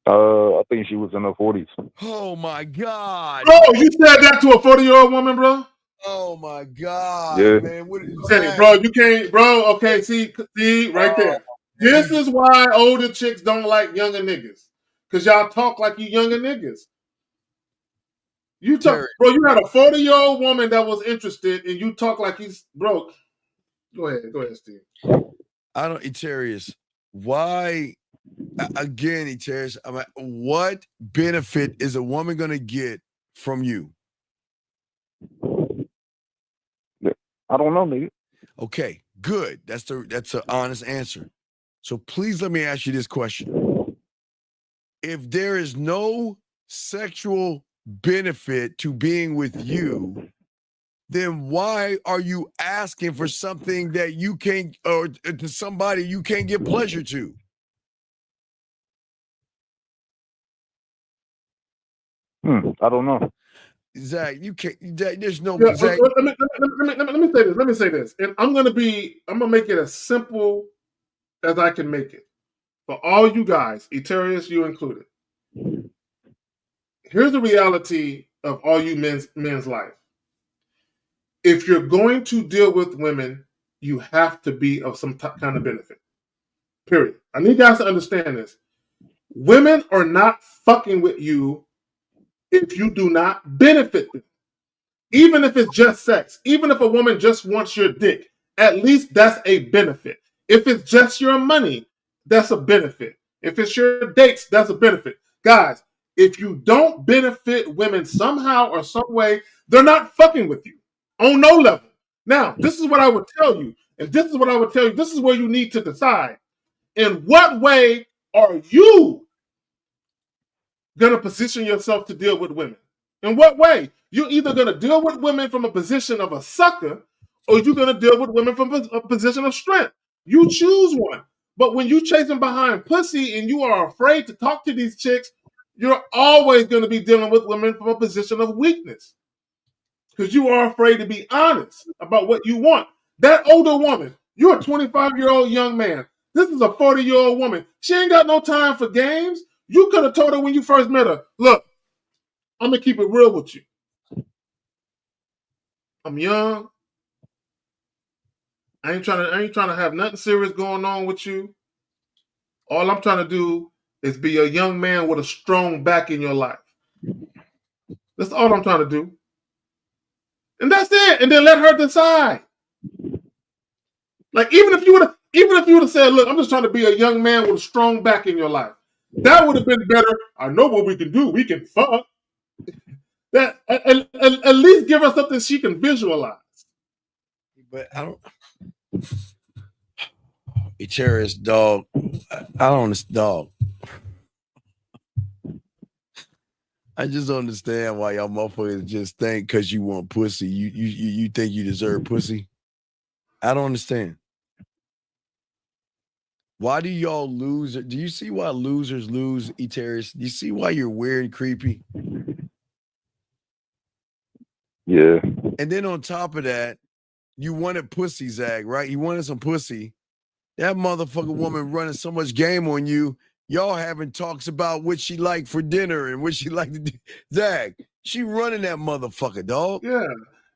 I think she was in her 40s. Oh my God. Oh, you said that to a 40-year-old woman, bro? Oh my God, yeah. man. What is that? Bro, you can't, bro. Okay, see right there. This is why older chicks don't like younger niggas. Because y'all talk like you younger niggas. You talk, bro, you had a 40-year-old woman that was interested, and you talk like he's broke. Go ahead, Steve. I don't, Eterius. Why, again, Eterius, I'm like, what benefit is a woman going to get from you? I don't know, nigga. Okay, good. That's an honest answer. So please let me ask you this question. If there is no sexual benefit to being with you, then why are you asking for something that you can't, or to somebody you can't get pleasure to? I don't know. Zach, you can't. There's no. Yeah, Zach. Let me say this. Let me say this, and I'm gonna make it as simple as I can make it for all you guys, Eterius, you included. Here's the reality of all you men's life. If you're going to deal with women, you have to be of some kind of benefit. Period. I need you guys to understand this. Women are not fucking with you if you do not benefit them. Even if it's just sex, even if a woman just wants your dick, at least that's a benefit. If it's just your money, that's a benefit. If it's your dates, that's a benefit. Guys, if you don't benefit women somehow or some way, they're not fucking with you on no level. Now, this is what I would tell you, and this is what I would tell you. This is where you need to decide. In what way are you going to position yourself to deal with women? In what way? You're either going to deal with women from a position of a sucker, or you're going to deal with women from a position of strength. You choose one. But when you chasing behind pussy and you are afraid to talk to these chicks, you're always going to be dealing with women from a position of weakness. Because you are afraid to be honest about what you want. That older woman, you're a 25-year-old young man. This is a 40-year-old woman. She ain't got no time for games. You could have told her when you first met her, look, I'm going to keep it real with you. I'm young. I ain't trying to have nothing serious going on with you. All I'm trying to do is be a young man with a strong back in your life. That's all I'm trying to do. And that's it. And then let her decide. Like even if you would have said, look, I'm just trying to be a young man with a strong back in your life. That would have been better. I know what we can do. We can fuck. That at least give her something she can visualize. But I don't. Eterius, dog. I don't, dog. I just don't understand why y'all motherfuckers just think because you want pussy, you think you deserve pussy. I don't understand. Why do y'all lose? Do you see why losers lose, Eterius? Do you see why you're weird and creepy? Yeah. And then on top of that, you wanted pussy, Zag, right? You wanted some pussy. That motherfucking woman running so much game on you. Y'all having talks about what she like for dinner and what she like to do. Zag, she running that motherfucker, dog. Yeah.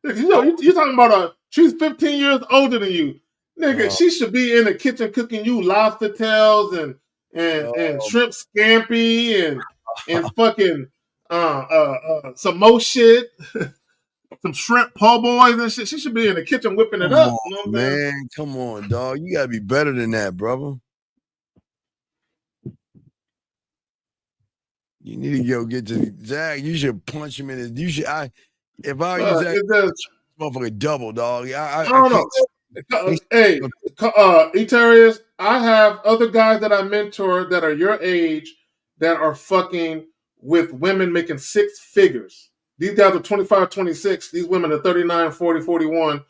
You know, you're talking about she's 15 years older than you. Nigga, she should be in the kitchen cooking you lobster tails and shrimp scampi and fucking some more shit. Some shrimp po' boys and shit. She should be in the kitchen whipping it up. You know what I'm saying? Man, come on, dog. You gotta be better than that, brother. You need to go get to Zach. You should punch him in his. You should. If I use that motherfucker double, dog. I don't know. Hey, Eterius, I have other guys that I mentor that are your age that are fucking with women making six figures. These guys are 25, 26. These women are 39, 40, 41.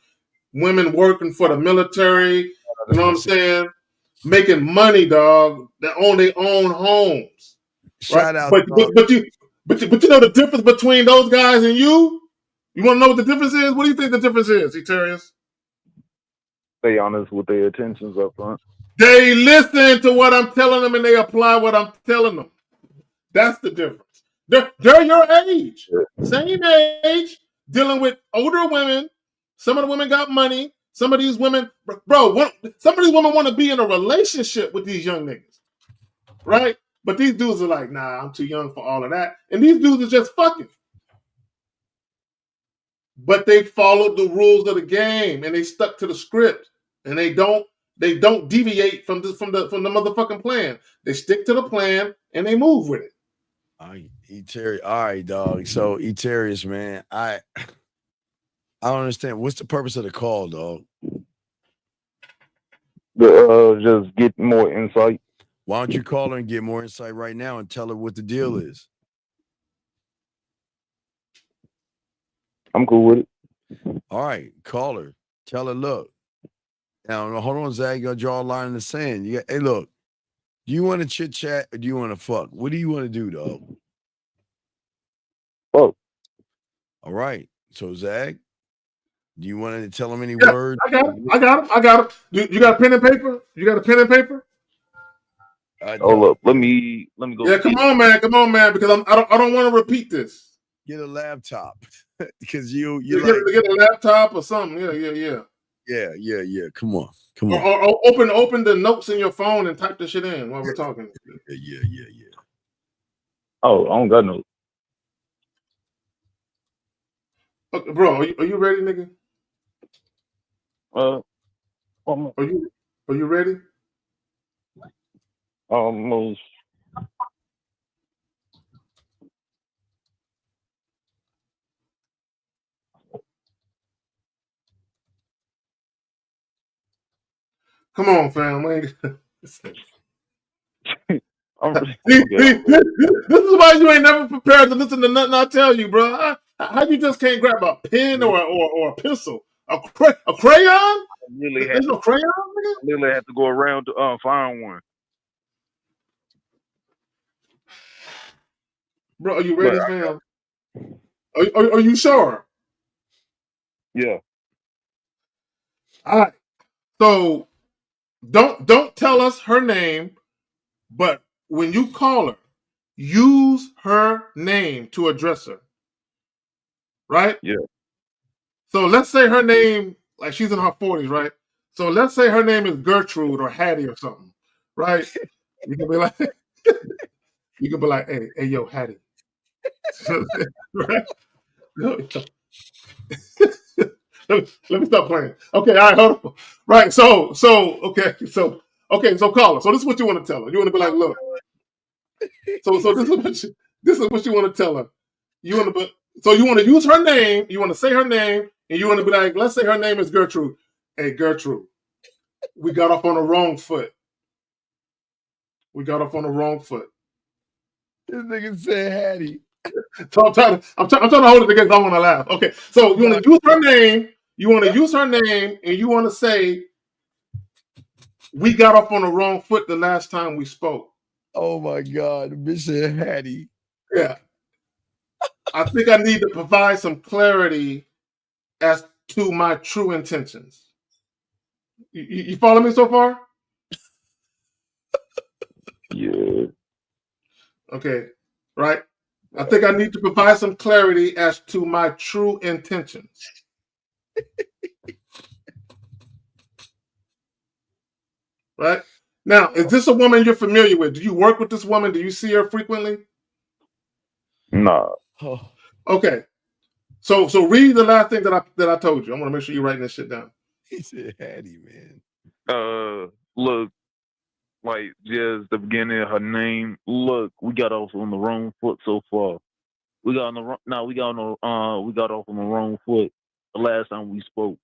Women working for the military. You know what I'm saying? Making money, dog. That own their own homes. Shout out. But you know the difference between those guys and you? You want to know what the difference is? What do you think the difference is, Eterius? Stay honest with their intentions up front. They listen to what I'm telling them and they apply what I'm telling them. That's the difference. They're your age. Same age, dealing with older women. Some of the women got money. Some of these women, some of these women want to be in a relationship with these young niggas. Right? But these dudes are like, nah, I'm too young for all of that. And these dudes are just fucking. But they followed the rules of the game and they stuck to the script. And they don't deviate from the motherfucking plan. They stick to the plan and they move with it. All right, dog. So Eterius, man, I don't understand. What's the purpose of the call, dog? Just get more insight. Why don't you call her and get more insight right now and tell her what the deal is? I'm cool with it. All right, call her. Tell her, look. Now, hold on, Zach. You got to draw a line in the sand. Hey, look. Do you want to chit chat or do you want to fuck? What do you want to do, dog? Fuck. All right. So, Zach, do you want to tell him any words? I got him. You got a pen and paper? You got a pen and paper? Look. Let me go. Yeah, come on, man, because I don't want to repeat this. Get a laptop because get a laptop or something. Yeah. Yeah. Come on. Or open the notes in your phone and type the shit in while we're talking. Yeah. Oh, I don't got no. Okay, bro, are you ready, nigga? Almost. Are you ready? Almost. Come on, fam. Okay. This is why you ain't never prepared to listen to nothing I tell you, bro. How you just can't grab a pen or a pencil, a crayon? There's no crayon, nigga? Literally had to go around to find one. Bro, are you ready, fam? Are you sure? Yeah. All right. So don't tell us her name, but when you call her, use her name to address her. Right? Yeah. So let's say her name, like she's in her 40s, right? So let's say her name is Gertrude or Hattie or something, right? You can be like, hey, yo, Hattie. Right? Let me stop playing. Okay, all right, hold on. Right, so call her. So this is what you want to tell her. You want to be like, look. So this is what you want to tell her. You want to use her name. You want to say her name, and you want to be like, let's say her name is Gertrude. Hey, Gertrude, we got off on the wrong foot. We got off on the wrong foot. This nigga said Hattie. So I'm trying to hold it together. I want to laugh. Okay, so you want to use her name. You want to use her name, and you want to say, we got off on the wrong foot the last time we spoke. Oh my God, the bitch said Hattie. Yeah. I think I need to provide some clarity as to my true intentions. You follow me so far? Yeah. Okay. Right? I think I need to provide some clarity as to my true intentions. Right? Now, is this a woman you're familiar with? Do you work with this woman? Do you see her frequently? Nah. Okay. So read the last thing that I told you. I want to make sure you're writing this shit down. He said Hattie, man. Look, like just the beginning of her name. Look, we got off on the wrong foot so far. We got off on the wrong foot the last time we spoke.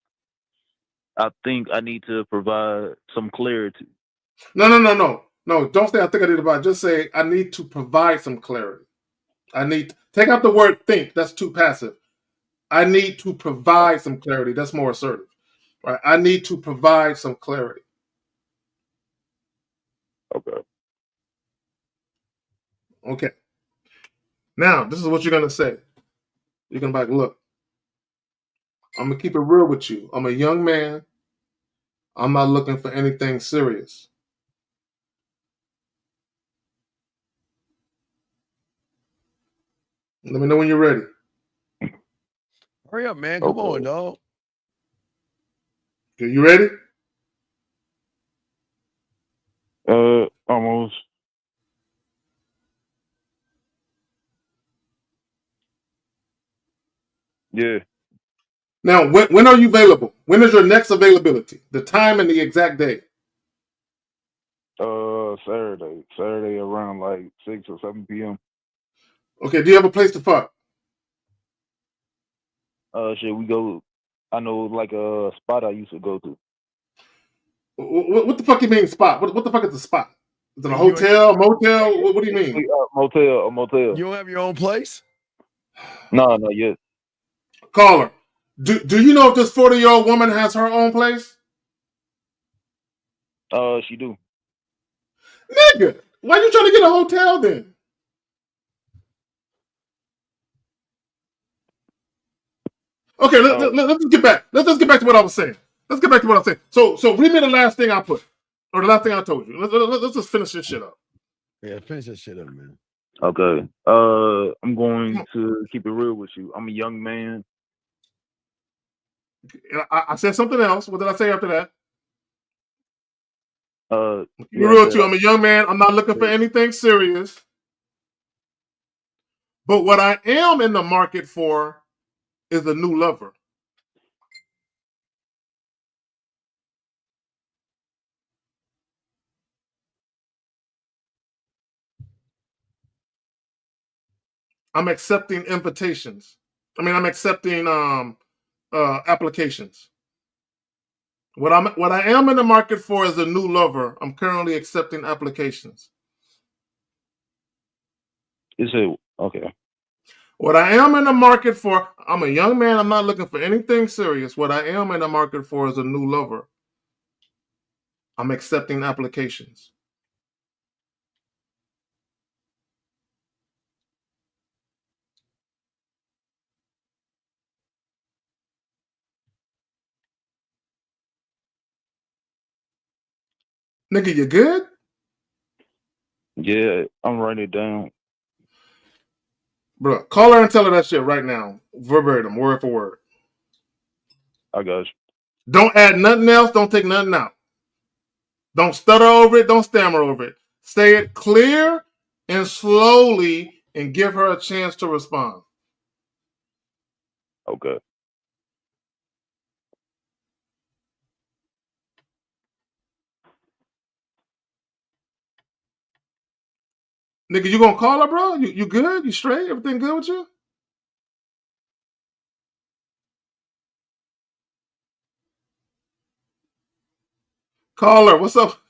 I think I need to provide some clarity. No. Don't say I think I need to provide. Just say I need to provide some clarity. Take out the word think. That's too passive. I need to provide some clarity. That's more assertive. Right? I need to provide some clarity. Okay. Okay. Now, this is what you're gonna say. You're gonna be like, look, I'm gonna keep it real with you. I'm a young man. I'm not looking for anything serious. Let me know when you're ready. Hurry up, man. Come on, dog. Okay, you ready? Almost. Yeah. Now, when are you available? When is your next availability? The time and the exact day. Saturday around like 6 or 7 p.m. Okay, do you have a place to fuck? Should we go? I know like a spot I used to go to. What the fuck you mean spot? What the fuck is the spot? Is it a hotel, motel? What do you mean? A motel. You don't have your own place? No, not yet. Caller, do you know if this 40-year-old woman has her own place? She do. Nigga, why you trying to get a hotel then? Okay, let's just get back. Let's just get back to what I was saying. Let's get back to what I was saying. So read me the last thing I put, or the last thing I told you. Let's just finish this shit up. Yeah, finish that shit up, man. Okay. I'm going to keep it real with you. I'm a young man. I said something else. What did I say after that? Be Yeah, real with you. I'm a young man. I'm not looking for anything serious. But what I am in the market for is a new lover. I'm accepting invitations. I'm accepting applications. What I am in the market for is a new lover. I'm currently accepting applications. Is it okay? What I am in the market for, I'm a young man. I'm not looking for anything serious. What I am in the market for is a new lover. I'm accepting applications. Nigga, you good? Yeah, I'm writing it down. Bro, call her and tell her that shit right now. Verbatim, word for word. I got you. Don't add nothing else. Don't take nothing out. Don't stutter over it. Don't stammer over it. Say it clear and slowly and give her a chance to respond. Okay. Nigga, you gonna call her, bro? You good? You straight? Everything good with you? Call her. What's up?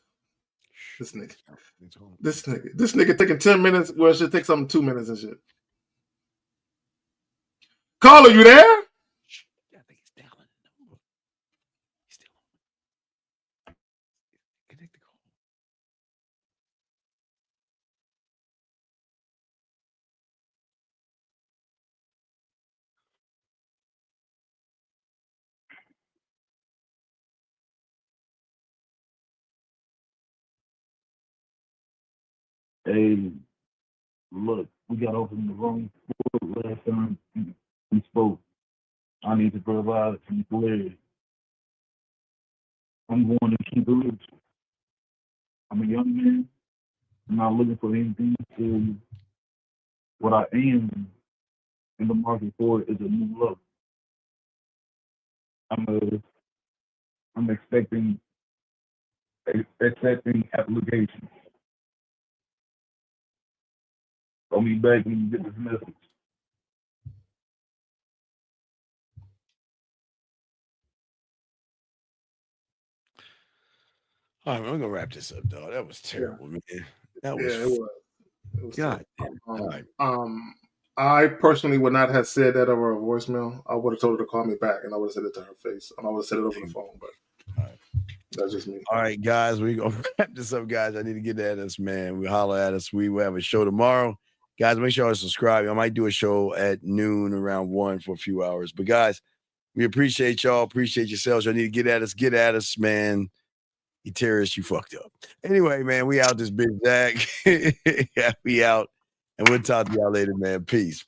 This nigga taking 10 minutes where it should take something 2 minutes and shit. Call her, you there? Hey, look, we got open the wrong foot last time we spoke. I need to provide some clarity. I'm going to keep it real. I'm a young man. I'm not looking for anything serious. What I am in the market for is a new look. I'm expecting accepting applications. Call me back when you get this message. All right, we're gonna wrap this up, dog. That was terrible, man. That was, Yeah, it was. It was God. All right. I personally would not have said that over a voicemail. I would have told her to call me back, and I would have said it to her face, and I would have said it over the phone. But that's just me. All right, guys, we're gonna wrap this up, guys. I need to get at us, man. We holler at us. We will have a show tomorrow. Guys, make sure to subscribe. I might do a show at noon around 1 for a few hours. But guys, we appreciate y'all. Appreciate yourselves. Y'all need to get at us, man. You terrorists, you fucked up. Anyway, man, we out this big Zach. Yeah, we out. And we'll talk to y'all later, man. Peace.